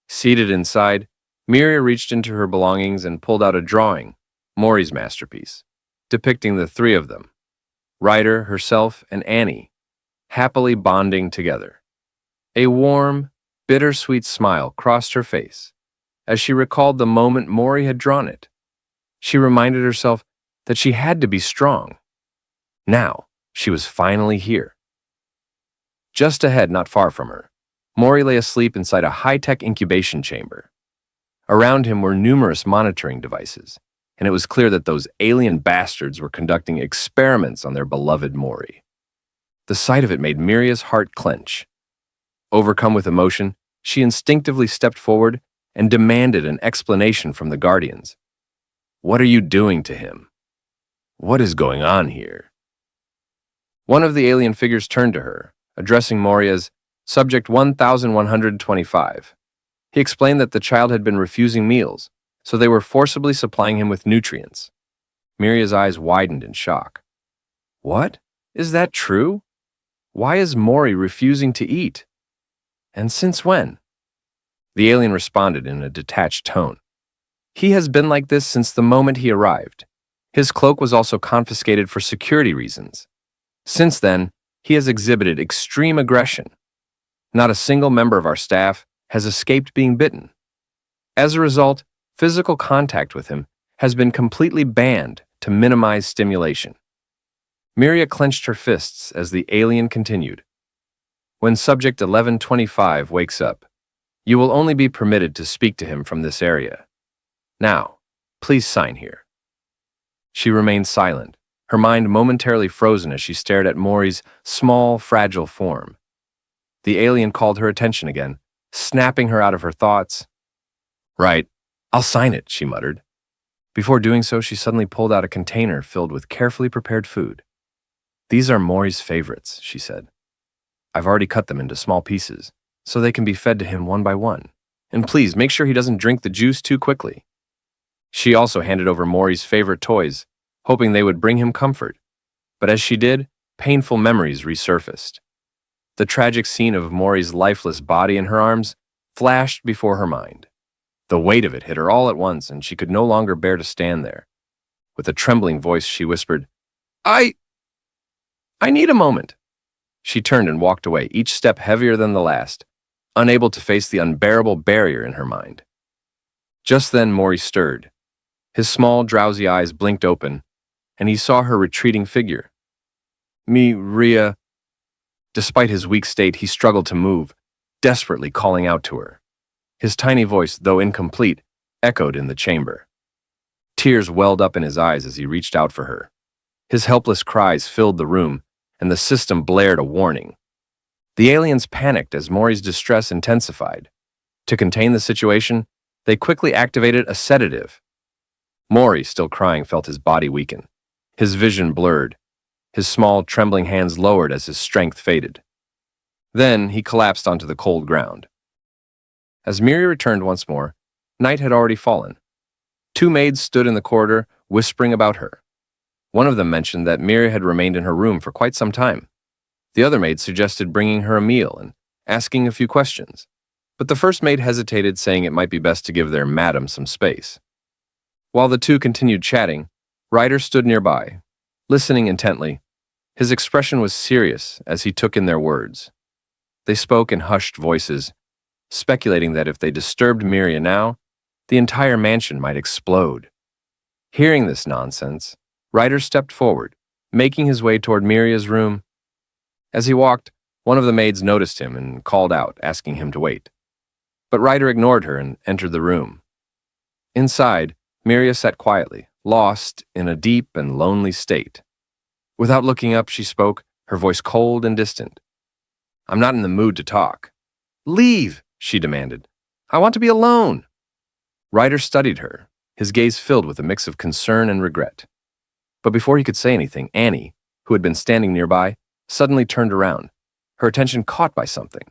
Seated inside, Miria reached into her belongings and pulled out a drawing, Mori's masterpiece, depicting the three of them, Ryder, herself, and Annie, happily bonding together. A warm, bittersweet smile crossed her face as she recalled the moment Mori had drawn it. She reminded herself that she had to be strong. Now, she was finally here. Just ahead, not far from her, Mori lay asleep inside a high-tech incubation chamber. Around him were numerous monitoring devices, and it was clear that those alien bastards were conducting experiments on their beloved Mori. The sight of it made Miria's heart clench. Overcome with emotion, she instinctively stepped forward and demanded an explanation from the guardians. What are you doing to him? What is going on here? One of the alien figures turned to her, addressing Mori as Subject 1125. He explained that the child had been refusing meals, so they were forcibly supplying him with nutrients. Miria's eyes widened in shock. What? Is that true? Why is Mori refusing to eat? And since when? The alien responded in a detached tone. He has been like this since the moment he arrived. His cloak was also confiscated for security reasons. Since then, he has exhibited extreme aggression. Not a single member of our staff has escaped being bitten. As a result, physical contact with him has been completely banned to minimize stimulation. Miria clenched her fists as the alien continued. When Subject 1125 wakes up, you will only be permitted to speak to him from this area. Now, please sign here. She remained silent, her mind momentarily frozen as she stared at Mori's small, fragile form. The alien called her attention again, snapping her out of her thoughts. Right, I'll sign it, she muttered. Before doing so, she suddenly pulled out a container filled with carefully prepared food. These are Mori's favorites, she said. I've already cut them into small pieces, so they can be fed to him one by one. And please, make sure he doesn't drink the juice too quickly. She also handed over Mori's favorite toys, hoping they would bring him comfort. But as she did, painful memories resurfaced. The tragic scene of Mori's lifeless body in her arms flashed before her mind. The weight of it hit her all at once, and she could no longer bear to stand there. With a trembling voice, she whispered, I need a moment. She turned and walked away, each step heavier than the last, unable to face the unbearable barrier in her mind. Just then, Mori stirred. His small, drowsy eyes blinked open, and he saw her retreating figure. Miria. Despite his weak state, he struggled to move, desperately calling out to her. His tiny voice, though incomplete, echoed in the chamber. Tears welled up in his eyes as he reached out for her. His helpless cries filled the room, and the system blared a warning. The aliens panicked as Mori's distress intensified. To contain the situation, they quickly activated a sedative. Mori, still crying, felt his body weaken. His vision blurred. His small, trembling hands lowered as his strength faded. Then he collapsed onto the cold ground. As Miri returned once more, night had already fallen. Two maids stood in the corridor, whispering about her. One of them mentioned that Miri had remained in her room for quite some time. The other maid suggested bringing her a meal and asking a few questions. But the first maid hesitated, saying it might be best to give their madam some space. While the two continued chatting, Ryder stood nearby, listening intently. His expression was serious as he took in their words. They spoke in hushed voices, speculating that if they disturbed Miria now, the entire mansion might explode. Hearing this nonsense, Ryder stepped forward, making his way toward Miria's room. As he walked, one of the maids noticed him and called out, asking him to wait. But Ryder ignored her and entered the room. Inside, Miria sat quietly, lost in a deep and lonely state. Without looking up, she spoke, her voice cold and distant. "I'm not in the mood to talk." "Leave," she demanded. "I want to be alone." Ryder studied her, his gaze filled with a mix of concern and regret. But before he could say anything, Annie, who had been standing nearby, suddenly turned around, her attention caught by something.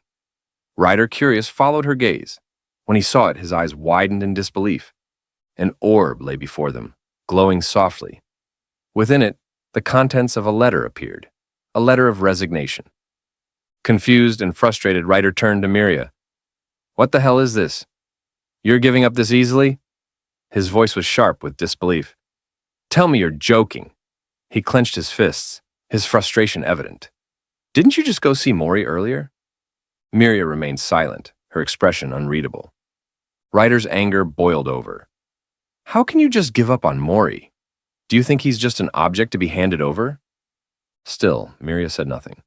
Ryder, curious, followed her gaze. When he saw it, his eyes widened in disbelief. An orb lay before them, glowing softly. Within it, the contents of a letter appeared, a letter of resignation. Confused and frustrated, Ryder turned to Miria. "What the hell is this? You're giving up this easily?" His voice was sharp with disbelief. "Tell me you're joking." He clenched his fists, his frustration evident. "Didn't you just go see Mori earlier?" Miria remained silent, her expression unreadable. Ryder's anger boiled over. "How can you just give up on Mori? Do you think he's just an object to be handed over?" Still, Miria said nothing.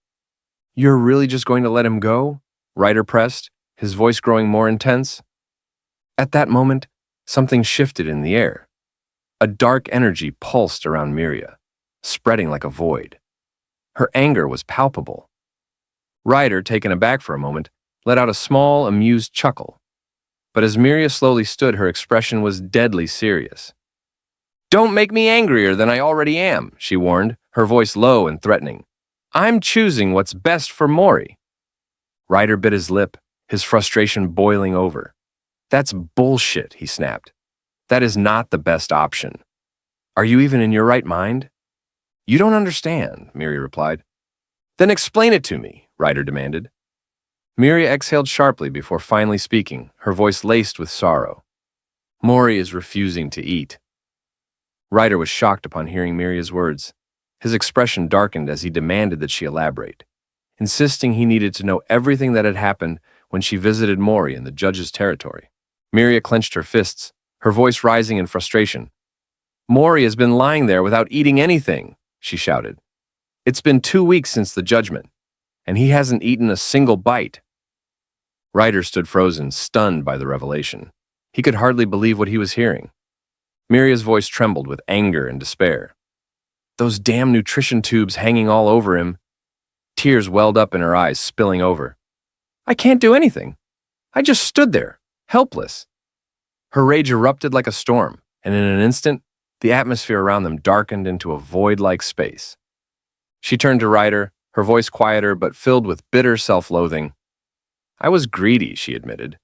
"You're really just going to let him go?" Ryder pressed, his voice growing more intense. At that moment, something shifted in the air. A dark energy pulsed around Miria, spreading like a void. Her anger was palpable. Ryder, taken aback for a moment, let out a small, amused chuckle. But as Miria slowly stood, her expression was deadly serious. "Don't make me angrier than I already am," she warned, her voice low and threatening. "I'm choosing what's best for Mori." Ryder bit his lip, his frustration boiling over. "That's bullshit," he snapped. "That is not the best option. Are you even in your right mind?" "You don't understand," Miria replied. "Then explain it to me," Ryder demanded. Miria exhaled sharply before finally speaking, her voice laced with sorrow. "Mori is refusing to eat." Ryder was shocked upon hearing Miria's words. His expression darkened as he demanded that she elaborate, insisting he needed to know everything that had happened when she visited Mori in the judge's territory. Miria clenched her fists, her voice rising in frustration. "Mori has been lying there without eating anything," she shouted. "It's been 2 weeks since the judgment, and he hasn't eaten a single bite." Ryder stood frozen, stunned by the revelation. He could hardly believe what he was hearing. Miria's voice trembled with anger and despair. Those damn nutrition tubes hanging all over him. Tears welled up in her eyes, spilling over. "I can't do anything. I just stood there, helpless." Her rage erupted like a storm, and in an instant, the atmosphere around them darkened into a void-like space. She turned to Ryder, her voice quieter but filled with bitter self-loathing. "I was greedy," she admitted.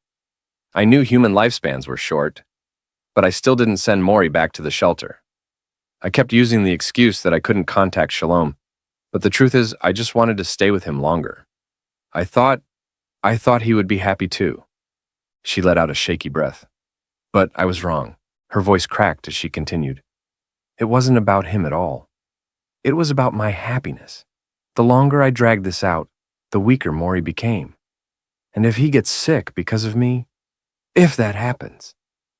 "I knew human lifespans were short, but I still didn't send Mori back to the shelter. I kept using the excuse that I couldn't contact Shalom, but the truth is I just wanted to stay with him longer. I thought he would be happy too." She let out a shaky breath. "But I was wrong." Her voice cracked as she continued. "It wasn't about him at all. It was about my happiness. The longer I dragged this out, the weaker Mori became. And if he gets sick because of me, if that happens,"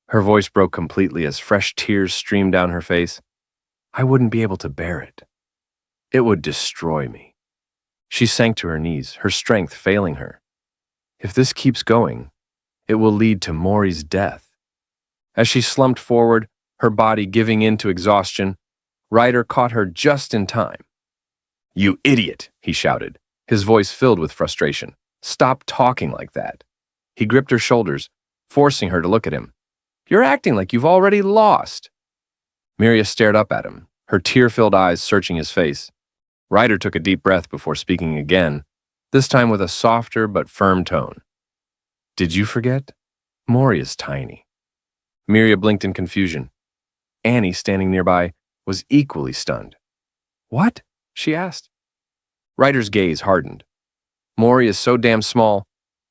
her voice broke completely as fresh tears streamed down her face, "I wouldn't be able to bear it. It would destroy me." She sank to her knees, her strength failing her. If this keeps going, it will lead to Mori's death. As she slumped forward, her body giving in to exhaustion, Ryder caught her just in time. "You idiot," he shouted, his voice filled with frustration. "Stop talking like that." He gripped her shoulders, forcing her to look at him. "You're acting like you've already lost." Miria stared up at him, her tear-filled eyes searching his face. Ryder took a deep breath before speaking again, this time with a softer but firm tone. Did you forget? Mori is tiny. Miria blinked in confusion. Annie, standing nearby, was equally stunned. What? She asked. Ryder's gaze hardened. Mori is so damn small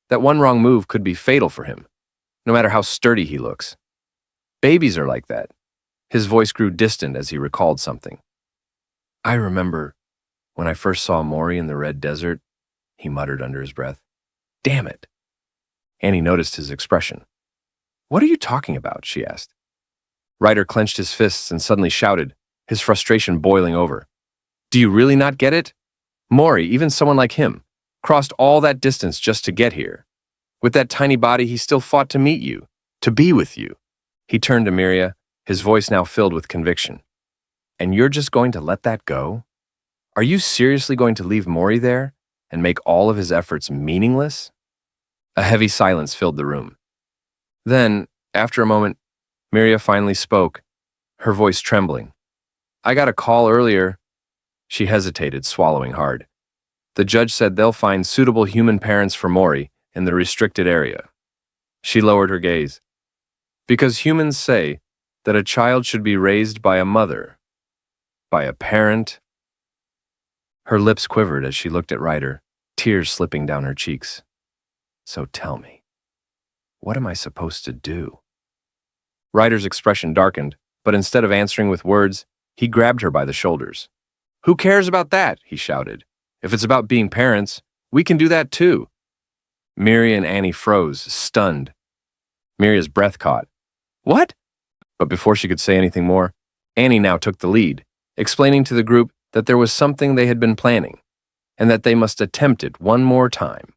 that one wrong move could be fatal for him, no matter how sturdy he looks. Babies are like that. His voice grew distant as he recalled something. I remember when I first saw Mori in the Red Desert, he muttered under his breath. Damn it. Annie noticed his expression. What are you talking about? She asked. Ryder clenched his fists and suddenly shouted, his frustration boiling over. Do you really not get it? Mori, even someone like him, crossed all that distance just to get here. With that tiny body, he still fought to meet you, to be with you. He turned to Miria, his voice now filled with conviction. And you're just going to let that go? Are you seriously going to leave Mori there and make all of his efforts meaningless? A heavy silence filled the room. Then, after a moment, Miria finally spoke, her voice trembling. I got a call earlier. She hesitated, swallowing hard. The judge said they'll find suitable human parents for Mori in the restricted area. She lowered her gaze. Because humans say that a child should be raised by a mother, by a parent. Her lips quivered as she looked at Ryder, tears slipping down her cheeks. So tell me, what am I supposed to do? Ryder's expression darkened, but instead of answering with words, he grabbed her by the shoulders. Who cares about that? He shouted. If it's about being parents, we can do that too. Miria and Annie froze, stunned. Miria's breath caught. What? But before she could say anything more, Annie now took the lead, explaining to the group that there was something they had been planning, and that they must attempt it one more time.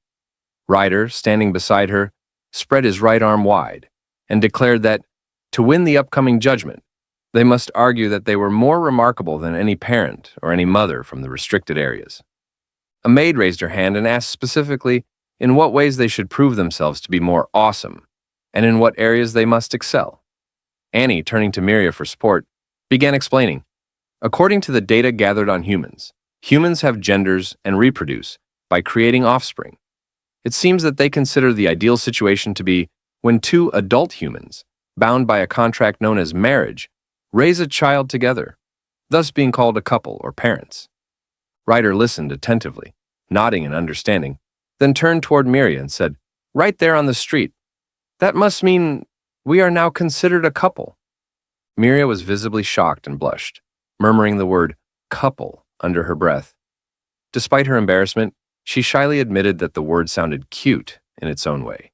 Ryder, standing beside her, spread his right arm wide and declared that, to win the upcoming judgment, they must argue that they were more remarkable than any parent or any mother from the restricted areas. A maid raised her hand and asked specifically in what ways they should prove themselves to be more awesome, and in what areas they must excel. Annie, turning to Miria for support, began explaining. According to the data gathered on humans, humans have genders and reproduce by creating offspring. It seems that they consider the ideal situation to be when two adult humans, bound by a contract known as marriage, raise a child together, thus being called a couple or parents. Ryder listened attentively, nodding in understanding, then turned toward Miria and said, Right there on the street. That must mean we are now considered a couple. Miria was visibly shocked and blushed, murmuring the word couple under her breath. Despite her embarrassment, she shyly admitted that the word sounded cute in its own way.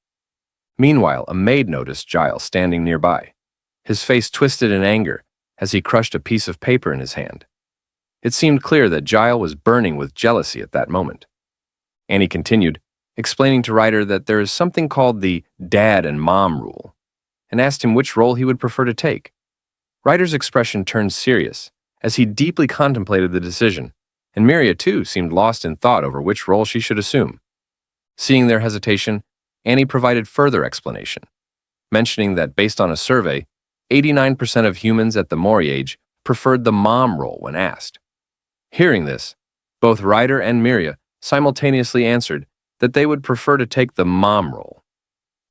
Meanwhile, a maid noticed Giles standing nearby, his face twisted in anger as he crushed a piece of paper in his hand. It seemed clear that Giles was burning with jealousy at that moment. Annie continued, explaining to Ryder that there is something called the dad and mom rule, and asked him which role he would prefer to take. Ryder's expression turned serious as he deeply contemplated the decision, and Miria too seemed lost in thought over which role she should assume. Seeing their hesitation, Annie provided further explanation, mentioning that based on a survey, 89% of humans at the Mori age preferred the mom role when asked. Hearing this, both Ryder and Miria simultaneously answered that they would prefer to take the mom role.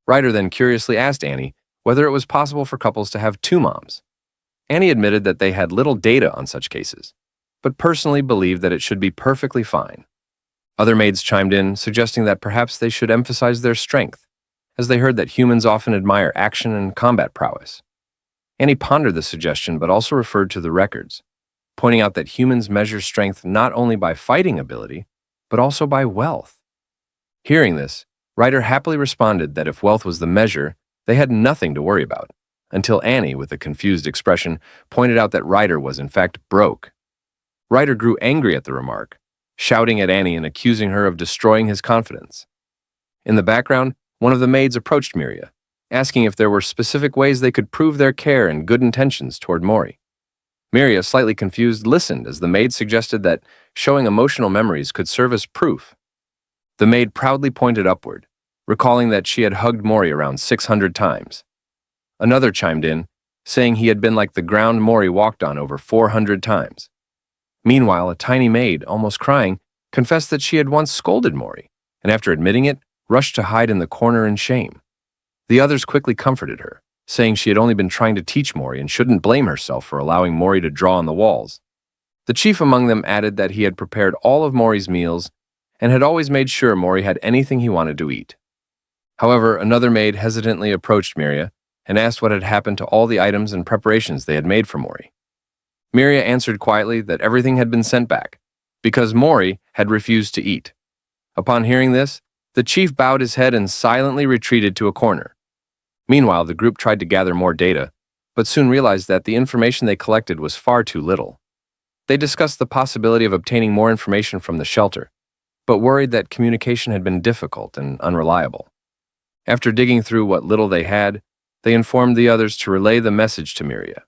Ryder then curiously asked Annie whether it was possible for couples to have two moms. Annie admitted that they had little data on such cases, but personally believed that it should be perfectly fine. Other maids chimed in, suggesting that perhaps they should emphasize their strength, as they heard that humans often admire action and combat prowess. Annie pondered the suggestion but also referred to the records, pointing out that humans measure strength not only by fighting ability, but also by wealth. Hearing this, Ryder happily responded that if wealth was the measure, they had nothing to worry about, until Annie, with a confused expression, pointed out that Ryder was in fact broke. Ryder grew angry at the remark, shouting at Annie and accusing her of destroying his confidence. In the background, one of the maids approached Miria, asking if there were specific ways they could prove their care and good intentions toward Mori. Miria, slightly confused, listened as the maid suggested that showing emotional memories could serve as proof. The maid proudly pointed upward, recalling that she had hugged Mori around 600 times. Another chimed in, saying he had been like the ground Mori walked on over 400 times. Meanwhile, a tiny maid, almost crying, confessed that she had once scolded Mori, and after admitting it, rushed to hide in the corner in shame. The others quickly comforted her, saying she had only been trying to teach Mori and shouldn't blame herself for allowing Mori to draw on the walls. The chief among them added that he had prepared all of Mori's meals and had always made sure Mori had anything he wanted to eat. However, another maid hesitantly approached Miria and asked what had happened to all the items and preparations they had made for Mori. Miria answered quietly that everything had been sent back, because Mori had refused to eat. Upon hearing this, the chief bowed his head and silently retreated to a corner. Meanwhile, the group tried to gather more data, but soon realized that the information they collected was far too little. They discussed the possibility of obtaining more information from the shelter, but worried that communication had been difficult and unreliable. After digging through what little they had, they informed the others to relay the message to Miria.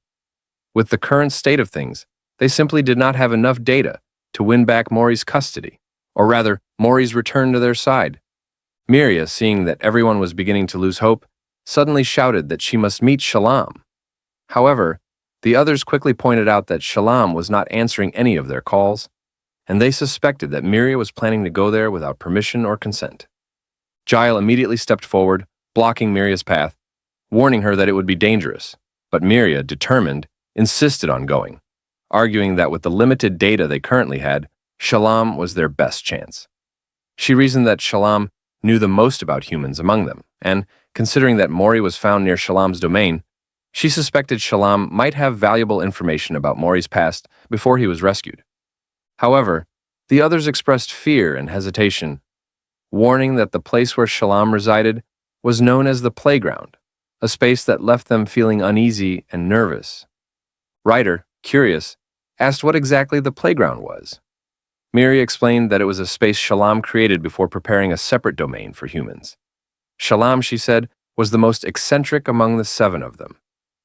With the current state of things, they simply did not have enough data to win back Mori's custody, or rather, Mori's return to their side. Miria, seeing that everyone was beginning to lose hope, suddenly shouted that she must meet Shalom. However, the others quickly pointed out that Shalom was not answering any of their calls, and they suspected that Miria was planning to go there without permission or consent. Yahello immediately stepped forward, blocking Miria's path, warning her that it would be dangerous, but Miria, determined, insisted on going, arguing that with the limited data they currently had, Shalom was their best chance. She reasoned that Shalom knew the most about humans among them, and, considering that Mori was found near Shalom's domain, she suspected Shalom might have valuable information about Mori's past before he was rescued. However, the others expressed fear and hesitation, warning that the place where Shalom resided was known as the playground, a space that left them feeling uneasy and nervous. Ryder, curious, asked what exactly the playground was. Miria explained that it was a space Shalom created before preparing a separate domain for humans. Shalom, she said, was the most eccentric among the 7 of them,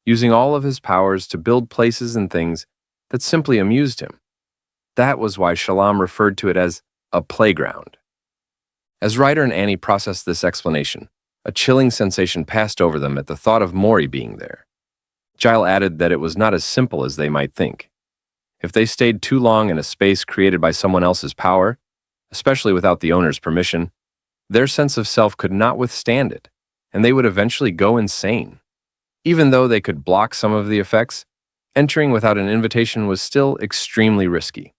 using all of his powers to build places and things that simply amused him. That was why Shalom referred to it as a playground. As Ryder and Annie processed this explanation, a chilling sensation passed over them at the thought of Mori being there. Yahello added that it was not as simple as they might think. If they stayed too long in a space created by someone else's power, especially without the owner's permission, their sense of self could not withstand it, and they would eventually go insane. Even though they could block some of the effects, entering without an invitation was still extremely risky.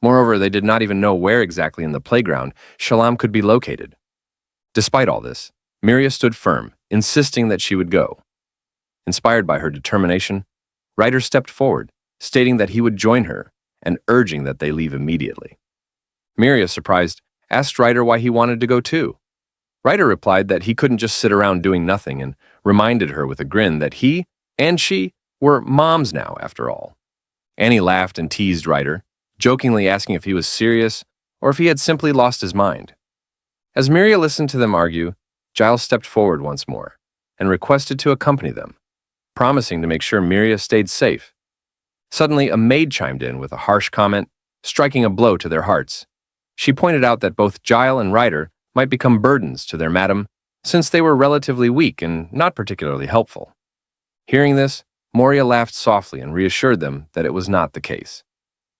Moreover, they did not even know where exactly in the playground Shalom could be located. Despite all this, Miria stood firm, insisting that she would go. Inspired by her determination, Ryder stepped forward, stating that he would join her and urging that they leave immediately. Miria, surprised, asked Ryder why he wanted to go too. Ryder replied that he couldn't just sit around doing nothing and reminded her with a grin that he and she were moms now, after all. Annie laughed and teased Ryder, jokingly asking if he was serious or if he had simply lost his mind. As Miria listened to them argue, Giles stepped forward once more and requested to accompany them, promising to make sure Miria stayed safe. Suddenly, a maid chimed in with a harsh comment, striking a blow to their hearts. She pointed out that both Giles and Ryder might become burdens to their madam, since they were relatively weak and not particularly helpful. Hearing this, Moria laughed softly and reassured them that it was not the case.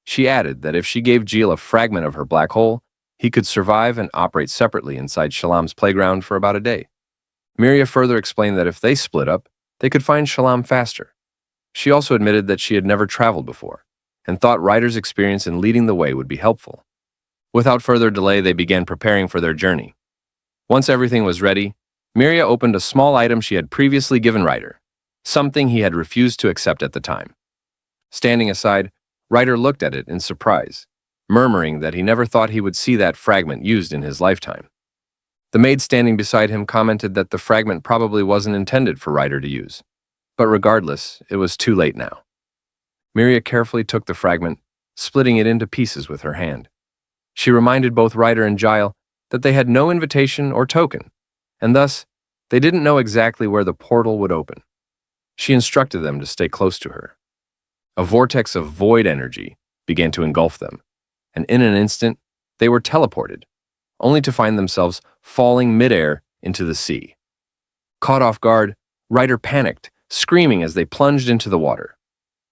She added that if she gave Giles a fragment of her black hole, he could survive and operate separately inside Shalom's playground for about a day. Miria further explained that if they split up, they could find Shalom faster. She also admitted that she had never traveled before, and thought Ryder's experience in leading the way would be helpful. Without further delay, they began preparing for their journey. Once everything was ready, Miria opened a small item she had previously given Ryder, something he had refused to accept at the time. Standing aside, Ryder looked at it in surprise, murmuring that he never thought he would see that fragment used in his lifetime. The maid standing beside him commented that the fragment probably wasn't intended for Ryder to use, but regardless, it was too late now. Miria carefully took the fragment, splitting it into pieces with her hand. She reminded both Ryder and Giles that they had no invitation or token, and thus, they didn't know exactly where the portal would open. She instructed them to stay close to her. A vortex of void energy began to engulf them, and in an instant, they were teleported, only to find themselves falling midair into the sea. Caught off guard, Ryder panicked, screaming as they plunged into the water.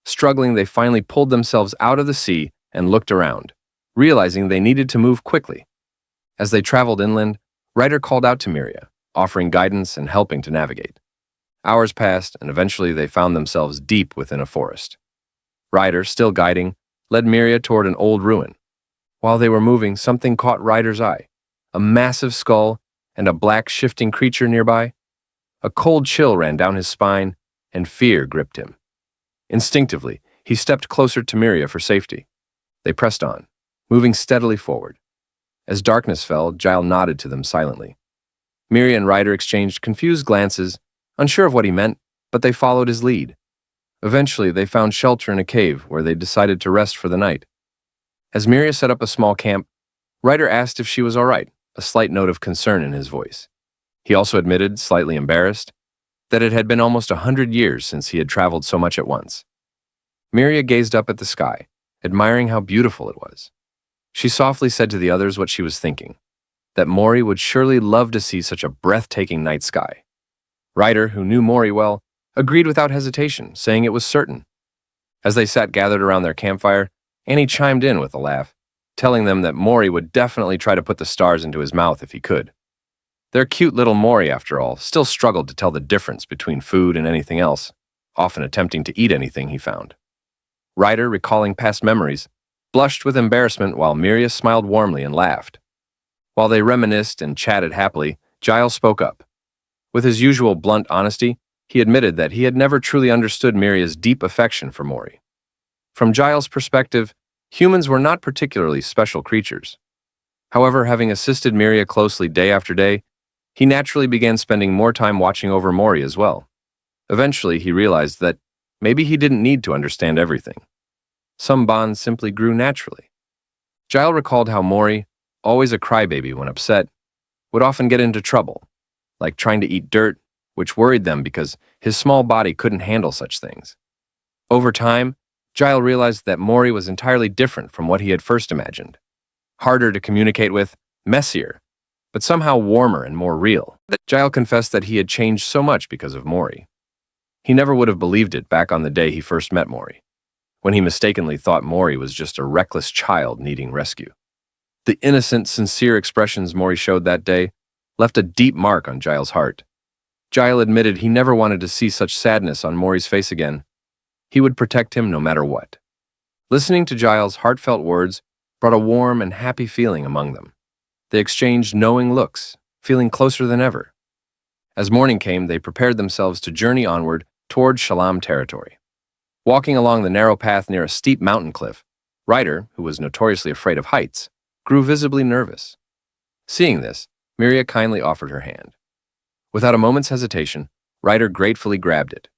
Struggling, they finally pulled themselves out of the sea and looked around, realizing they needed to move quickly. As they traveled inland, Ryder called out to Miria, offering guidance and helping to navigate. Hours passed, and eventually they found themselves deep within a forest. Ryder, still guiding, led Miria toward an old ruin. While they were moving, something caught Ryder's eye. A massive skull and a black shifting creature nearby. A cold chill ran down his spine, and fear gripped him. Instinctively, he stepped closer to Miria for safety. They pressed on, moving steadily forward. As darkness fell, Giles nodded to them silently. Miria and Ryder exchanged confused glances, unsure of what he meant, but they followed his lead. Eventually, they found shelter in a cave where they decided to rest for the night. As Miria set up a small camp, Ryder asked if she was all right, a slight note of concern in his voice. He also admitted, slightly embarrassed, that it had been almost 100 years since he had traveled so much at once. Miria gazed up at the sky, admiring how beautiful it was. She softly said to the others what she was thinking, that Mori would surely love to see such a breathtaking night sky. Ryder, who knew Mori well, agreed without hesitation, saying it was certain. As they sat gathered around their campfire, Annie chimed in with a laugh, telling them that Mori would definitely try to put the stars into his mouth if he could. Their cute little Mori, after all, still struggled to tell the difference between food and anything else, often attempting to eat anything he found. Ryder, recalling past memories, blushed with embarrassment while Miria smiled warmly and laughed. While they reminisced and chatted happily, Giles spoke up. With his usual blunt honesty, he admitted that he had never truly understood Miria's deep affection for Mori. From Giles' perspective, humans were not particularly special creatures. However, having assisted Miria closely day after day, he naturally began spending more time watching over Mori as well. Eventually, he realized that maybe he didn't need to understand everything. Some bonds simply grew naturally. Giles recalled how Mori, always a crybaby when upset, would often get into trouble, like trying to eat dirt, which worried them because his small body couldn't handle such things. Over time, Giles realized that Mori was entirely different from what he had first imagined. Harder to communicate with, messier, but somehow warmer and more real. Giles confessed that he had changed so much because of Mori. He never would have believed it back on the day he first met Mori, when he mistakenly thought Mori was just a reckless child needing rescue. The innocent, sincere expressions Mori showed that day left a deep mark on Giles' heart. Giles admitted he never wanted to see such sadness on Mori's face again. He would protect him no matter what. Listening to Giles' heartfelt words brought a warm and happy feeling among them. They exchanged knowing looks, feeling closer than ever. As morning came, they prepared themselves to journey onward toward Shalam territory. Walking along the narrow path near a steep mountain cliff, Ryder, who was notoriously afraid of heights, grew visibly nervous. Seeing this, Miria kindly offered her hand. Without a moment's hesitation, Ryder gratefully grabbed it.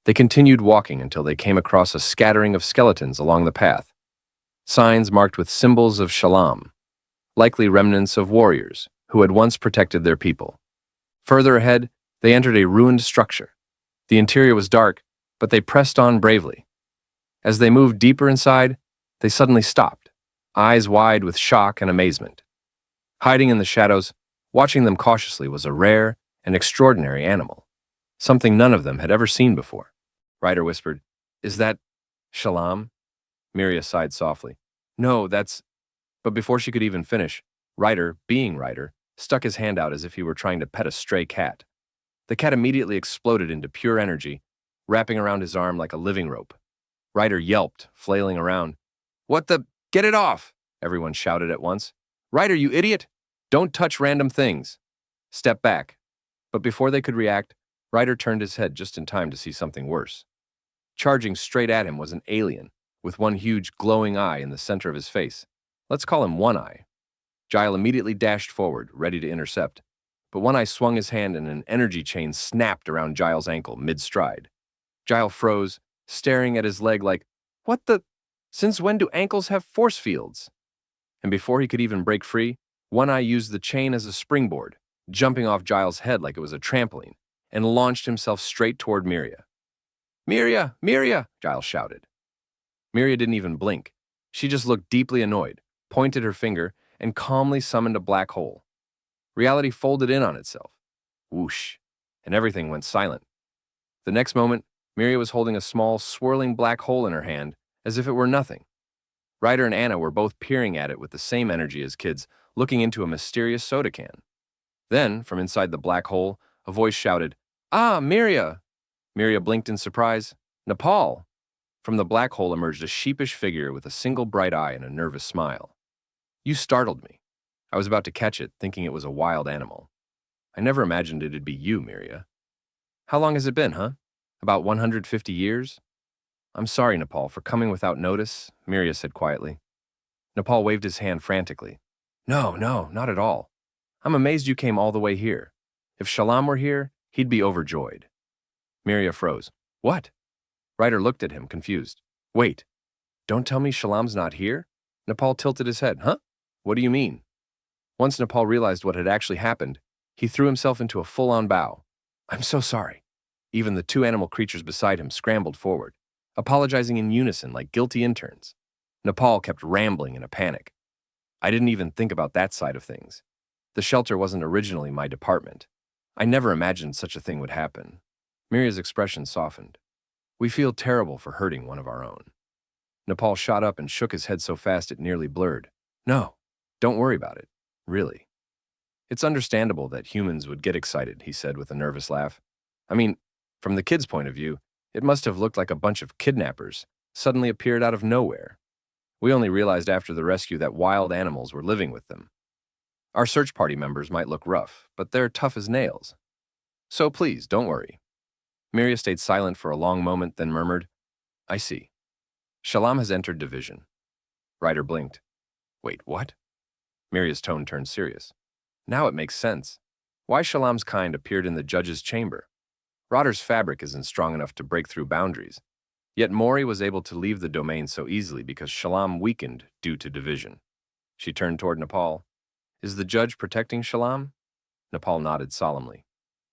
They continued walking until they came across a scattering of skeletons along the path, signs marked with symbols of Shalam, likely remnants of warriors who had once protected their people. Further ahead, they entered a ruined structure. The interior was dark, but they pressed on bravely. As they moved deeper inside, they suddenly stopped, eyes wide with shock and amazement. Hiding in the shadows, watching them cautiously was a rare and extraordinary animal, something none of them had ever seen before. Ryder whispered, "Is that Shalam?" Miria sighed softly. "No, that's..." But before she could even finish, Ryder, being Ryder, stuck his hand out as if he were trying to pet a stray cat. The cat immediately exploded into pure energy, wrapping around his arm like a living rope. Ryder yelped, flailing around. "What the... Get it off!" everyone shouted at once. "Ryder, you idiot! Don't touch random things! Step back." But before they could react, Ryder turned his head just in time to see something worse. Charging straight at him was an alien, with one huge glowing eye in the center of his face. Let's call him One Eye. Giles immediately dashed forward, ready to intercept, but One Eye swung his hand and an energy chain snapped around Giles' ankle mid-stride. Giles froze, staring at his leg like, "What the... Since when do ankles have force fields?" And before he could even break free, One Eye used the chain as a springboard, jumping off Giles' head like it was a trampoline, and launched himself straight toward Miria. "Miria! Miria!" Giles shouted. Miria didn't even blink. She just looked deeply annoyed, pointed her finger, and calmly summoned a black hole. Reality folded in on itself. Whoosh, and everything went silent. The next moment, Miria was holding a small, swirling black hole in her hand, as if it were nothing. Ryder and Anna were both peering at it with the same energy as kids looking into a mysterious soda can. Then, from inside the black hole, a voice shouted, "Ah, Miria!" Miria blinked in surprise. "Nepal!" From the black hole emerged a sheepish figure with a single bright eye and a nervous smile. "You startled me. I was about to catch it, thinking it was a wild animal. I never imagined it'd be you, Miria. How long has it been, huh? About 150 years? I'm sorry, Nepal, for coming without notice," Miria said quietly. Nepal waved his hand frantically. No, not at all. I'm amazed you came all the way here. If Shalom were here, he'd be overjoyed." Miria froze. "What?" Ryder looked at him, confused. "Wait, don't tell me Shalom's not here?" Nepal tilted his head. "Huh? What do you mean?" Once Nepal realized what had actually happened, he threw himself into a full-on bow. "I'm so sorry." Even the two animal creatures beside him scrambled forward, apologizing in unison like guilty interns. Nepal kept rambling in a panic. "I didn't even think about that side of things. The shelter wasn't originally my department. I never imagined such a thing would happen." Miria's expression softened. "We feel terrible for hurting one of our own." Nepal shot up and shook his head so fast it nearly blurred. "No, don't worry about it. Really. It's understandable that humans would get excited," he said with a nervous laugh. "I mean, from the kids' point of view, it must have looked like a bunch of kidnappers suddenly appeared out of nowhere. We only realized after the rescue that wild animals were living with them. Our search party members might look rough, but they're tough as nails. So please, don't worry." Miria stayed silent for a long moment, then murmured, "I see. Shalom has entered division." Ryder blinked. "Wait, what?" Miria's tone turned serious. "Now it makes sense. Why Shalom's kind appeared in the judge's chamber. Rodder's fabric isn't strong enough to break through boundaries. Yet Mori was able to leave the domain so easily because Shalom weakened due to division." She turned toward Nepal. "Is the judge protecting Shalom?" Nepal nodded solemnly.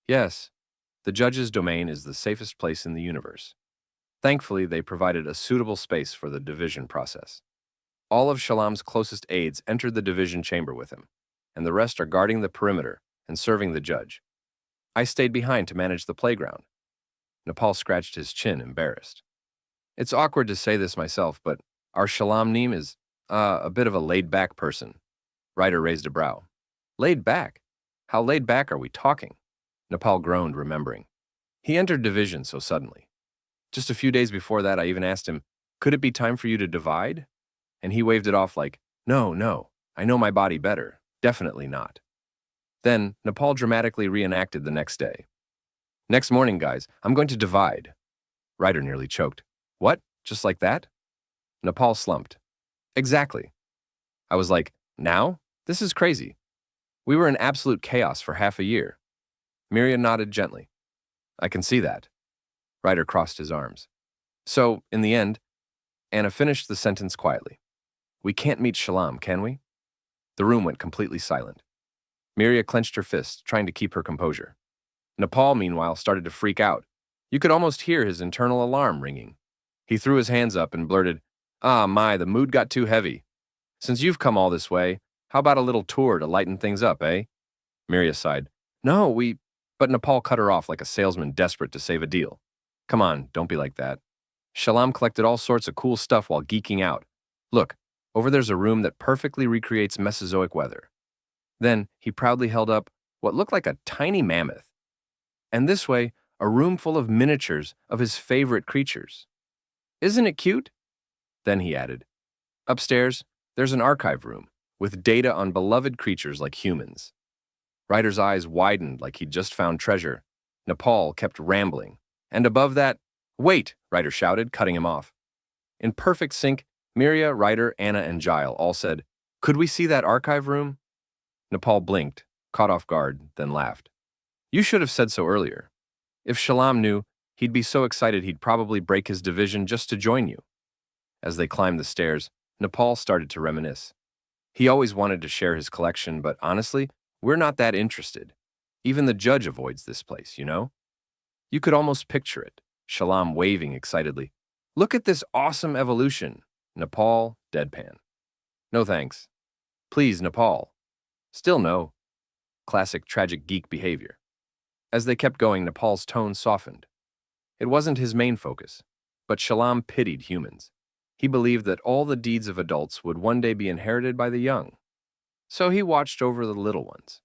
"Yes, the judge's domain is the safest place in the universe. Thankfully, they provided a suitable space for the division process. All of Shalom's closest aides entered the division chamber with him, and the rest are guarding the perimeter and serving the judge. I stayed behind to manage the playground." Nepal scratched his chin, embarrassed. "It's awkward to say this myself, but our Shalom Neem is, a bit of a laid-back person." Ryder raised a brow. "Laid back? How laid back are we talking?" Nepal groaned, remembering. He entered division so suddenly. Just a few days before that, I even asked him, "Could it be time for you to divide?" And he waved it off like, No, I know my body better. Definitely not." Then, Nepal dramatically reenacted the next day. "Next morning, guys, I'm going to divide." Ryder nearly choked. "What? Just like that?" Nepal slumped. "Exactly." I was like, "Now? This is crazy. We were in absolute chaos for half a year." Miria nodded gently. "I can see that." Ryder crossed his arms. "So, in the end," Anna finished the sentence quietly, "we can't meet Shalom, can we?" The room went completely silent. Miria clenched her fists, trying to keep her composure. Nepal, meanwhile, started to freak out. You could almost hear his internal alarm ringing. He threw his hands up and blurted, "Ah, my, the mood got too heavy. Since you've come all this way, how about a little tour to lighten things up, eh?" Miria sighed. "No, But Nepal cut her off like a salesman desperate to save a deal. "Come on, don't be like that. Shalom collected all sorts of cool stuff while geeking out. Look, over there's a room that perfectly recreates Mesozoic weather." Then he proudly held up what looked like a tiny mammoth. "And this way, a room full of miniatures of his favorite creatures. Isn't it cute?" Then he added, "Upstairs, there's an archive room with data on beloved creatures like humans." Ryder's eyes widened like he'd just found treasure. Nepal kept rambling. "And above that—" "Wait!" Ryder shouted, cutting him off. In perfect sync, Miria, Ryder, Anna, and Giles all said, "Could we see that archive room?" Nepal blinked, caught off guard, then laughed. "You should have said so earlier. If Shalom knew, he'd be so excited he'd probably break his division just to join you." As they climbed the stairs, Nepal started to reminisce. He always wanted to share his collection, but honestly, we're not that interested. Even the judge avoids this place, you know? You could almost picture it, Shalom waving excitedly. "Look at this awesome evolution." Nepal, deadpan. "No thanks." "Please, Nepal." Still no. Classic tragic geek behavior. As they kept going, Nepal's tone softened. It wasn't his main focus, but Shalom pitied humans. He believed that all the deeds of adults would one day be inherited by the young, so he watched over the little ones.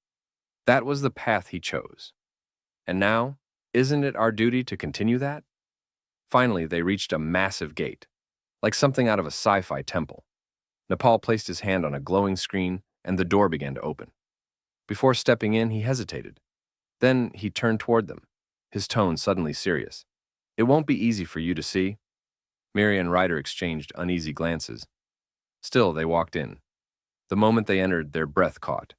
That was the path he chose. And now, isn't it our duty to continue that? Finally, they reached a massive gate, like something out of a sci-fi temple. Nepal placed his hand on a glowing screen, and the door began to open. Before stepping in, he hesitated. Then he turned toward them, his tone suddenly serious. It won't be easy for you to see. Miri and Ryder exchanged uneasy glances. Still, they walked in. The moment they entered, their breath caught.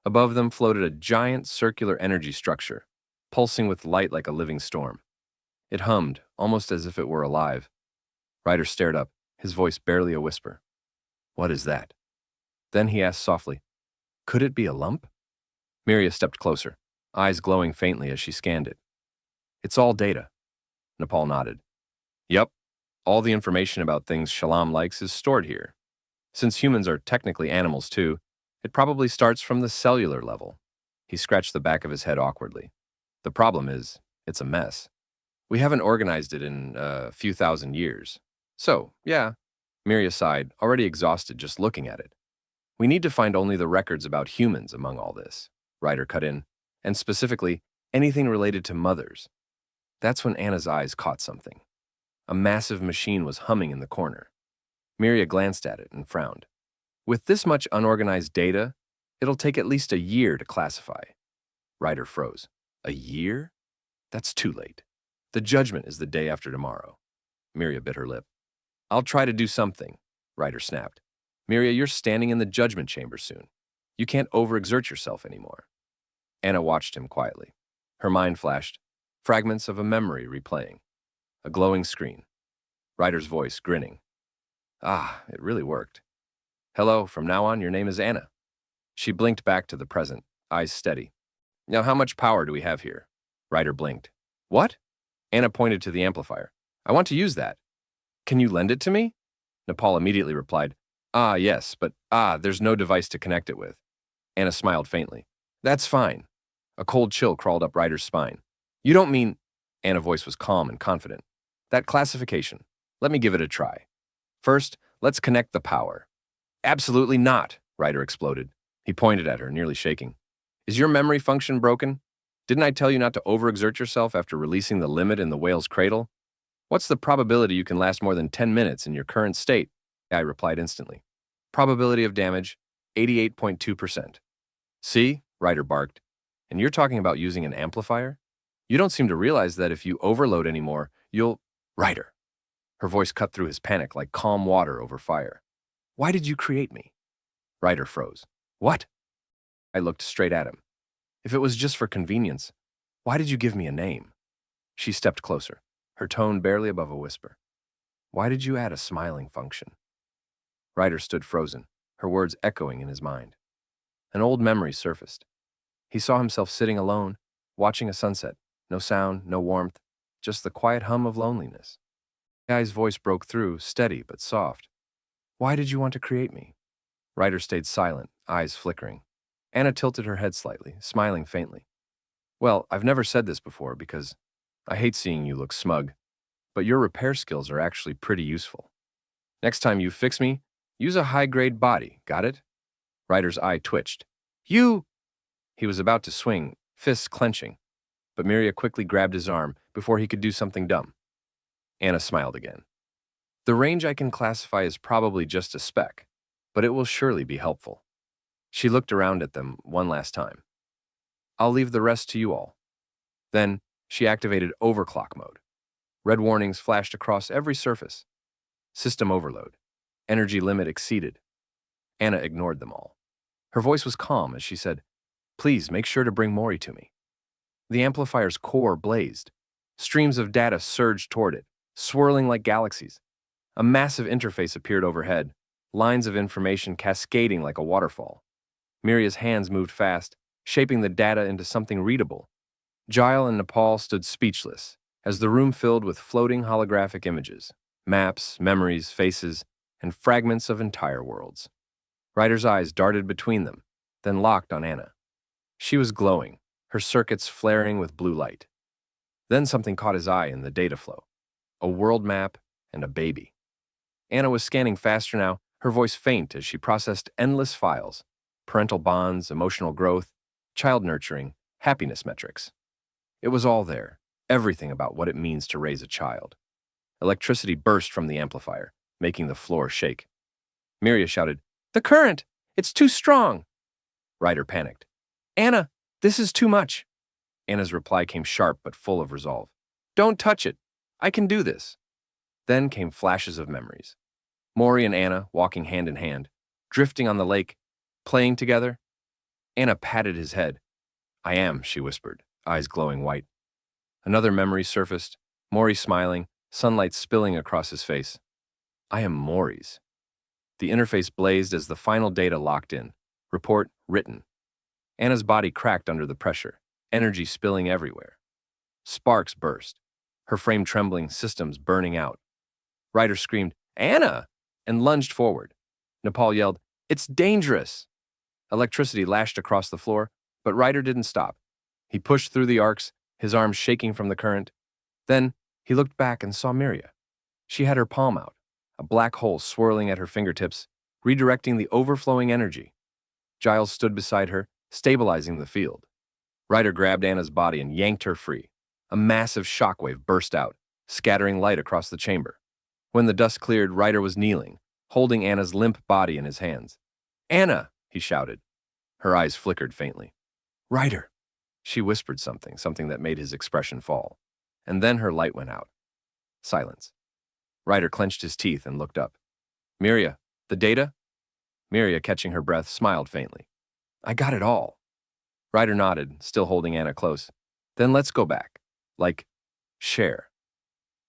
Above them floated a giant circular energy structure, pulsing with light like a living storm. It hummed, almost as if it were alive. Ryder stared up, his voice barely a whisper. What is that? Then he asked softly, could it be a lump? Miria stepped closer, eyes glowing faintly as she scanned it. It's all data. Nepal nodded. Yup, all the information about things Shalom likes is stored here. Since humans are technically animals too, it probably starts from the cellular level. He scratched the back of his head awkwardly. The problem is, it's a mess. We haven't organized it in a few thousand years. So, yeah, Miria sighed, already exhausted just looking at it. We need to find only the records about humans among all this, Ryder cut in, and specifically, anything related to mothers. That's when Anna's eyes caught something. A massive machine was humming in the corner. Miria glanced at it and frowned. With this much unorganized data, it'll take at least a year to classify. Ryder froze. A year? That's too late. The judgment is the day after tomorrow. Miria bit her lip. I'll try to do something, Ryder snapped. Miria, you're standing in the judgment chamber soon. You can't overexert yourself anymore. Anna watched him quietly. Her mind flashed, fragments of a memory replaying. A glowing screen. Ryder's voice grinning. Ah, it really worked. Hello, from now on, your name is Anna. She blinked back to the present, eyes steady. Now, how much power do we have here? Ryder blinked. What? Anna pointed to the amplifier. I want to use that. Can you lend it to me? Nepal immediately replied, yes, but there's no device to connect it with. Anna smiled faintly. That's fine. A cold chill crawled up Ryder's spine. You don't mean... Anna's voice was calm and confident. That classification. Let me give it a try. First, let's connect the power. Absolutely not, Ryder exploded. He pointed at her, nearly shaking. Is your memory function broken? Didn't I tell you not to overexert yourself after releasing the limit in the whale's cradle? What's the probability you can last more than 10 minutes in your current state? I replied instantly. Probability of damage, 88.2%. See? Ryder barked. And you're talking about using an amplifier? You don't seem to realize that if you overload anymore, you'll... Ryder. Her voice cut through his panic like calm water over fire. Why did you create me? Ryder froze. What? I looked straight at him. If it was just for convenience, why did you give me a name? She stepped closer, her tone barely above a whisper. Why did you add a smiling function? Ryder stood frozen, her words echoing in his mind. An old memory surfaced. He saw himself sitting alone, watching a sunset. No sound, no warmth, just the quiet hum of loneliness. The guy's voice broke through, steady but soft. Why did you want to create me? Ryder stayed silent, eyes flickering. Anna tilted her head slightly, smiling faintly. Well, I've never said this before because I hate seeing you look smug, but your repair skills are actually pretty useful. Next time you fix me, use a high-grade body, got it? Ryder's eye twitched. You! He was about to swing, fists clenching, but Miria quickly grabbed his arm before he could do something dumb. Anna smiled again. The range I can classify as probably just a speck, but it will surely be helpful. She looked around at them one last time. I'll leave the rest to you all. Then she activated overclock mode. Red warnings flashed across every surface. System overload. Energy limit exceeded. Anna ignored them all. Her voice was calm as she said, Please make sure to bring Mori to me. The amplifier's core blazed. Streams of data surged toward it, swirling like galaxies. A massive interface appeared overhead, lines of information cascading like a waterfall. Miria's hands moved fast, shaping the data into something readable. Jael and Nepal stood speechless, as the room filled with floating holographic images, maps, memories, faces, and fragments of entire worlds. Ryder's eyes darted between them, then locked on Anna. She was glowing, her circuits flaring with blue light. Then something caught his eye in the data flow. A world map and a baby. Anna was scanning faster now, her voice faint as she processed endless files: parental bonds, emotional growth, child nurturing, happiness metrics. It was all there, everything about what it means to raise a child. Electricity burst from the amplifier, making the floor shake. Miria shouted, "The current! It's too strong!" Ryder panicked. "Anna, this is too much." Anna's reply came sharp but full of resolve. "Don't touch it. I can do this." Then came flashes of memories. Maury and Anna walking hand in hand, drifting on the lake, playing together. Anna patted his head. "I am," she whispered, eyes glowing white. Another memory surfaced, Maury smiling, sunlight spilling across his face. "I am Maury's." The interface blazed as the final data locked in. Report written. Anna's body cracked under the pressure, energy spilling everywhere. Sparks burst, her frame trembling, systems burning out. Ryder screamed, "Anna!" and lunged forward. Nepal yelled, "It's dangerous!" Electricity lashed across the floor, but Ryder didn't stop. He pushed through the arcs, his arms shaking from the current. Then he looked back and saw Miria. She had her palm out, a black hole swirling at her fingertips, redirecting the overflowing energy. Giles stood beside her, stabilizing the field. Ryder grabbed Anna's body and yanked her free. A massive shockwave burst out, scattering light across the chamber. When the dust cleared, Ryder was kneeling, holding Anna's limp body in his hands. "Anna!" he shouted. Her eyes flickered faintly. "Ryder!" She whispered something that made his expression fall. And then her light went out. Silence. Ryder clenched his teeth and looked up. "Miria, the data?" Miria, catching her breath, smiled faintly. "I got it all." Ryder nodded, still holding Anna close. "Then let's go back. Share."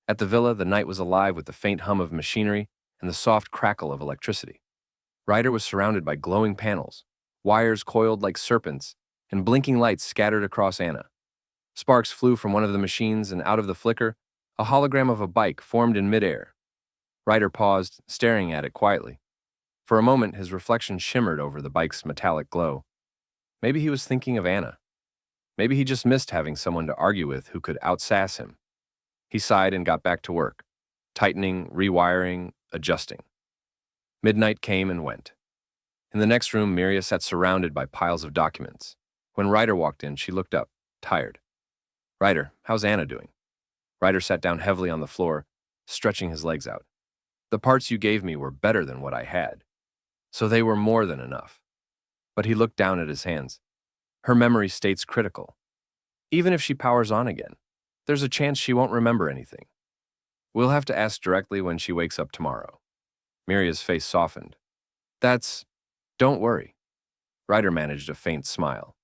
At the villa, the night was alive with the faint hum of machinery and the soft crackle of electricity. Ryder was surrounded by glowing panels, wires coiled like serpents, and blinking lights scattered across Anna. Sparks flew from one of the machines, and out of the flicker, a hologram of a bike formed in midair. Ryder paused, staring at it quietly. For a moment, his reflection shimmered over the bike's metallic glow. Maybe he was thinking of Anna. Maybe he just missed having someone to argue with who could outsass him. He sighed and got back to work, tightening, rewiring, adjusting. Midnight came and went. In the next room, Miria sat surrounded by piles of documents. When Ryder walked in, she looked up, tired. "Ryder, how's Anna doing?" Ryder sat down heavily on the floor, stretching his legs out. "The parts you gave me were better than what I had, so they were more than enough." But he looked down at his hands. "Her memory state's critical. Even if she powers on again, there's a chance she won't remember anything. We'll have to ask directly when she wakes up tomorrow." Miria's face softened. Don't worry." Ryder managed a faint smile.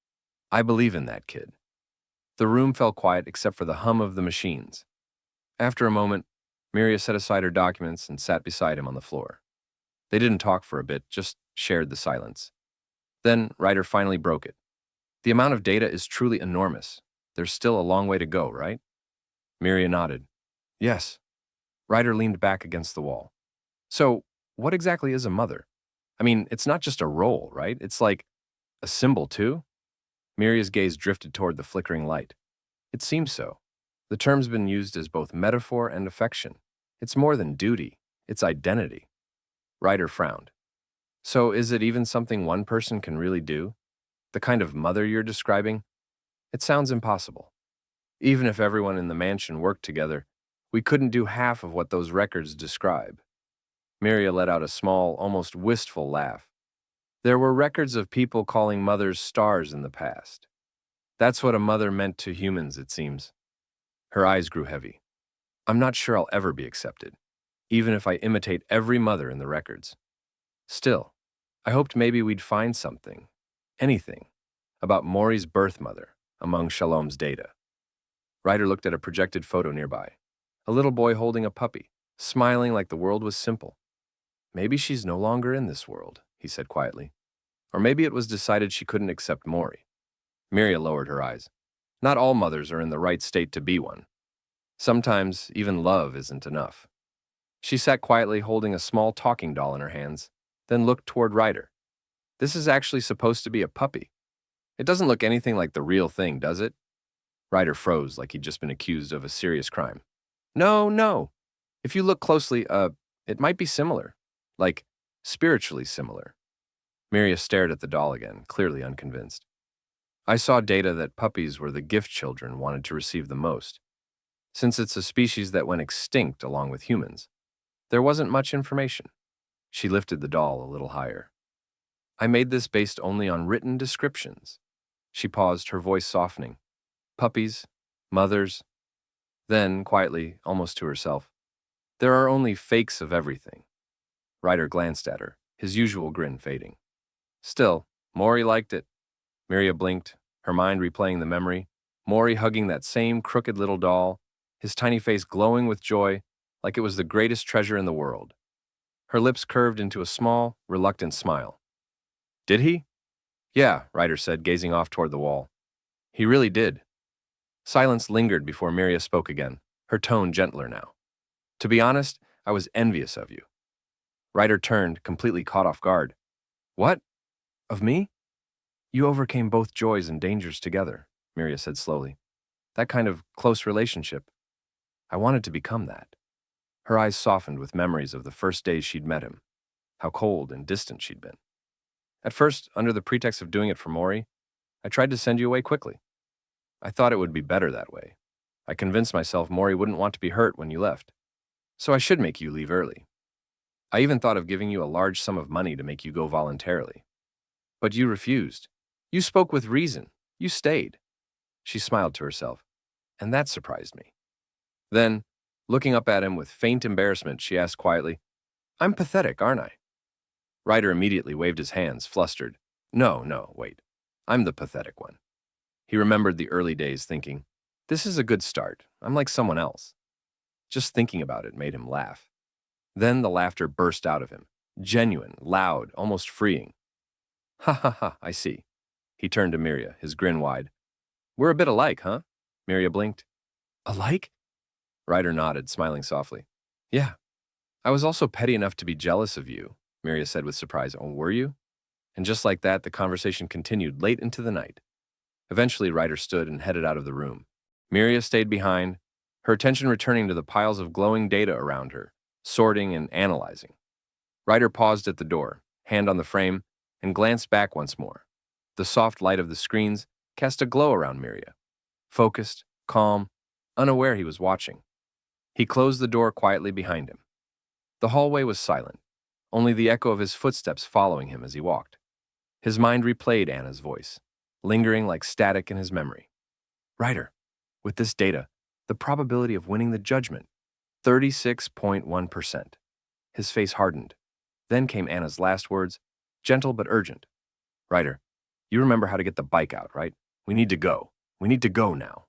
"I believe in that kid." The room fell quiet except for the hum of the machines. After a moment, Miria set aside her documents and sat beside him on the floor. They didn't talk for a bit, just shared the silence. Then Ryder finally broke it. "The amount of data is truly enormous. There's still a long way to go, right?" Miria nodded. "Yes." Ryder leaned back against the wall. "So, what exactly is a mother? I mean, it's not just a role, right? It's like a symbol, too?" Miria's gaze drifted toward the flickering light. "It seems so. The term's been used as both metaphor and affection. It's more than duty, it's identity." Ryder frowned. "So is it even something one person can really do? The kind of mother you're describing? It sounds impossible. Even if everyone in the mansion worked together, we couldn't do half of what those records describe." Miria let out a small, almost wistful laugh. "There were records of people calling mothers stars in the past. That's what a mother meant to humans, it seems." Her eyes grew heavy. "I'm not sure I'll ever be accepted, even if I imitate every mother in the records. Still, I hoped maybe we'd find something, anything, about Maury's birth mother among Shalom's data." Ryder looked at a projected photo nearby. A little boy holding a puppy, smiling like the world was simple. "Maybe she's no longer in this world," he said quietly. "Or maybe it was decided she couldn't accept Maury." Miria lowered her eyes. "Not all mothers are in the right state to be one. Sometimes even love isn't enough." She sat quietly holding a small talking doll in her hands, then looked toward Ryder. "This is actually supposed to be a puppy. It doesn't look anything like the real thing, does it?" Ryder froze like he'd just been accused of a serious crime. No. If you look closely, It might be similar. Like, spiritually similar. Miria stared at the doll again, clearly unconvinced. I saw data that puppies were the gift children wanted to receive the most. Since it's a species that went extinct along with humans, there wasn't much information. She lifted the doll a little higher. I made this based only on written descriptions. She paused, her voice softening. Puppies, mothers. Then, quietly, almost to herself, there are only fakes of everything. Ryder glanced at her, his usual grin fading. Still, Mori liked it. Miria blinked, her mind replaying the memory. Mori hugging that same crooked little doll, his tiny face glowing with joy, like it was the greatest treasure in the world. Her lips curved into a small, reluctant smile. Did he? Yeah, Ryder said, gazing off toward the wall. He really did. Silence lingered before Miria spoke again, her tone gentler now. To be honest, I was envious of you. Ryder turned, completely caught off guard. What? Of me? You overcame both joys and dangers together, Miria said slowly. That kind of close relationship. I wanted to become that. Her eyes softened with memories of the first days she'd met him, how cold and distant she'd been. At first, under the pretext of doing it for Mori, I tried to send you away quickly. I thought it would be better that way. I convinced myself Mori wouldn't want to be hurt when you left, so I should make you leave early. I even thought of giving you a large sum of money to make you go voluntarily. But you refused. You spoke with reason. You stayed. She smiled to herself, and that surprised me. Then, looking up at him with faint embarrassment, she asked quietly, I'm pathetic, aren't I? Ryder immediately waved his hands, flustered. No, wait. I'm the pathetic one. He remembered the early days thinking, this is a good start. I'm like someone else. Just thinking about it made him laugh. Then the laughter burst out of him, genuine, loud, almost freeing. Ha ha ha, I see. He turned to Miria, his grin wide. We're a bit alike, huh? Miria blinked. Alike? Ryder nodded, smiling softly. Yeah. I was also petty enough to be jealous of you, Miria said with surprise. Oh, were you? And just like that, the conversation continued late into the night. Eventually, Ryder stood and headed out of the room. Miria stayed behind, her attention returning to the piles of glowing data around her, sorting and analyzing. Ryder paused at the door, hand on the frame, and glanced back once more. The soft light of the screens cast a glow around Miria. Focused, calm, unaware he was watching. He closed the door quietly behind him. The hallway was silent, only the echo of his footsteps following him as he walked. His mind replayed Anna's voice, lingering like static in his memory. Ryder, with this data, the probability of winning the judgment, 36.1%. His face hardened. Then came Anna's last words, gentle but urgent. Ryder, you remember how to get the bike out, right? We need to go. We need to go now.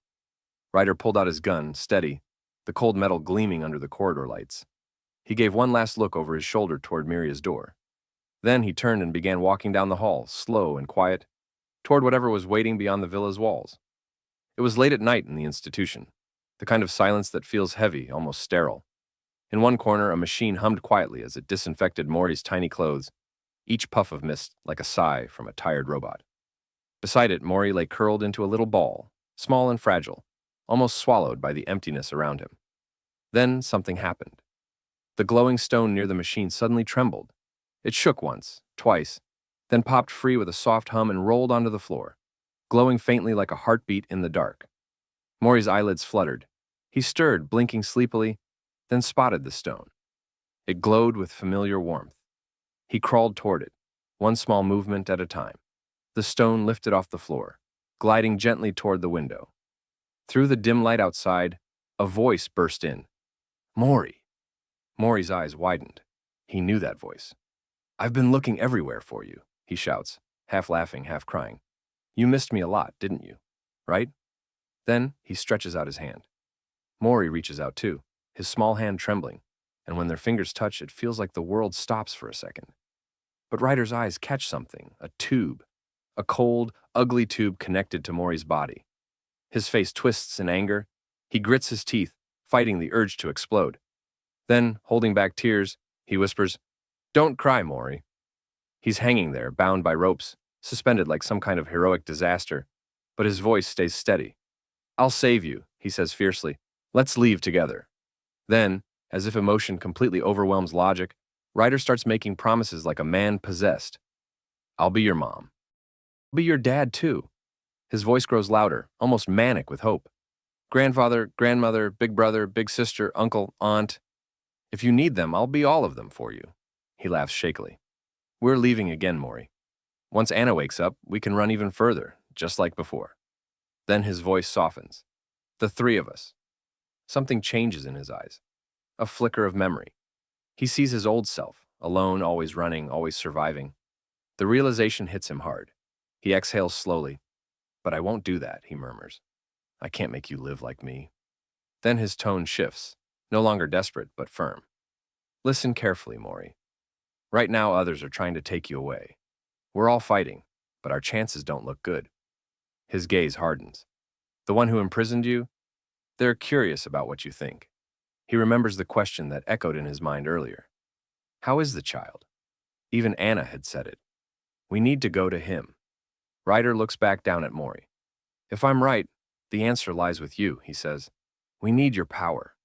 Ryder pulled out his gun, steady, the cold metal gleaming under the corridor lights. He gave one last look over his shoulder toward Miria's door. Then he turned and began walking down the hall, slow and quiet, toward whatever was waiting beyond the villa's walls. It was late at night in the institution, the kind of silence that feels heavy, almost sterile. In one corner, a machine hummed quietly as it disinfected Mori's tiny clothes, each puff of mist like a sigh from a tired robot. Beside it, Mori lay curled into a little ball, small and fragile, almost swallowed by the emptiness around him. Then something happened. The glowing stone near the machine suddenly trembled. It shook once, twice, then popped free with a soft hum and rolled onto the floor, glowing faintly like a heartbeat in the dark. Mori's eyelids fluttered. He stirred, blinking sleepily, then spotted the stone. It glowed with familiar warmth. He crawled toward it, one small movement at a time. The stone lifted off the floor, gliding gently toward the window. Through the dim light outside, a voice burst in. Mori. Mori's eyes widened. He knew that voice. I've been looking everywhere for you, he shouts, half laughing, half crying. You missed me a lot, didn't you? Right? Then he stretches out his hand. Mori reaches out too, his small hand trembling, and when their fingers touch, it feels like the world stops for a second. But Ryder's eyes catch something, a tube, a cold, ugly tube connected to Mori's body. His face twists in anger. He grits his teeth, fighting the urge to explode. Then, holding back tears, he whispers, Don't cry, Mori. He's hanging there, bound by ropes, suspended like some kind of heroic disaster, but his voice stays steady. I'll save you, he says fiercely. Let's leave together. Then, As if emotion completely overwhelms logic, Ryder starts making promises like a man possessed. I'll be your mom. I'll be your dad, too. His voice grows louder, almost manic with hope. Grandfather, grandmother, big brother, big sister, uncle, aunt. If you need them, I'll be all of them for you. He laughs shakily. We're leaving again, Mori. Once Anna wakes up, we can run even further, just like before. Then his voice softens. The three of us. Something changes in his eyes. A flicker of memory. He sees his old self, alone, always running, always surviving. The realization hits him hard. He exhales slowly. But I won't do that, he murmurs. I can't make you live like me. Then his tone shifts, no longer desperate, but firm. Listen carefully, Mori. Right now, others are trying to take you away. We're all fighting, but our chances don't look good. His gaze hardens. The one who imprisoned you? They're curious about what you think. He remembers the question that echoed in his mind earlier. How is the child? Even Anna had said it. We need to go to him. Ryder looks back down at Mori. If I'm right, the answer lies with you, he says. We need your power.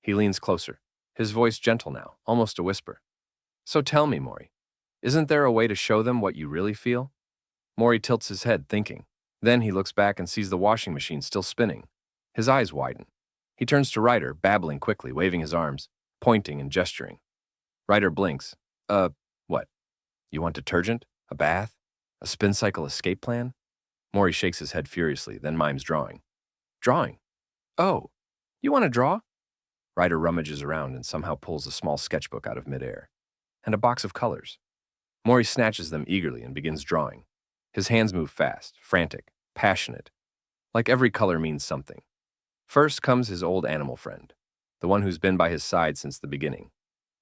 He leans closer, his voice gentle now, almost a whisper. So tell me, Mori, isn't there a way to show them what you really feel? Mori tilts his head, thinking. Then he looks back and sees the washing machine still spinning. His eyes widen. He turns to Ryder, babbling quickly, waving his arms, pointing and gesturing. Ryder blinks. What? You want detergent? A bath? A spin cycle escape plan? Mori shakes his head furiously, then mimes drawing. Drawing? Oh, you want to draw? Ryder rummages around and somehow pulls a small sketchbook out of midair. And a box of colors. Mori snatches them eagerly and begins drawing. His hands move fast, frantic, passionate. Like every color means something. First comes his old animal friend, the one who's been by his side since the beginning.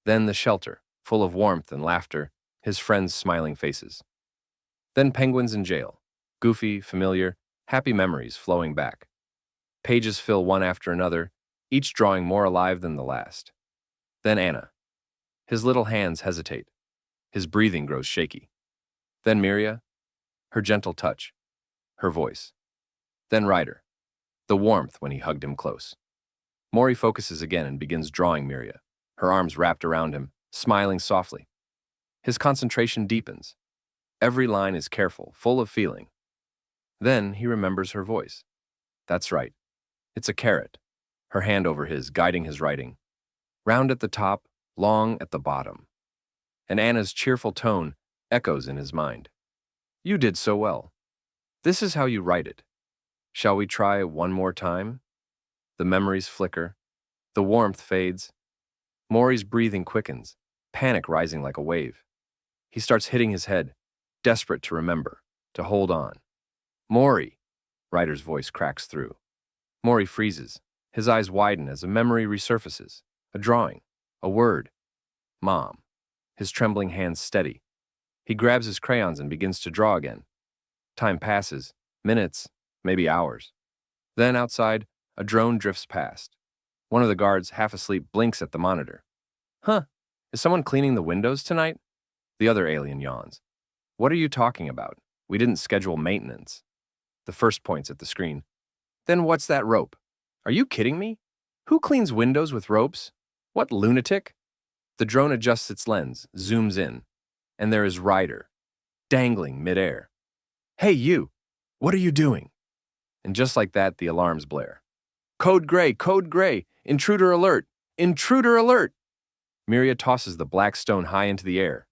Then the shelter, full of warmth and laughter, his friends' smiling faces. Then penguins in jail, goofy, familiar, happy memories flowing back. Pages fill one after another, each drawing more alive than the last. Then Anna. His little hands hesitate. His breathing grows shaky. Then Miria, her gentle touch, her voice. Then Ryder, the warmth when he hugged him close. Mori focuses again and begins drawing Miria, her arms wrapped around him, smiling softly. His concentration deepens. Every line is careful, full of feeling. Then he remembers her voice. That's right. It's a carrot, her hand over his, guiding his writing. Round at the top, long at the bottom. And Anna's cheerful tone echoes in his mind. You did so well. This is how you write it. Shall we try one more time? The memories flicker. The warmth fades. Mori's breathing quickens, panic rising like a wave. He starts hitting his head, desperate to remember, to hold on. Mori! Ryder's voice cracks through. Mori freezes. His eyes widen as a memory resurfaces. A drawing. A word. Mom. His trembling hands steady. He grabs his crayons and begins to draw again. Time passes. Minutes, maybe hours. Then outside, a drone drifts past. One of the guards, half asleep, blinks at the monitor. Huh, is someone cleaning the windows tonight? The other alien yawns. What are you talking about? We didn't schedule maintenance. The first points at the screen. Then what's that rope? Are you kidding me? Who cleans windows with ropes? What lunatic? The drone adjusts its lens, zooms in, and there is Ryder, dangling midair. Hey, you! What are you doing? And just like that, the alarms blare. Code Gray, intruder alert, intruder alert! Miria tosses the black stone high into the air.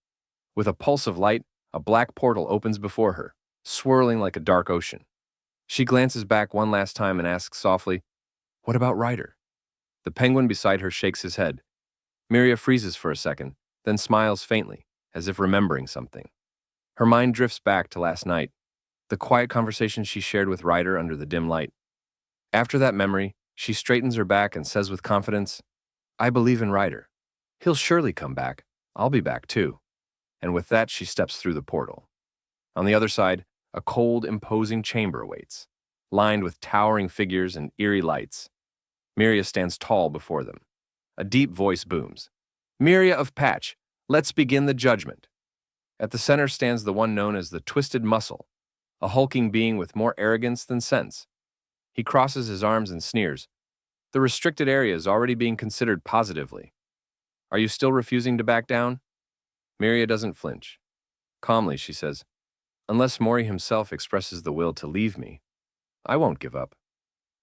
With a pulse of light, a black portal opens before her, swirling like a dark ocean. She glances back one last time and asks softly, What about Ryder? The penguin beside her shakes his head. Miria freezes for a second, then smiles faintly, as if remembering something. Her mind drifts back to last night, the quiet conversation she shared with Ryder under the dim light. After that memory, she straightens her back and says with confidence, I believe in Ryder. He'll surely come back. I'll be back too. And with that, she steps through the portal. On the other side, a cold, imposing chamber awaits, lined with towering figures and eerie lights. Miria stands tall before them. A deep voice booms. Miria of Patch, let's begin the judgment. At the center stands the one known as the Twisted Muscle, a hulking being with more arrogance than sense. He crosses his arms and sneers. The restricted area is already being considered positively. Are you still refusing to back down? Miria doesn't flinch. Calmly, she says, unless Mori himself expresses the will to leave me, I won't give up.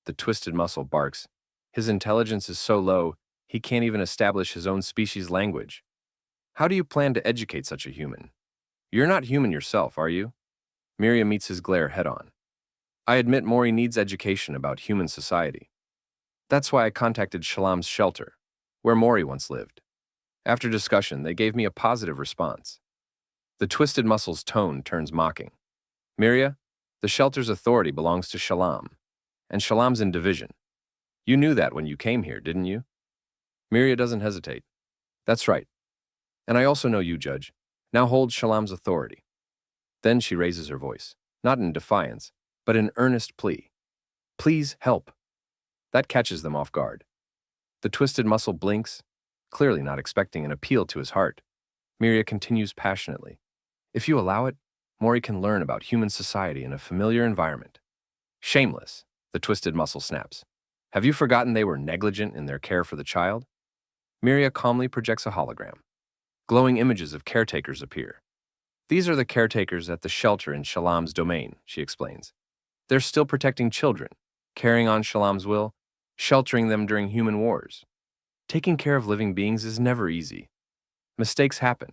The twisted muscle barks. His intelligence is so low, he can't even establish his own species' language. How do you plan to educate such a human? You're not human yourself, are you? Miria meets his glare head-on. I admit Mori needs education about human society. That's why I contacted Shalam's shelter, where Mori once lived. After discussion, they gave me a positive response. The twisted muscle's tone turns mocking. Miria, the shelter's authority belongs to Shalam, and Shalam's in division. You knew that when you came here, didn't you? Miria doesn't hesitate. That's right. And I also know you, Judge. Now hold Shalam's authority. Then she raises her voice, not in defiance, but in earnest plea. Please help. That catches them off guard. The twisted muscle blinks, clearly not expecting an appeal to his heart. Miria continues passionately. If you allow it, Mori can learn about human society in a familiar environment. Shameless, the twisted muscle snaps. Have you forgotten they were negligent in their care for the child? Miria calmly projects a hologram. Glowing images of caretakers appear. These are the caretakers at the shelter in Shalam's domain, she explains. They're still protecting children, carrying on Shalam's will, sheltering them during human wars. Taking care of living beings is never easy. Mistakes happen,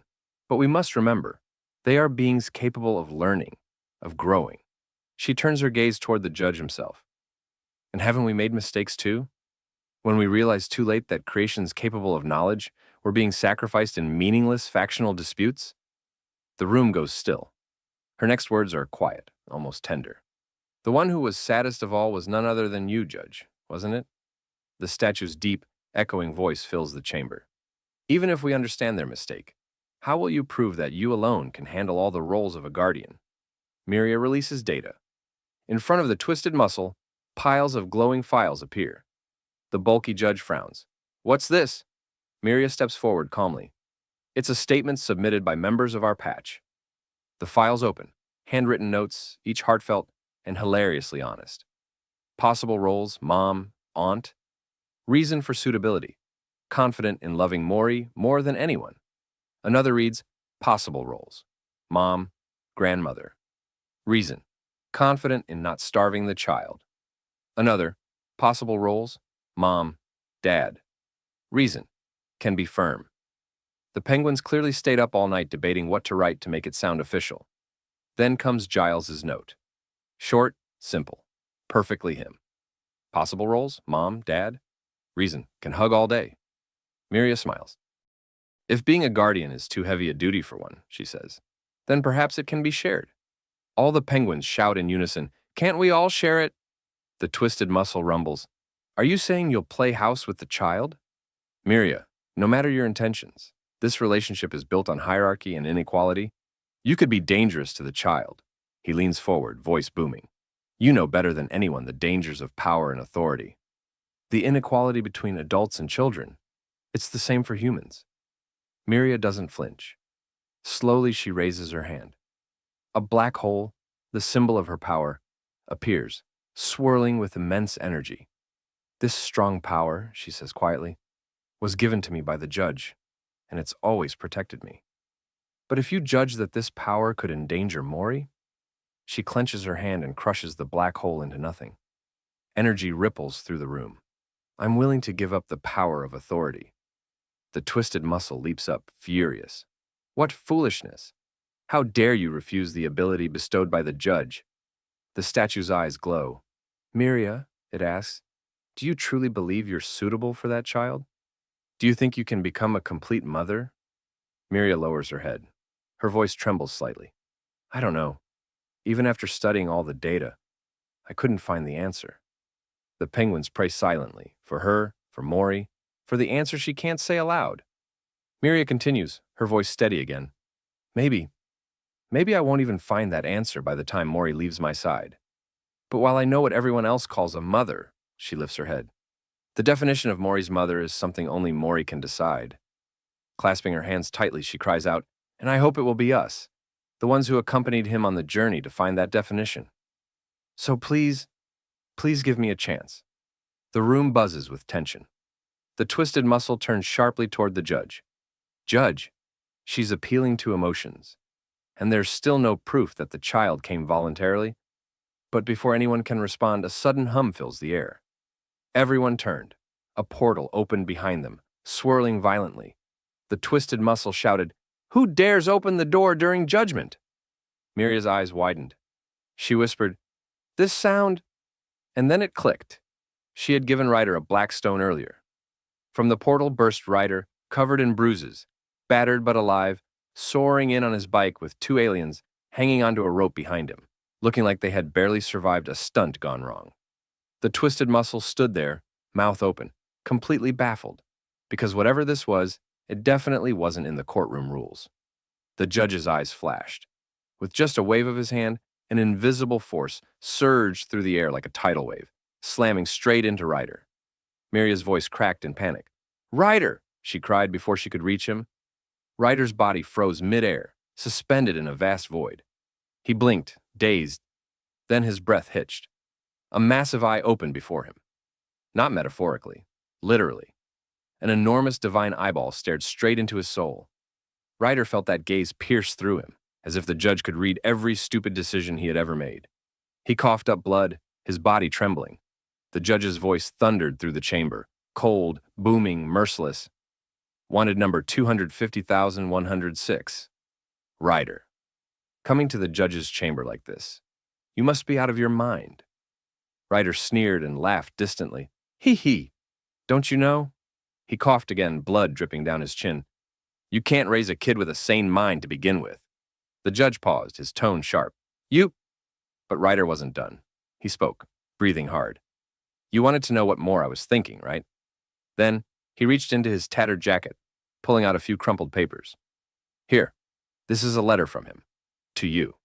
but we must remember, they are beings capable of learning, of growing. She turns her gaze toward the judge himself. And haven't we made mistakes too? When we realize too late that creations capable of knowledge were being sacrificed in meaningless factional disputes? The room goes still. Her next words are quiet, almost tender. The one who was saddest of all was none other than you, Judge, wasn't it? The statue's deep, echoing voice fills the chamber. Even if we understand their mistake, how will you prove that you alone can handle all the roles of a guardian? Miria releases data. In front of the twisted muscle, piles of glowing files appear. The bulky judge frowns. What's this? Miria steps forward calmly. It's a statement submitted by members of our patch. The files open, handwritten notes, each heartfelt and hilariously honest. Possible roles, mom, aunt. Reason for suitability. Confident in loving Mori more than anyone. Another reads, possible roles. Mom, grandmother. Reason. Confident in not starving the child. Another, possible roles. Mom, dad. Reason. Can be firm. The penguins clearly stayed up all night debating what to write to make it sound official. Then comes Giles's note. Short, simple. Perfectly him. Possible roles. Mom, dad. Reason. Can hug all day. Miria smiles. If being a guardian is too heavy a duty for one, she says, then perhaps it can be shared. All the penguins shout in unison, can't we all share it? The twisted muscle rumbles. Are you saying you'll play house with the child? Miria, no matter your intentions, this relationship is built on hierarchy and inequality. You could be dangerous to the child. He leans forward, voice booming. You know better than anyone the dangers of power and authority. The inequality between adults and children. It's the same for humans. Miria doesn't flinch. Slowly she raises her hand. A black hole, the symbol of her power, appears, swirling with immense energy. This strong power, she says quietly, was given to me by the judge, and it's always protected me. But if you judge that this power could endanger Mori, she clenches her hand and crushes the black hole into nothing. Energy ripples through the room. I'm willing to give up the power of authority. The twisted muscle leaps up, furious. What foolishness! How dare you refuse the ability bestowed by the judge? The statue's eyes glow. Miria, it asks, do you truly believe you're suitable for that child? Do you think you can become a complete mother? Miria lowers her head. Her voice trembles slightly. I don't know. Even after studying all the data, I couldn't find the answer. The penguins pray silently, for her, for Mori, for the answer she can't say aloud. Miria continues, her voice steady again. Maybe I won't even find that answer by the time Mori leaves my side. But while I know what everyone else calls a mother, she lifts her head. The definition of Mori's mother is something only Mori can decide. Clasping her hands tightly, she cries out, and I hope it will be us, the ones who accompanied him on the journey to find that definition. So please give me a chance. The room buzzes with tension. The twisted muscle turns sharply toward the judge. Judge, she's appealing to emotions, and there's still no proof that the child came voluntarily. But before anyone can respond, a sudden hum fills the air. Everyone turned. A portal opened behind them, swirling violently. The twisted muscle shouted, "Who dares open the door during judgment?" Miria's eyes widened. She whispered, "This sound..." And then it clicked. She had given Ryder a black stone earlier. From the portal burst Ryder, covered in bruises, battered but alive, soaring in on his bike with two aliens hanging onto a rope behind him, looking like they had barely survived a stunt gone wrong. The twisted muscle stood there, mouth open, completely baffled, because whatever this was, it definitely wasn't in the courtroom rules. The judge's eyes flashed. With just a wave of his hand, an invisible force surged through the air like a tidal wave, slamming straight into Ryder. Miria's voice cracked in panic. "Ryder!" she cried before she could reach him. Ryder's body froze mid-air, suspended in a vast void. He blinked, dazed. Then his breath hitched. A massive eye opened before him. Not metaphorically, literally. An enormous divine eyeball stared straight into his soul. Ryder felt that gaze pierce through him, as if the judge could read every stupid decision he had ever made. He coughed up blood, his body trembling. The judge's voice thundered through the chamber, cold, booming, merciless. Wanted number 250,106. Ryder. Coming to the judge's chamber like this. You must be out of your mind. Ryder sneered and laughed distantly. Hee hee. Don't you know? He coughed again, blood dripping down his chin. You can't raise a kid with a sane mind to begin with. The judge paused, his tone sharp. You... But Ryder wasn't done. He spoke, breathing hard. You wanted to know what more I was thinking, right? Then, he reached into his tattered jacket, pulling out a few crumpled papers. Here, this is a letter from him. To you.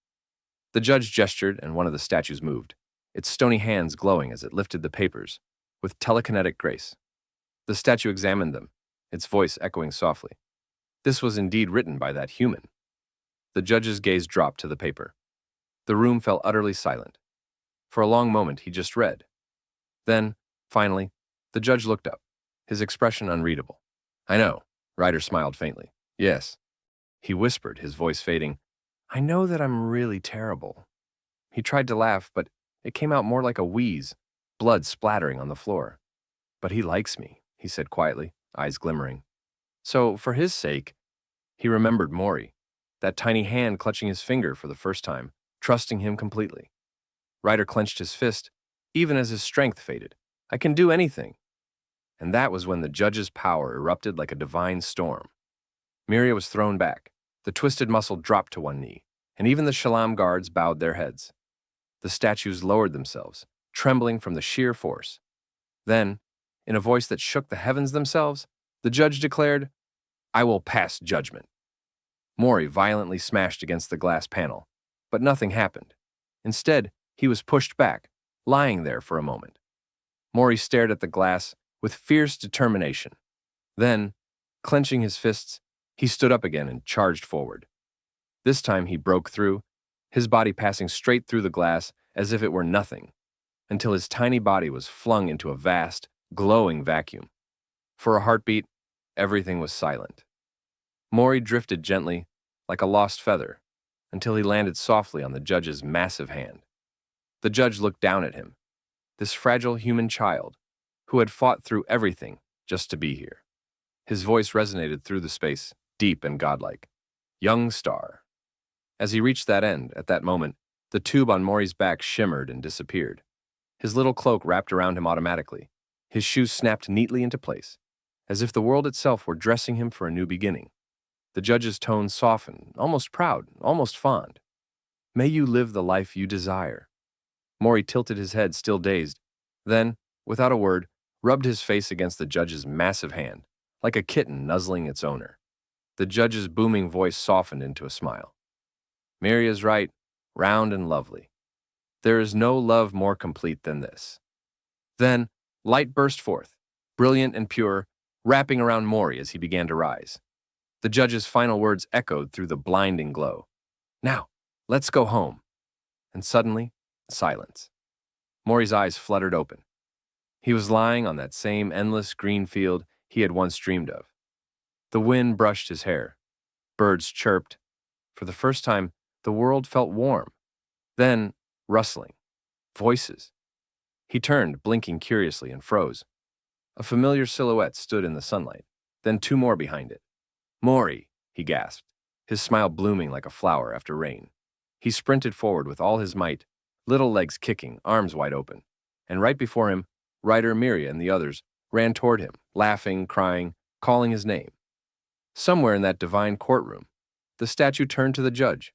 The judge gestured, and one of the statues moved, its stony hands glowing as it lifted the papers, with telekinetic grace. The statue examined them, its voice echoing softly. This was indeed written by that human. The judge's gaze dropped to the paper. The room fell utterly silent. For a long moment, he just read. Then, finally, the judge looked up, his expression unreadable. I know, Ryder smiled faintly. Yes. He whispered, his voice fading. I know that I'm really terrible. He tried to laugh, but it came out more like a wheeze, blood splattering on the floor. But he likes me, he said quietly, eyes glimmering. So, for his sake, he remembered Mori, that tiny hand clutching his finger for the first time, trusting him completely. Ryder clenched his fist, even as his strength faded. I can do anything. And that was when the judge's power erupted like a divine storm. Miria was thrown back. The twisted muscle dropped to one knee, and even the Shalom guards bowed their heads. The statues lowered themselves, trembling from the sheer force. Then, in a voice that shook the heavens themselves, the judge declared, I will pass judgment. Mori violently smashed against the glass panel, but nothing happened. Instead, he was pushed back, lying there for a moment. Mori stared at the glass with fierce determination. Then, clenching his fists, he stood up again and charged forward. This time he broke through, his body passing straight through the glass as if it were nothing, until his tiny body was flung into a vast, glowing vacuum. For a heartbeat, everything was silent. Mori drifted gently, like a lost feather, until he landed softly on the judge's massive hand. The judge looked down at him, this fragile human child who had fought through everything just to be here. His voice resonated through the space, deep and godlike. Young star. As he reached that end, at that moment, the tube on Mori's back shimmered and disappeared. His little cloak wrapped around him automatically. His shoes snapped neatly into place, as if the world itself were dressing him for a new beginning. The judge's tone softened, almost proud, almost fond. May you live the life you desire. Mori tilted his head, still dazed. Then, without a word, rubbed his face against the judge's massive hand, like a kitten nuzzling its owner. The judge's booming voice softened into a smile. Miria's right, round and lovely. There is no love more complete than this. Then, light burst forth, brilliant and pure, wrapping around Mori as he began to rise. The judge's final words echoed through the blinding glow. Now, let's go home. And suddenly, silence. Mori's eyes fluttered open. He was lying on that same endless green field he had once dreamed of. The wind brushed his hair. Birds chirped. For the first time, the world felt warm. Then, rustling. Voices. He turned, blinking curiously, and froze. A familiar silhouette stood in the sunlight, then two more behind it. "Mori," he gasped, his smile blooming like a flower after rain. He sprinted forward with all his might, little legs kicking, arms wide open. And right before him, Ryder, Miria, and the others ran toward him, laughing, crying, calling his name. Somewhere in that divine courtroom, the statue turned to the judge.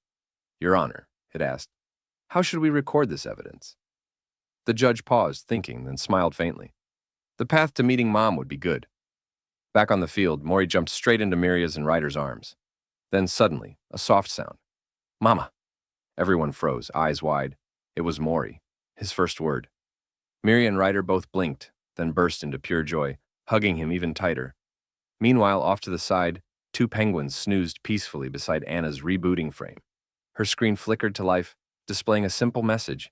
"Your Honor," it asked, "how should we record this evidence?" The judge paused, thinking, then smiled faintly. The path to meeting Mom would be good. Back on the field, Mori jumped straight into Miria's and Ryder's arms. Then suddenly, a soft sound. "Mama!" Everyone froze, eyes wide. It was Mori, his first word. Miria and Ryder both blinked, then burst into pure joy, hugging him even tighter. Meanwhile, off to the side, two penguins snoozed peacefully beside Anna's rebooting frame. Her screen flickered to life, displaying a simple message.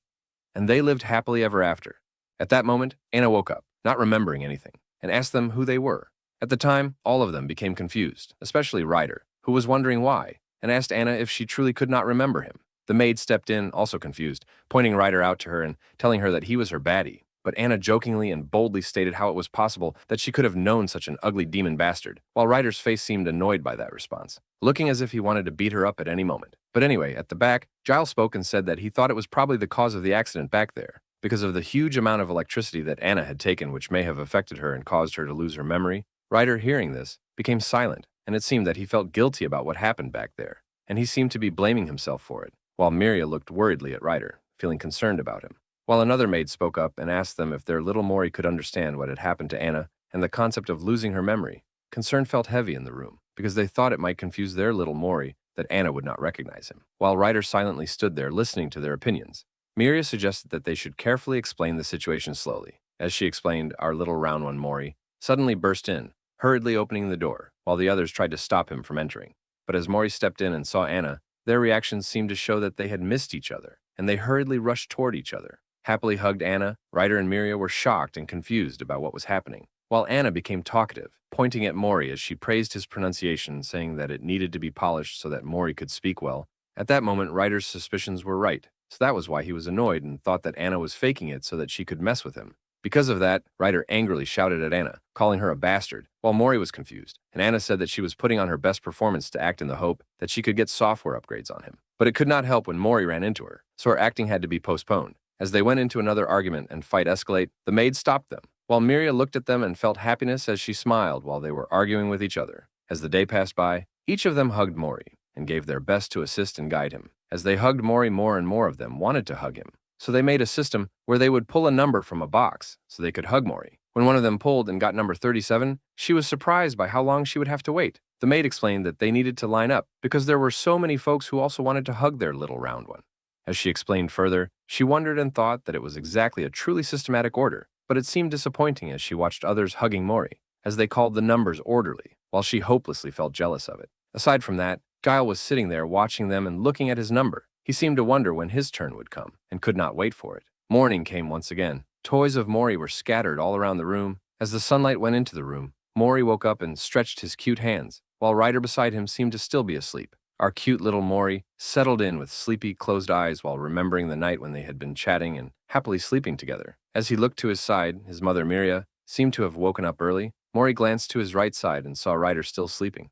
And they lived happily ever after. At that moment, Anna woke up, not remembering anything, and asked them who they were. At the time, all of them became confused, especially Ryder, who was wondering why, and asked Anna if she truly could not remember him. The maid stepped in, also confused, pointing Ryder out to her and telling her that he was her baddie. But Anna jokingly and boldly stated how it was possible that she could have known such an ugly demon bastard, while Ryder's face seemed annoyed by that response, looking as if he wanted to beat her up at any moment. But anyway, at the back, Giles spoke and said that he thought it was probably the cause of the accident back there, because of the huge amount of electricity that Anna had taken, which may have affected her and caused her to lose her memory. Ryder, hearing this, became silent, and it seemed that he felt guilty about what happened back there, and he seemed to be blaming himself for it, while Miria looked worriedly at Ryder, feeling concerned about him. While another maid spoke up and asked them if their little Mori could understand what had happened to Anna and the concept of losing her memory, concern felt heavy in the room, because they thought it might confuse their little Mori that Anna would not recognize him. While Ryder silently stood there listening to their opinions, Miria suggested that they should carefully explain the situation slowly. As she explained, our little round one Mori suddenly burst in, hurriedly opening the door, while the others tried to stop him from entering. But as Mori stepped in and saw Anna, their reactions seemed to show that they had missed each other, and they hurriedly rushed toward each other. Happily hugged Anna, Ryder and Miria were shocked and confused about what was happening, while Anna became talkative, pointing at Mori as she praised his pronunciation, saying that it needed to be polished so that Mori could speak well. At that moment, Ryder's suspicions were right, so that was why he was annoyed and thought that Anna was faking it so that she could mess with him. Because of that, Ryder angrily shouted at Anna, calling her a bastard, while Mori was confused, and Anna said that she was putting on her best performance to act in the hope that she could get software upgrades on him. But it could not help when Mori ran into her, so her acting had to be postponed. As they went into another argument and fight escalate, the maid stopped them, while Miria looked at them and felt happiness as she smiled while they were arguing with each other. As the day passed by, each of them hugged Mori and gave their best to assist and guide him. As they hugged Mori, more and more of them wanted to hug him, so they made a system where they would pull a number from a box so they could hug Mori. When one of them pulled and got number 37, she was surprised by how long she would have to wait. The maid explained that they needed to line up because there were so many folks who also wanted to hug their little round one. As she explained further, she wondered and thought that it was exactly a truly systematic order, but it seemed disappointing as she watched others hugging Mori, as they called the numbers orderly, while she hopelessly felt jealous of it. Aside from that, Giles was sitting there watching them and looking at his number. He seemed to wonder when his turn would come, and could not wait for it. Morning came once again. Toys of Mori were scattered all around the room. As the sunlight went into the room, Mori woke up and stretched his cute hands, while Ryder beside him seemed to still be asleep. Our cute little Mori settled in with sleepy, closed eyes while remembering the night when they had been chatting and happily sleeping together. As he looked to his side, his mother Miria seemed to have woken up early. Mori glanced to his right side and saw Ryder still sleeping.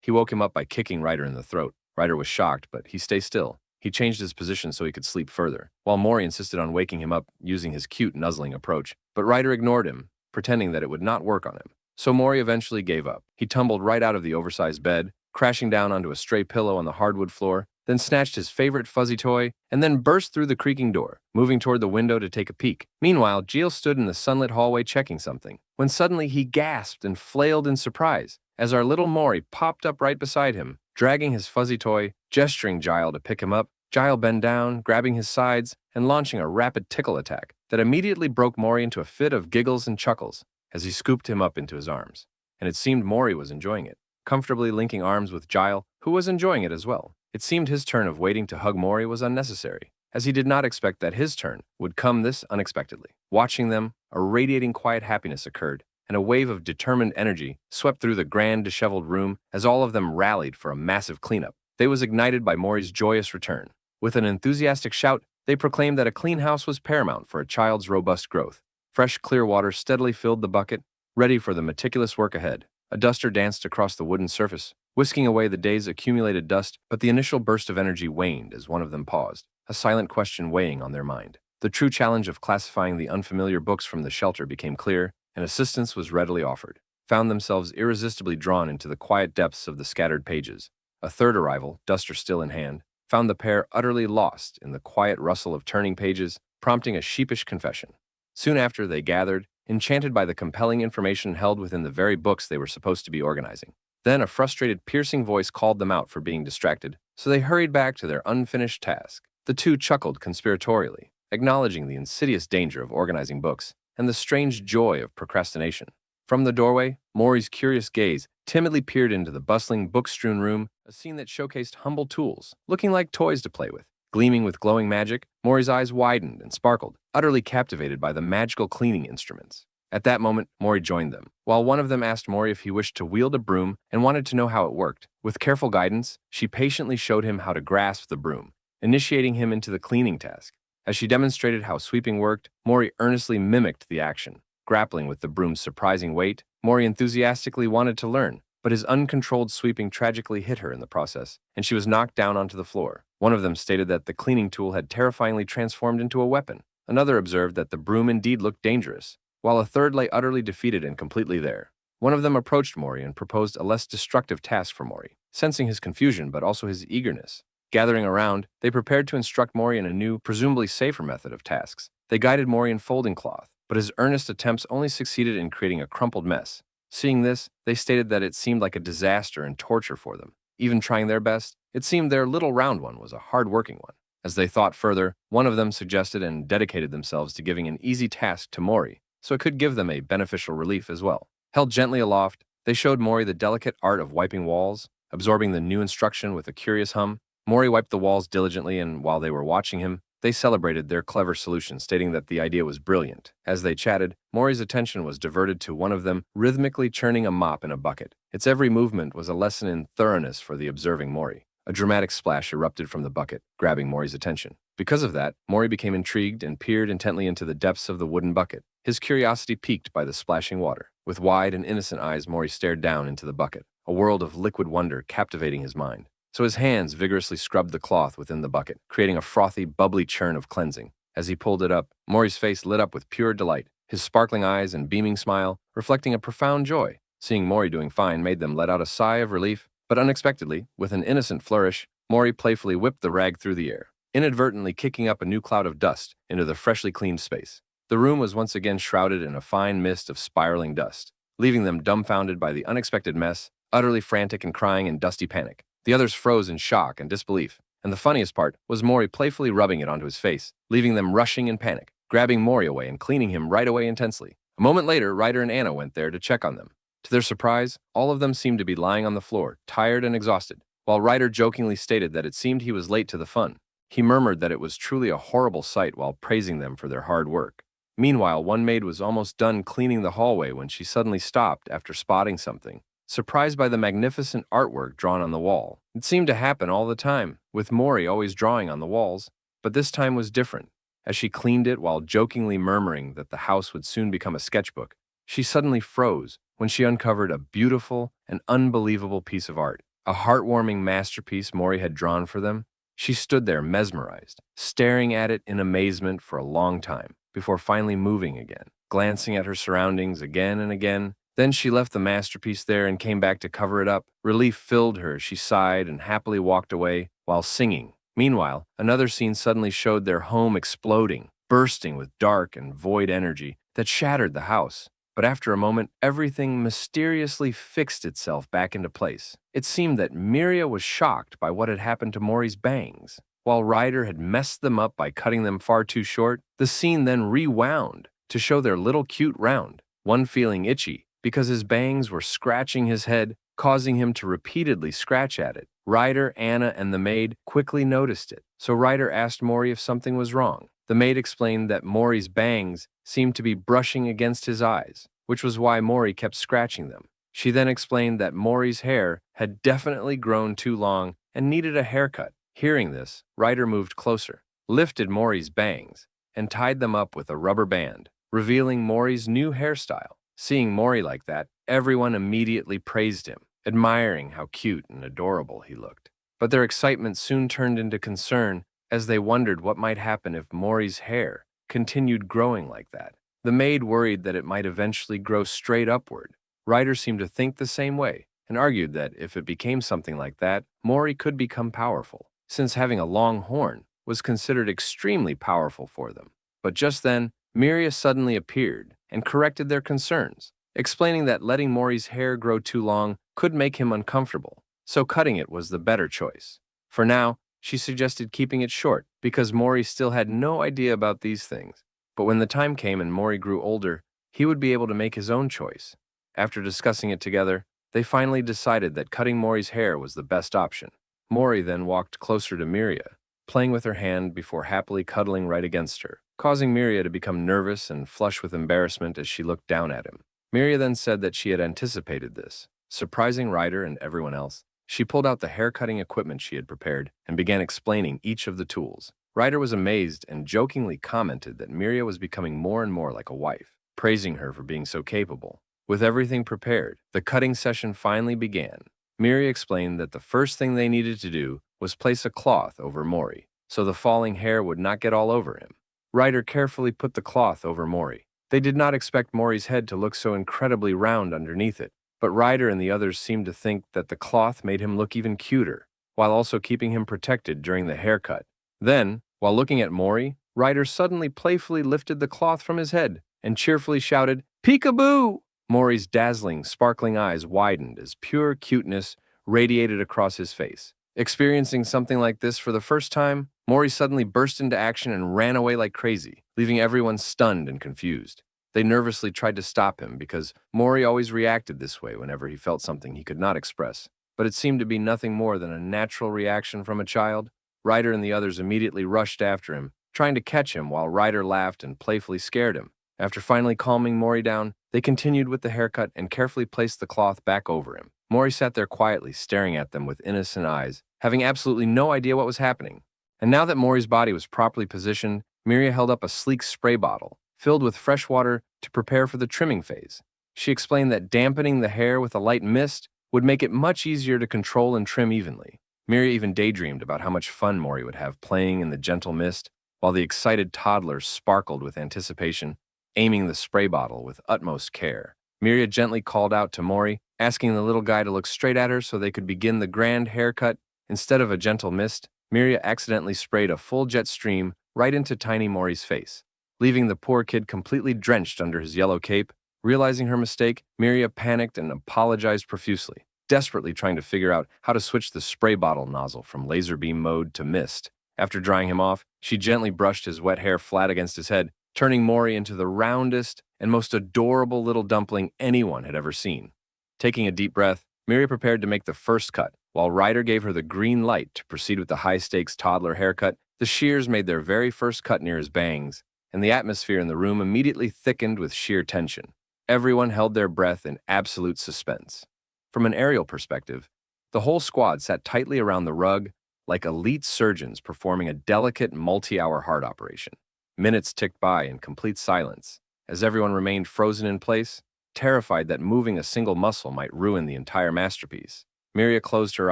He woke him up by kicking Ryder in the throat. Ryder was shocked, but he stayed still. He changed his position so he could sleep further, while Mori insisted on waking him up using his cute nuzzling approach. But Ryder ignored him, pretending that it would not work on him. So Mori eventually gave up. He tumbled right out of the oversized bed, crashing down onto a stray pillow on the hardwood floor, then snatched his favorite fuzzy toy, and then burst through the creaking door, moving toward the window to take a peek. Meanwhile, Giles stood in the sunlit hallway checking something, when suddenly he gasped and flailed in surprise, as our little Mori popped up right beside him, dragging his fuzzy toy, gesturing Giles to pick him up. Giles bent down, grabbing his sides, and launching a rapid tickle attack that immediately broke Mori into a fit of giggles and chuckles as he scooped him up into his arms. And it seemed Mori was enjoying it, comfortably linking arms with Giles, who was enjoying it as well. It seemed his turn of waiting to hug Mori was unnecessary, as he did not expect that his turn would come this unexpectedly. Watching them, a radiating quiet happiness occurred, and a wave of determined energy swept through the grand, disheveled room as all of them rallied for a massive cleanup. They was ignited by Mori's joyous return. With an enthusiastic shout, they proclaimed that a clean house was paramount for a child's robust growth. Fresh, clear water steadily filled the bucket, ready for the meticulous work ahead. A duster danced across the wooden surface, whisking away the day's accumulated dust, but the initial burst of energy waned as one of them paused, a silent question weighing on their mind. The true challenge of classifying the unfamiliar books from the shelter became clear, and assistance was readily offered. Found themselves irresistibly drawn into the quiet depths of the scattered pages. A third arrival, duster still in hand, found the pair utterly lost in the quiet rustle of turning pages, prompting a sheepish confession. Soon after, they gathered, enchanted by the compelling information held within the very books they were supposed to be organizing. Then a frustrated, piercing voice called them out for being distracted, so they hurried back to their unfinished task. The two chuckled conspiratorially, acknowledging the insidious danger of organizing books and the strange joy of procrastination. From the doorway, Mori's curious gaze timidly peered into the bustling, book-strewn room, a scene that showcased humble tools, looking like toys to play with. Gleaming with glowing magic, Mori's eyes widened and sparkled, utterly captivated by the magical cleaning instruments. At that moment, Mori joined them, while one of them asked Mori if he wished to wield a broom and wanted to know how it worked. With careful guidance, she patiently showed him how to grasp the broom, initiating him into the cleaning task. As she demonstrated how sweeping worked, Mori earnestly mimicked the action. Grappling with the broom's surprising weight, Mori enthusiastically wanted to learn, but his uncontrolled sweeping tragically hit her in the process, and she was knocked down onto the floor. One of them stated that the cleaning tool had terrifyingly transformed into a weapon. Another observed that the broom indeed looked dangerous, while a third lay utterly defeated and completely there. One of them approached Mori and proposed a less destructive task for Mori, sensing his confusion but also his eagerness. Gathering around, they prepared to instruct Mori in a new, presumably safer method of tasks. They guided Mori in folding cloth, but his earnest attempts only succeeded in creating a crumpled mess. Seeing this, they stated that it seemed like a disaster and torture for them. Even trying their best, it seemed their little round one was a hard-working one. As they thought further, one of them suggested and dedicated themselves to giving an easy task to Mori, so it could give them a beneficial relief as well. Held gently aloft, they showed Mori the delicate art of wiping walls, absorbing the new instruction with a curious hum. Mori wiped the walls diligently, and while they were watching him, they celebrated their clever solution, stating that the idea was brilliant. As they chatted, Mori's attention was diverted to one of them rhythmically churning a mop in a bucket. Its every movement was a lesson in thoroughness for the observing Mori. A dramatic splash erupted from the bucket, grabbing Mori's attention. Because of that, Mori became intrigued and peered intently into the depths of the wooden bucket, his curiosity piqued by the splashing water. With wide and innocent eyes, Mori stared down into the bucket, a world of liquid wonder captivating his mind. So his hands vigorously scrubbed the cloth within the bucket, creating a frothy, bubbly churn of cleansing. As he pulled it up, Mori's face lit up with pure delight, his sparkling eyes and beaming smile reflecting a profound joy. Seeing Mori doing fine made them let out a sigh of relief, but unexpectedly, with an innocent flourish, Mori playfully whipped the rag through the air, inadvertently kicking up a new cloud of dust into the freshly cleaned space. The room was once again shrouded in a fine mist of spiraling dust, leaving them dumbfounded by the unexpected mess, utterly frantic and crying in dusty panic. The others froze in shock and disbelief, and the funniest part was Mori playfully rubbing it onto his face, leaving them rushing in panic, grabbing Mori away and cleaning him right away intensely. A moment later, Ryder and Anna went there to check on them. To their surprise, all of them seemed to be lying on the floor, tired and exhausted, while Ryder jokingly stated that it seemed he was late to the fun. He murmured that it was truly a horrible sight while praising them for their hard work. Meanwhile, one maid was almost done cleaning the hallway when she suddenly stopped after spotting something, surprised by the magnificent artwork drawn on the wall. It seemed to happen all the time, with Mori always drawing on the walls, but this time was different. As she cleaned it while jokingly murmuring that the house would soon become a sketchbook, she suddenly froze when she uncovered a beautiful and unbelievable piece of art, a heartwarming masterpiece Mori had drawn for them. She stood there mesmerized, staring at it in amazement for a long time, before finally moving again, glancing at her surroundings again and again. Then she left the masterpiece there and came back to cover it up. Relief filled her as she sighed and happily walked away while singing. Meanwhile, another scene suddenly showed their home exploding, bursting with dark and void energy that shattered the house. But after a moment, everything mysteriously fixed itself back into place. It seemed that Miria was shocked by what had happened to Mori's bangs. While Ryder had messed them up by cutting them far too short, the scene then rewound to show their little cute round, one feeling itchy because his bangs were scratching his head, causing him to repeatedly scratch at it. Ryder, Anna, and the maid quickly noticed it, so Ryder asked Mori if something was wrong. The maid explained that Mori's bangs seemed to be brushing against his eyes. which was why Mori kept scratching them. She then explained that Mori's hair had definitely grown too long and needed a haircut. Hearing this, Ryder moved closer, lifted Mori's bangs, and tied them up with a rubber band, revealing Mori's new hairstyle. Seeing Mori like that, everyone immediately praised him, admiring how cute and adorable he looked. But their excitement soon turned into concern as they wondered what might happen if Mori's hair continued growing like that. The maid worried that it might eventually grow straight upward. Ryder seemed to think the same way and argued that if it became something like that, Mori could become powerful, since having a long horn was considered extremely powerful for them. But just then, Miria suddenly appeared and corrected their concerns, explaining that letting Mori's hair grow too long could make him uncomfortable, so cutting it was the better choice. For now, she suggested keeping it short because Mori still had no idea about these things. But when the time came and Mori grew older, he would be able to make his own choice. After discussing it together, they finally decided that cutting Mori's hair was the best option. Mori then walked closer to Miria, playing with her hand before happily cuddling right against her, causing Miria to become nervous and flush with embarrassment as she looked down at him. Miria then said that she had anticipated this, surprising Ryder and everyone else. She pulled out the hair-cutting equipment she had prepared and began explaining each of the tools. Ryder was amazed and jokingly commented that Miria was becoming more and more like a wife, praising her for being so capable. With everything prepared, the cutting session finally began. Miria explained that the first thing they needed to do was place a cloth over Mori, so the falling hair would not get all over him. Ryder carefully put the cloth over Mori. They did not expect Mori's head to look so incredibly round underneath it, but Ryder and the others seemed to think that the cloth made him look even cuter, while also keeping him protected during the haircut. Then, while looking at Mori, Ryder suddenly playfully lifted the cloth from his head and cheerfully shouted, "Peekaboo!" Mori's dazzling, sparkling eyes widened as pure cuteness radiated across his face. Experiencing something like this for the first time, Mori suddenly burst into action and ran away like crazy, leaving everyone stunned and confused. They nervously tried to stop him because Mori always reacted this way whenever he felt something he could not express, but it seemed to be nothing more than a natural reaction from a child. Ryder and the others immediately rushed after him, trying to catch him while Ryder laughed and playfully scared him. After finally calming Mori down, they continued with the haircut and carefully placed the cloth back over him. Mori sat there quietly, staring at them with innocent eyes, having absolutely no idea what was happening. And now that Mori's body was properly positioned, Miria held up a sleek spray bottle, filled with fresh water to prepare for the trimming phase. She explained that dampening the hair with a light mist would make it much easier to control and trim evenly. Miria even daydreamed about how much fun Mori would have playing in the gentle mist, while the excited toddler sparkled with anticipation, aiming the spray bottle with utmost care. Miria gently called out to Mori, asking the little guy to look straight at her so they could begin the grand haircut. Instead of a gentle mist, Miria accidentally sprayed a full jet stream right into tiny Mori's face, leaving the poor kid completely drenched under his yellow cape. Realizing her mistake, Miria panicked and apologized profusely, desperately trying to figure out how to switch the spray bottle nozzle from laser beam mode to mist. After drying him off, she gently brushed his wet hair flat against his head, turning Mori into the roundest and most adorable little dumpling anyone had ever seen. Taking a deep breath, Miria prepared to make the first cut. While Ryder gave her the green light to proceed with the high-stakes toddler haircut, the shears made their very first cut near his bangs, and the atmosphere in the room immediately thickened with sheer tension. Everyone held their breath in absolute suspense. From an aerial perspective, the whole squad sat tightly around the rug like elite surgeons performing a delicate multi-hour heart operation. Minutes ticked by in complete silence, as everyone remained frozen in place, terrified that moving a single muscle might ruin the entire masterpiece. Miria closed her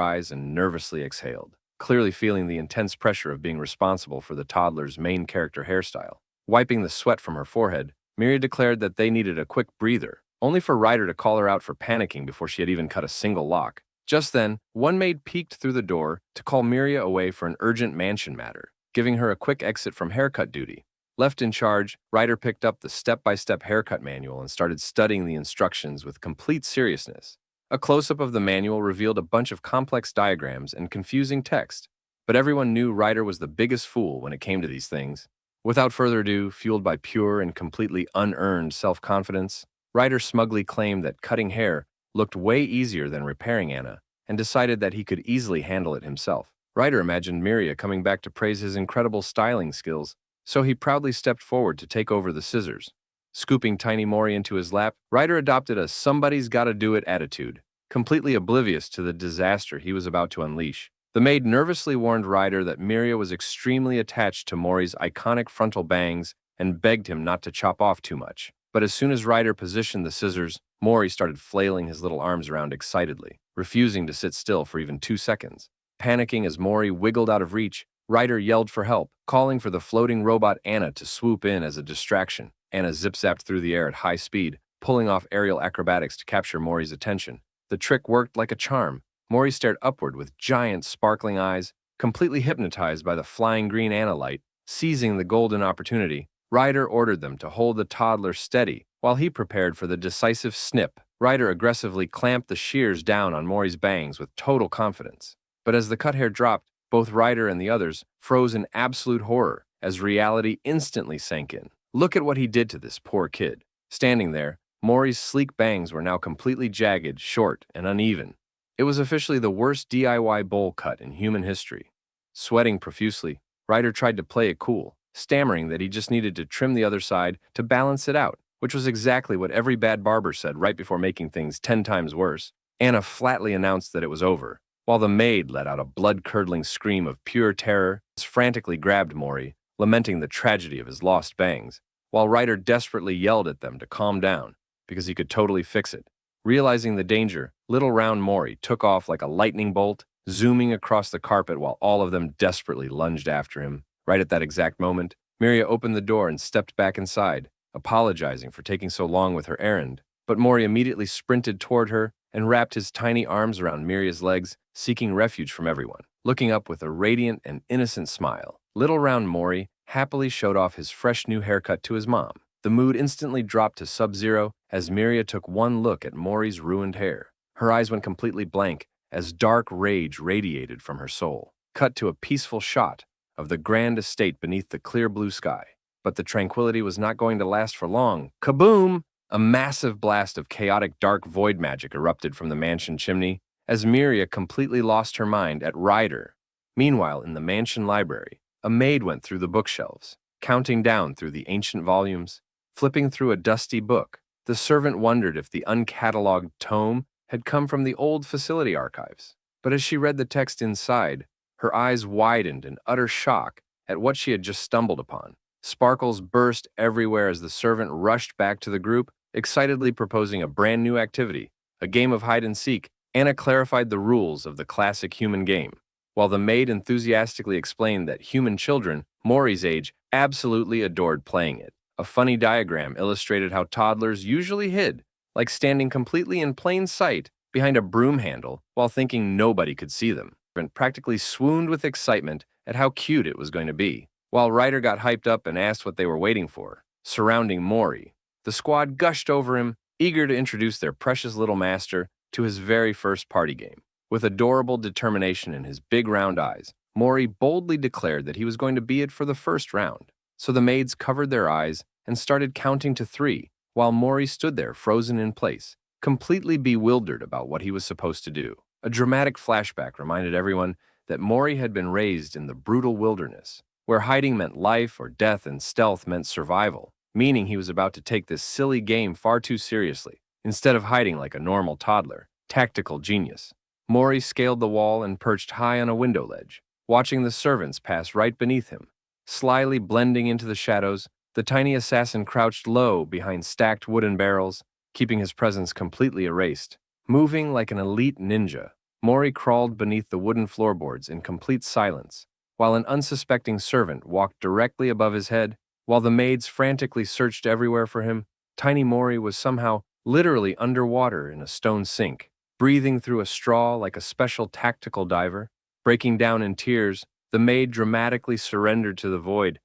eyes and nervously exhaled, clearly feeling the intense pressure of being responsible for the toddler's main character hairstyle. Wiping the sweat from her forehead, Miria declared that they needed a quick breather, only for Ryder to call her out for panicking before she had even cut a single lock. Just then, one maid peeked through the door to call Miria away for an urgent mansion matter, giving her a quick exit from haircut duty. Left in charge, Ryder picked up the step-by-step haircut manual and started studying the instructions with complete seriousness. A close-up of the manual revealed a bunch of complex diagrams and confusing text, but everyone knew Ryder was the biggest fool when it came to these things. Without further ado, fueled by pure and completely unearned self-confidence, Ryder smugly claimed that cutting hair looked way easier than repairing Anna, and decided that he could easily handle it himself. Ryder imagined Miria coming back to praise his incredible styling skills, so he proudly stepped forward to take over the scissors. Scooping tiny Mori into his lap, Ryder adopted a somebody's gotta do it attitude, completely oblivious to the disaster he was about to unleash. The maid nervously warned Ryder that Miria was extremely attached to Mori's iconic frontal bangs and begged him not to chop off too much. But as soon as Ryder positioned the scissors, Mori started flailing his little arms around excitedly, refusing to sit still for even 2 seconds. Panicking as Mori wiggled out of reach, Ryder yelled for help, calling for the floating robot Anna to swoop in as a distraction. Anna zip-zapped through the air at high speed, pulling off aerial acrobatics to capture Mori's attention. The trick worked like a charm. Mori stared upward with giant, sparkling eyes, completely hypnotized by the flying green Anna light. Seizing the golden opportunity, Ryder ordered them to hold the toddler steady while he prepared for the decisive snip. Ryder aggressively clamped the shears down on Mori's bangs with total confidence. But as the cut hair dropped, both Ryder and the others froze in absolute horror as reality instantly sank in. Look at what he did to this poor kid. Standing there, Mori's sleek bangs were now completely jagged, short, and uneven. It was officially the worst DIY bowl cut in human history. Sweating profusely, Ryder tried to play it cool, stammering that he just needed to trim the other side to balance it out, which was exactly what every bad barber said right before making things 10 times worse. Anna flatly announced that it was over, while the maid let out a blood-curdling scream of pure terror, frantically grabbed Mori, lamenting the tragedy of his lost bangs, while Ryder desperately yelled at them to calm down, because he could totally fix it. Realizing the danger, little round Mori took off like a lightning bolt, zooming across the carpet while all of them desperately lunged after him. Right at that exact moment, Miria opened the door and stepped back inside, apologizing for taking so long with her errand. But Mori immediately sprinted toward her and wrapped his tiny arms around Miria's legs, seeking refuge from everyone. Looking up with a radiant and innocent smile, little round Mori happily showed off his fresh new haircut to his mom. The mood instantly dropped to sub-zero as Miria took one look at Mori's ruined hair. Her eyes went completely blank as dark rage radiated from her soul. Cut to a peaceful shot of the grand estate beneath the clear blue sky. But the tranquility was not going to last for long. Kaboom! A massive blast of chaotic dark void magic erupted from the mansion chimney as Miria completely lost her mind at Ryder. Meanwhile, in the mansion library, a maid went through the bookshelves, counting down through the ancient volumes, flipping through a dusty book. The servant wondered if the uncatalogued tome had come from the old facility archives. But as she read the text inside, her eyes widened in utter shock at what she had just stumbled upon. Sparkles burst everywhere as the servant rushed back to the group, excitedly proposing a brand new activity, a game of hide-and-seek. Anna clarified the rules of the classic human game, while the maid enthusiastically explained that human children, Mori's age, absolutely adored playing it. A funny diagram illustrated how toddlers usually hid, like standing completely in plain sight behind a broom handle while thinking nobody could see them, and practically swooned with excitement at how cute it was going to be. While Ryder got hyped up and asked what they were waiting for, surrounding Mori, the squad gushed over him, eager to introduce their precious little master to his very first party game. With adorable determination in his big round eyes, Mori boldly declared that he was going to be it for the first round. So the maids covered their eyes and started counting to 3, while Mori stood there frozen in place, completely bewildered about what he was supposed to do. A dramatic flashback reminded everyone that Mori had been raised in the brutal wilderness, where hiding meant life or death and stealth meant survival, meaning he was about to take this silly game far too seriously. Instead of hiding like a normal toddler, tactical genius, Mori scaled the wall and perched high on a window ledge, watching the servants pass right beneath him. Slyly blending into the shadows, the tiny assassin crouched low behind stacked wooden barrels, keeping his presence completely erased. Moving like an elite ninja, Mori crawled beneath the wooden floorboards in complete silence, while an unsuspecting servant walked directly above his head. While the maids frantically searched everywhere for him, tiny Mori was somehow literally underwater in a stone sink, breathing through a straw like a special tactical diver. Breaking down in tears, the maid dramatically surrendered to the void,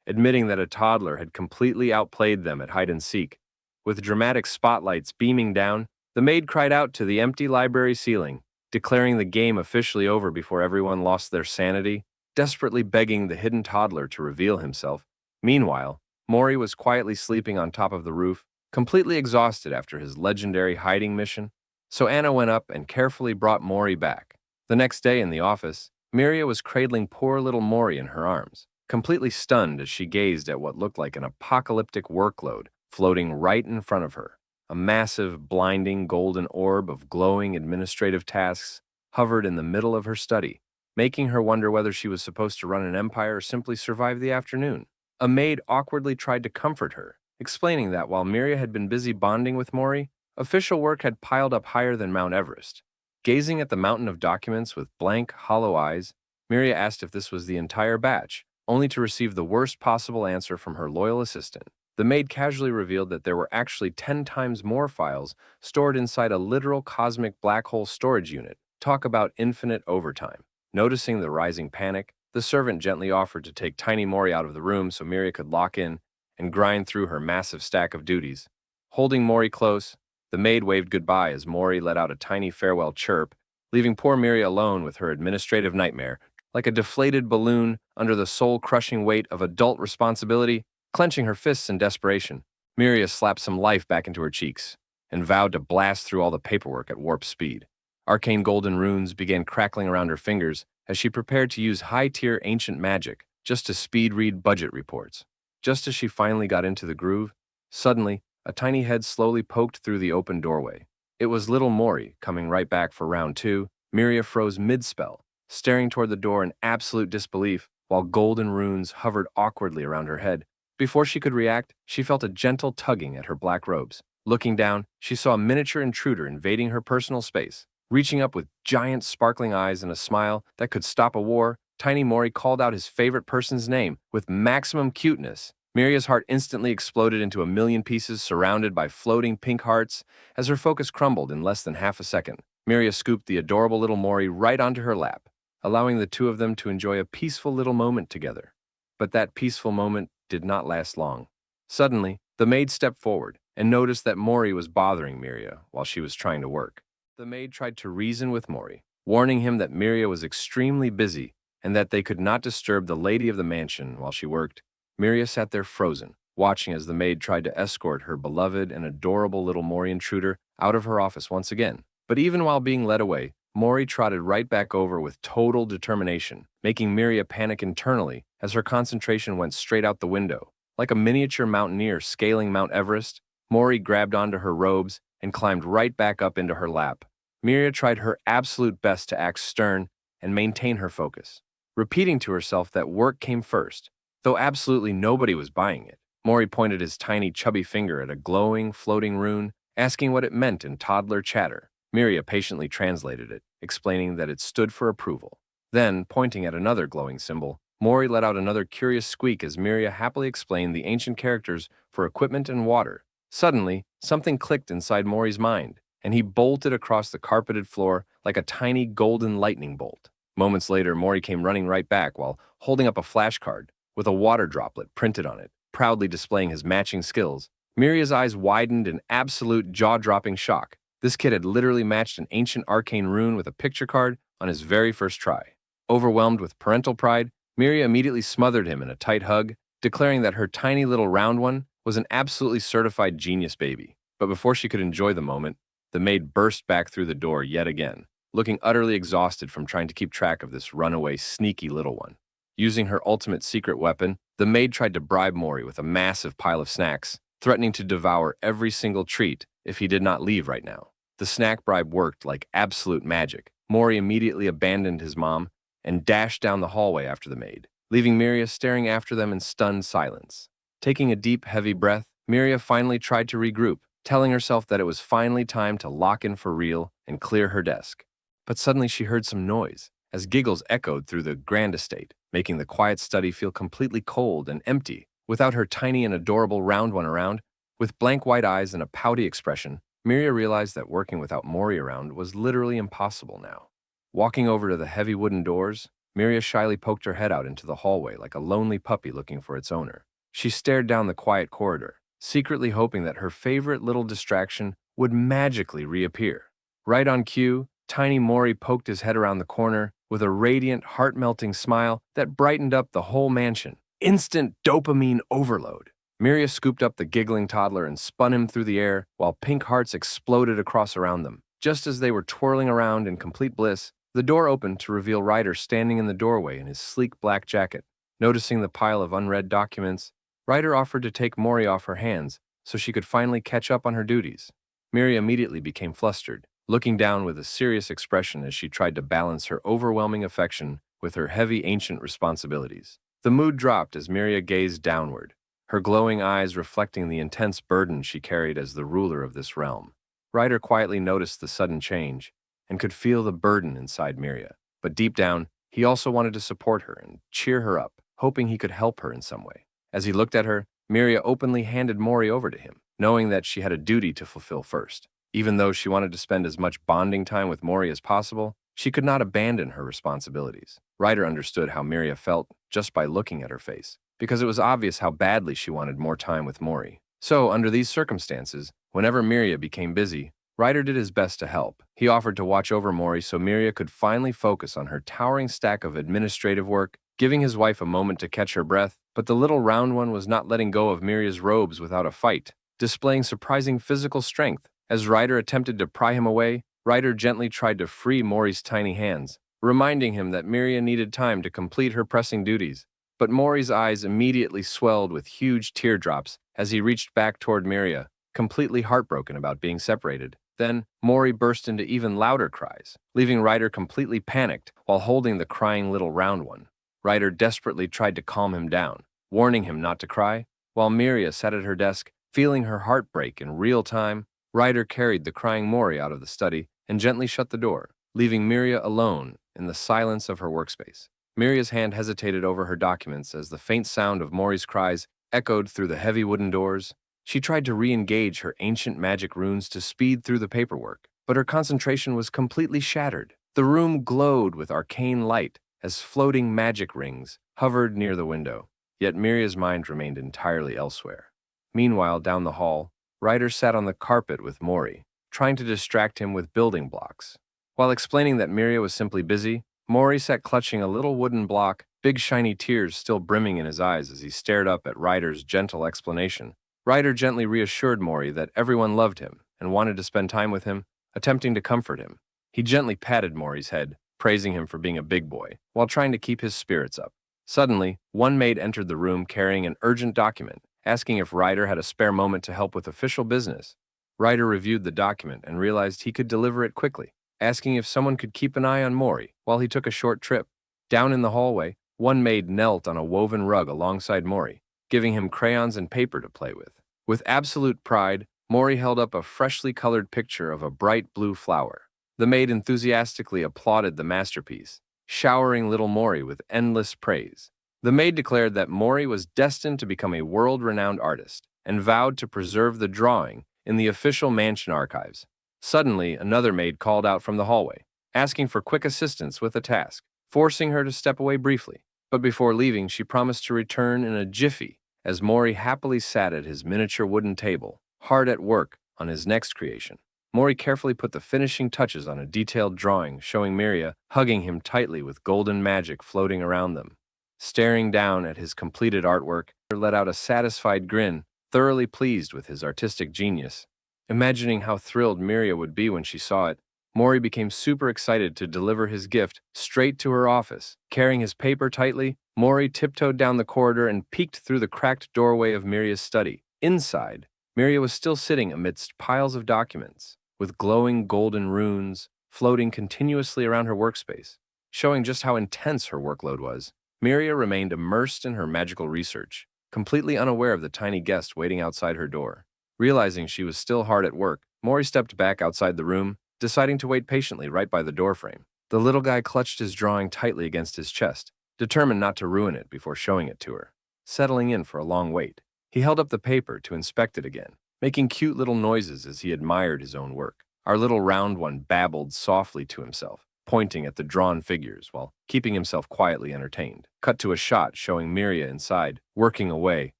admitting that a toddler had completely outplayed them at hide-and-seek. With dramatic spotlights beaming down, the maid cried out to the empty library ceiling, declaring the game officially over before everyone lost their sanity, desperately begging the hidden toddler to reveal himself. Meanwhile, Mori was quietly sleeping on top of the roof, completely exhausted after his legendary hiding mission. So Anna went up and carefully brought Mori back. The next day in the office, Miria was cradling poor little Mori in her arms, completely stunned as she gazed at what looked like an apocalyptic workload floating right in front of her. A massive, blinding golden orb of glowing administrative tasks hovered in the middle of her study, making her wonder whether she was supposed to run an empire or simply survive the afternoon. A maid awkwardly tried to comfort her, explaining that while Miria had been busy bonding with Mori, official work had piled up higher than Mount Everest. Gazing at the mountain of documents with blank, hollow eyes, Miria asked if this was the entire batch, only to receive the worst possible answer from her loyal assistant. The maid casually revealed that there were actually 10 times more files stored inside a literal cosmic black hole storage unit. Talk about infinite overtime. Noticing the rising panic, the servant gently offered to take tiny Mori out of the room so Miria could lock in and grind through her massive stack of duties. Holding Mori close, the maid waved goodbye as Mori let out a tiny farewell chirp, leaving poor Miria alone with her administrative nightmare. Like a deflated balloon under the soul-crushing weight of adult responsibility, clenching her fists in desperation, Miria slapped some life back into her cheeks and vowed to blast through all the paperwork at warp speed. Arcane golden runes began crackling around her fingers as she prepared to use high-tier ancient magic just to speed-read budget reports. Just as she finally got into the groove, suddenly, a tiny head slowly poked through the open doorway. It was little Mori, coming right back for round two. Miria froze mid-spell, staring toward the door in absolute disbelief, while golden runes hovered awkwardly around her head. Before she could react, she felt a gentle tugging at her black robes. Looking down, she saw a miniature intruder invading her personal space. Reaching up with giant sparkling eyes and a smile that could stop a war, tiny Mori called out his favorite person's name with maximum cuteness. Miria's heart instantly exploded into a million pieces surrounded by floating pink hearts as her focus crumbled in less than half a second. Miria scooped the adorable little Mori right onto her lap, allowing the two of them to enjoy a peaceful little moment together. But that peaceful moment did not last long. Suddenly, the maid stepped forward and noticed that Mori was bothering Miria while she was trying to work. The maid tried to reason with Mori, warning him that Miria was extremely busy and that they could not disturb the lady of the mansion while she worked. Miria sat there frozen, watching as the maid tried to escort her beloved and adorable little Mori intruder out of her office once again. But even while being led away, Mori trotted right back over with total determination, making Miria panic internally as her concentration went straight out the window. Like a miniature mountaineer scaling Mount Everest, Mori grabbed onto her robes and climbed right back up into her lap. Miria tried her absolute best to act stern and maintain her focus, repeating to herself that work came first, though absolutely nobody was buying it. Mori pointed his tiny chubby finger at a glowing, floating rune, asking what it meant in toddler chatter. Miria patiently translated it, explaining that it stood for approval. Then, pointing at another glowing symbol, Mori let out another curious squeak as Miria happily explained the ancient characters for equipment and water. Suddenly, something clicked inside Mori's mind, and he bolted across the carpeted floor like a tiny golden lightning bolt. Moments later, Mori came running right back while holding up a flashcard with a water droplet printed on it, proudly displaying his matching skills. Miria's eyes widened in absolute jaw-dropping shock. This kid had literally matched an ancient arcane rune with a picture card on his very first try. Overwhelmed with parental pride, Miria immediately smothered him in a tight hug, declaring that her tiny little round one was an absolutely certified genius baby. But before she could enjoy the moment, the maid burst back through the door yet again, looking utterly exhausted from trying to keep track of this runaway, sneaky little one. Using her ultimate secret weapon, the maid tried to bribe Mori with a massive pile of snacks, threatening to devour every single treat if he did not leave right now. The snack bribe worked like absolute magic. Mori immediately abandoned his mom and dashed down the hallway after the maid, leaving Miria staring after them in stunned silence. Taking a deep, heavy breath, Miria finally tried to regroup, telling herself that it was finally time to lock in for real and clear her desk. But suddenly she heard some noise, as giggles echoed through the grand estate, making the quiet study feel completely cold and empty. Without her tiny and adorable round one around, with blank white eyes and a pouty expression, Miria realized that working without Mori around was literally impossible now. Walking over to the heavy wooden doors, Miria shyly poked her head out into the hallway like a lonely puppy looking for its owner. She stared down the quiet corridor, secretly hoping that her favorite little distraction would magically reappear. Right on cue, tiny Mori poked his head around the corner with a radiant, heart-melting smile that brightened up the whole mansion. Instant dopamine overload. Miria scooped up the giggling toddler and spun him through the air while pink hearts exploded across around them. Just as they were twirling around in complete bliss, the door opened to reveal Ryder standing in the doorway in his sleek black jacket. Noticing the pile of unread documents, Ryder offered to take Mori off her hands so she could finally catch up on her duties. Miria immediately became flustered, looking down with a serious expression as she tried to balance her overwhelming affection with her heavy ancient responsibilities. The mood dropped as Miria gazed downward, her glowing eyes reflecting the intense burden she carried as the ruler of this realm. Ryder quietly noticed the sudden change and could feel the burden inside Miria, but deep down, he also wanted to support her and cheer her up, hoping he could help her in some way. As he looked at her, Miria openly handed Mori over to him, knowing that she had a duty to fulfill first. Even though she wanted to spend as much bonding time with Mori as possible, she could not abandon her responsibilities. Ryder understood how Miria felt just by looking at her face, because it was obvious how badly she wanted more time with Mori. So, under these circumstances, whenever Miria became busy, Ryder did his best to help. He offered to watch over Mori so Miria could finally focus on her towering stack of administrative work, giving his wife a moment to catch her breath, but the little round one was not letting go of Miria's robes without a fight, displaying surprising physical strength. As Ryder attempted to pry him away, Ryder gently tried to free Mori's tiny hands, reminding him that Miria needed time to complete her pressing duties. But Mori's eyes immediately swelled with huge teardrops as he reached back toward Miria, completely heartbroken about being separated. Then, Mori burst into even louder cries, leaving Ryder completely panicked while holding the crying little round one. Ryder desperately tried to calm him down, warning him not to cry, while Miria sat at her desk, feeling her heart break in real time. Ryder carried the crying Mori out of the study and gently shut the door, leaving Miria alone in the silence of her workspace. Miria's hand hesitated over her documents as the faint sound of Mori's cries echoed through the heavy wooden doors. She tried to re-engage her ancient magic runes to speed through the paperwork, but her concentration was completely shattered. The room glowed with arcane light as floating magic rings hovered near the window, yet Miria's mind remained entirely elsewhere. Meanwhile, down the hall, Ryder sat on the carpet with Mori, trying to distract him with building blocks. While explaining that Miria was simply busy, Mori sat clutching a little wooden block, big shiny tears still brimming in his eyes as he stared up at Ryder's gentle explanation. Ryder gently reassured Mori that everyone loved him and wanted to spend time with him, attempting to comfort him. He gently patted Mori's head, praising him for being a big boy, while trying to keep his spirits up. Suddenly, one maid entered the room carrying an urgent document, asking if Ryder had a spare moment to help with official business. Ryder reviewed the document and realized he could deliver it quickly, asking if someone could keep an eye on Mori while he took a short trip. Down in the hallway, one maid knelt on a woven rug alongside Mori, giving him crayons and paper to play with. With absolute pride, Mori held up a freshly colored picture of a bright blue flower. The maid enthusiastically applauded the masterpiece, showering little Mori with endless praise. The maid declared that Mori was destined to become a world-renowned artist and vowed to preserve the drawing in the official mansion archives. Suddenly, another maid called out from the hallway, asking for quick assistance with a task, forcing her to step away briefly. But before leaving, she promised to return in a jiffy as Mori happily sat at his miniature wooden table, hard at work on his next creation. Mori carefully put the finishing touches on a detailed drawing showing Miria hugging him tightly with golden magic floating around them. Staring down at his completed artwork, he let out a satisfied grin, thoroughly pleased with his artistic genius. Imagining how thrilled Miria would be when she saw it, Mori became super excited to deliver his gift straight to her office. Carrying his paper tightly, Mori tiptoed down the corridor and peeked through the cracked doorway of Miria's study. Inside, Miria was still sitting amidst piles of documents, with glowing golden runes floating continuously around her workspace, showing just how intense her workload was. Miria remained immersed in her magical research, completely unaware of the tiny guest waiting outside her door. Realizing she was still hard at work, Mori stepped back outside the room, deciding to wait patiently right by the doorframe. The little guy clutched his drawing tightly against his chest, determined not to ruin it before showing it to her. Settling in for a long wait, he held up the paper to inspect it again, making cute little noises as he admired his own work. Our little round one babbled softly to himself, pointing at the drawn figures while keeping himself quietly entertained. Cut to a shot showing Miria inside, working away,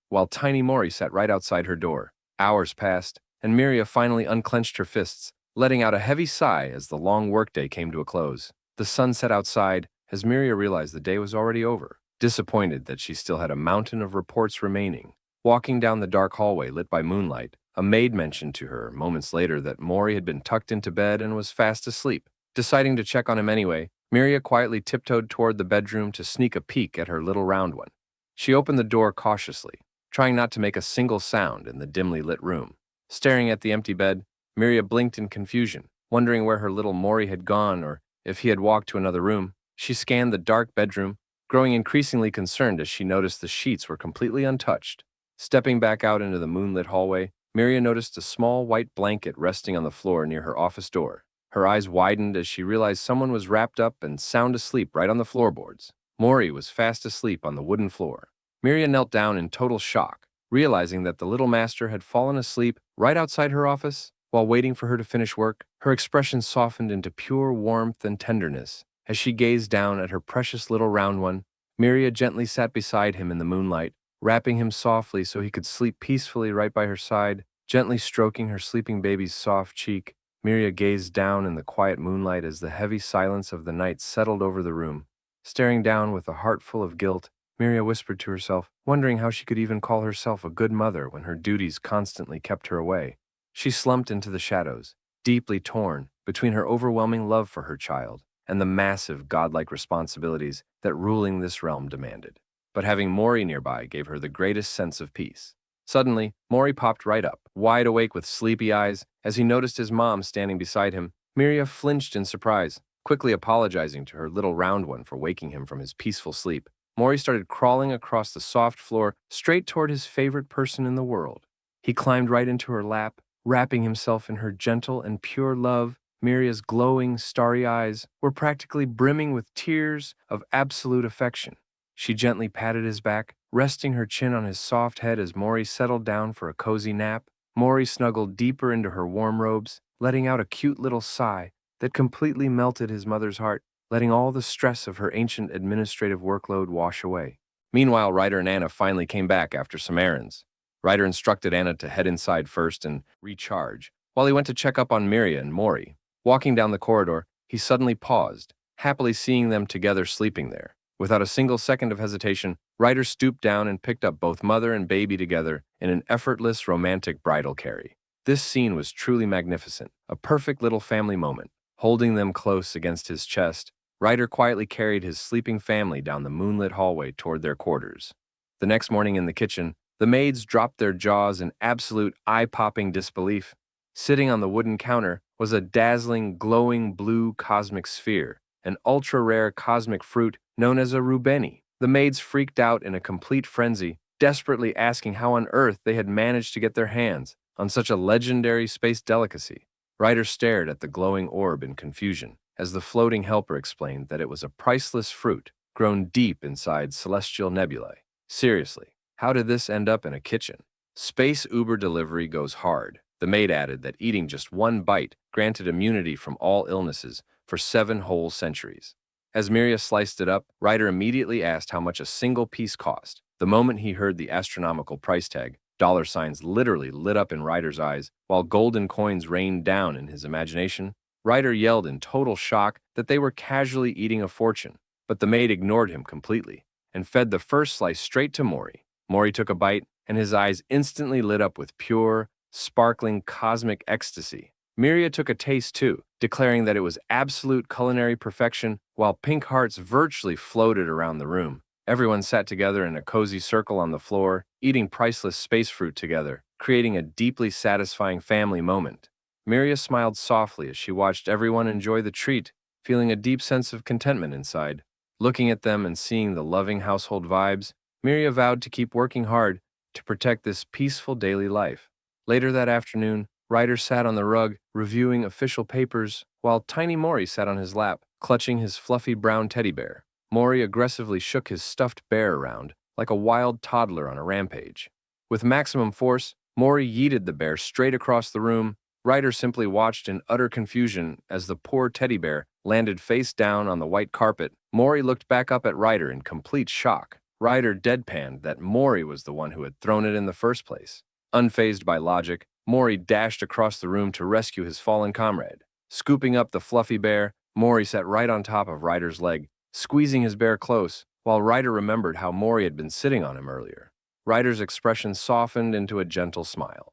while tiny Mori sat right outside her door. Hours passed, and Miria finally unclenched her fists, letting out a heavy sigh as the long workday came to a close. The sun set outside as Miria realized the day was already over, disappointed that she still had a mountain of reports remaining. Walking down the dark hallway lit by moonlight, a maid mentioned to her moments later that Mori had been tucked into bed and was fast asleep. Deciding to check on him anyway, Miria quietly tiptoed toward the bedroom to sneak a peek at her little round one. She opened the door cautiously, trying not to make a single sound in the dimly lit room. Staring at the empty bed, Miria blinked in confusion, wondering where her little Mori had gone or if he had walked to another room. She scanned the dark bedroom, growing increasingly concerned as she noticed the sheets were completely untouched. Stepping back out into the moonlit hallway, Miria noticed a small white blanket resting on the floor near her office door. Her eyes widened as she realized someone was wrapped up and sound asleep right on the floorboards. Mori was fast asleep on the wooden floor. Miria knelt down in total shock, realizing that the little master had fallen asleep right outside her office. While waiting for her to finish work, her expression softened into pure warmth and tenderness. As she gazed down at her precious little round one, Miria gently sat beside him in the moonlight, wrapping him softly so he could sleep peacefully right by her side. Gently stroking her sleeping baby's soft cheek, Miria gazed down in the quiet moonlight as the heavy silence of the night settled over the room. Staring down with a heart full of guilt, Miria whispered to herself, wondering how she could even call herself a good mother when her duties constantly kept her away. She slumped into the shadows, deeply torn between her overwhelming love for her child and the massive godlike responsibilities that ruling this realm demanded. But having Mori nearby gave her the greatest sense of peace. Suddenly, Mori popped right up, wide awake with sleepy eyes, as he noticed his mom standing beside him. Miria flinched in surprise, quickly apologizing to her little round one for waking him from his peaceful sleep. Mori started crawling across the soft floor straight toward his favorite person in the world. He climbed right into her lap, wrapping himself in her gentle and pure love. Miria's glowing, starry eyes were practically brimming with tears of absolute affection. She gently patted his back, resting her chin on his soft head as Mori settled down for a cozy nap. Mori snuggled deeper into her warm robes, letting out a cute little sigh that completely melted his mother's heart, letting all the stress of her ancient administrative workload wash away. Meanwhile, Ryder and Anna finally came back after some errands. Ryder instructed Anna to head inside first and recharge, while he went to check up on Miria and Mori. Walking down the corridor, he suddenly paused, happily seeing them together sleeping there. Without a single second of hesitation, Ryder stooped down and picked up both mother and baby together in an effortless, romantic bridal carry. This scene was truly magnificent, a perfect little family moment. Holding them close against his chest, Ryder quietly carried his sleeping family down the moonlit hallway toward their quarters. The next morning in the kitchen, the maids dropped their jaws in absolute eye-popping disbelief. Sitting on the wooden counter was a dazzling, glowing blue cosmic sphere, an ultra-rare cosmic fruit known as a rubeni. The maids freaked out in a complete frenzy, desperately asking how on earth they had managed to get their hands on such a legendary space delicacy. Ryder stared at the glowing orb in confusion, as the floating helper explained that it was a priceless fruit grown deep inside celestial nebulae. Seriously, how did this end up in a kitchen? Space Uber delivery goes hard. The maid added that eating just one bite granted immunity from all illnesses for 7 whole centuries. As Miria sliced it up, Ryder immediately asked how much a single piece cost. The moment he heard the astronomical price tag, dollar signs literally lit up in Ryder's eyes, while golden coins rained down in his imagination. Ryder yelled in total shock that they were casually eating a fortune, but the maid ignored him completely and fed the first slice straight to Mori. Mori took a bite, and his eyes instantly lit up with pure, sparkling cosmic ecstasy. Miria took a taste too, declaring that it was absolute culinary perfection, while pink hearts virtually floated around the room. Everyone sat together in a cozy circle on the floor, eating priceless space fruit together, creating a deeply satisfying family moment. Miria smiled softly as she watched everyone enjoy the treat, feeling a deep sense of contentment inside. Looking at them and seeing the loving household vibes, Miria vowed to keep working hard to protect this peaceful daily life. Later that afternoon, Ryder sat on the rug, reviewing official papers, while tiny Mori sat on his lap, clutching his fluffy brown teddy bear. Mori aggressively shook his stuffed bear around, like a wild toddler on a rampage. With maximum force, Mori yeeted the bear straight across the room. Ryder simply watched in utter confusion as the poor teddy bear landed face down on the white carpet. Mori looked back up at Ryder in complete shock. Ryder deadpanned that Mori was the one who had thrown it in the first place. Unfazed by logic, Mori dashed across the room to rescue his fallen comrade. Scooping up the fluffy bear, Mori sat right on top of Ryder's leg, squeezing his bear close, while Ryder remembered how Mori had been sitting on him earlier. Ryder's expression softened into a gentle smile.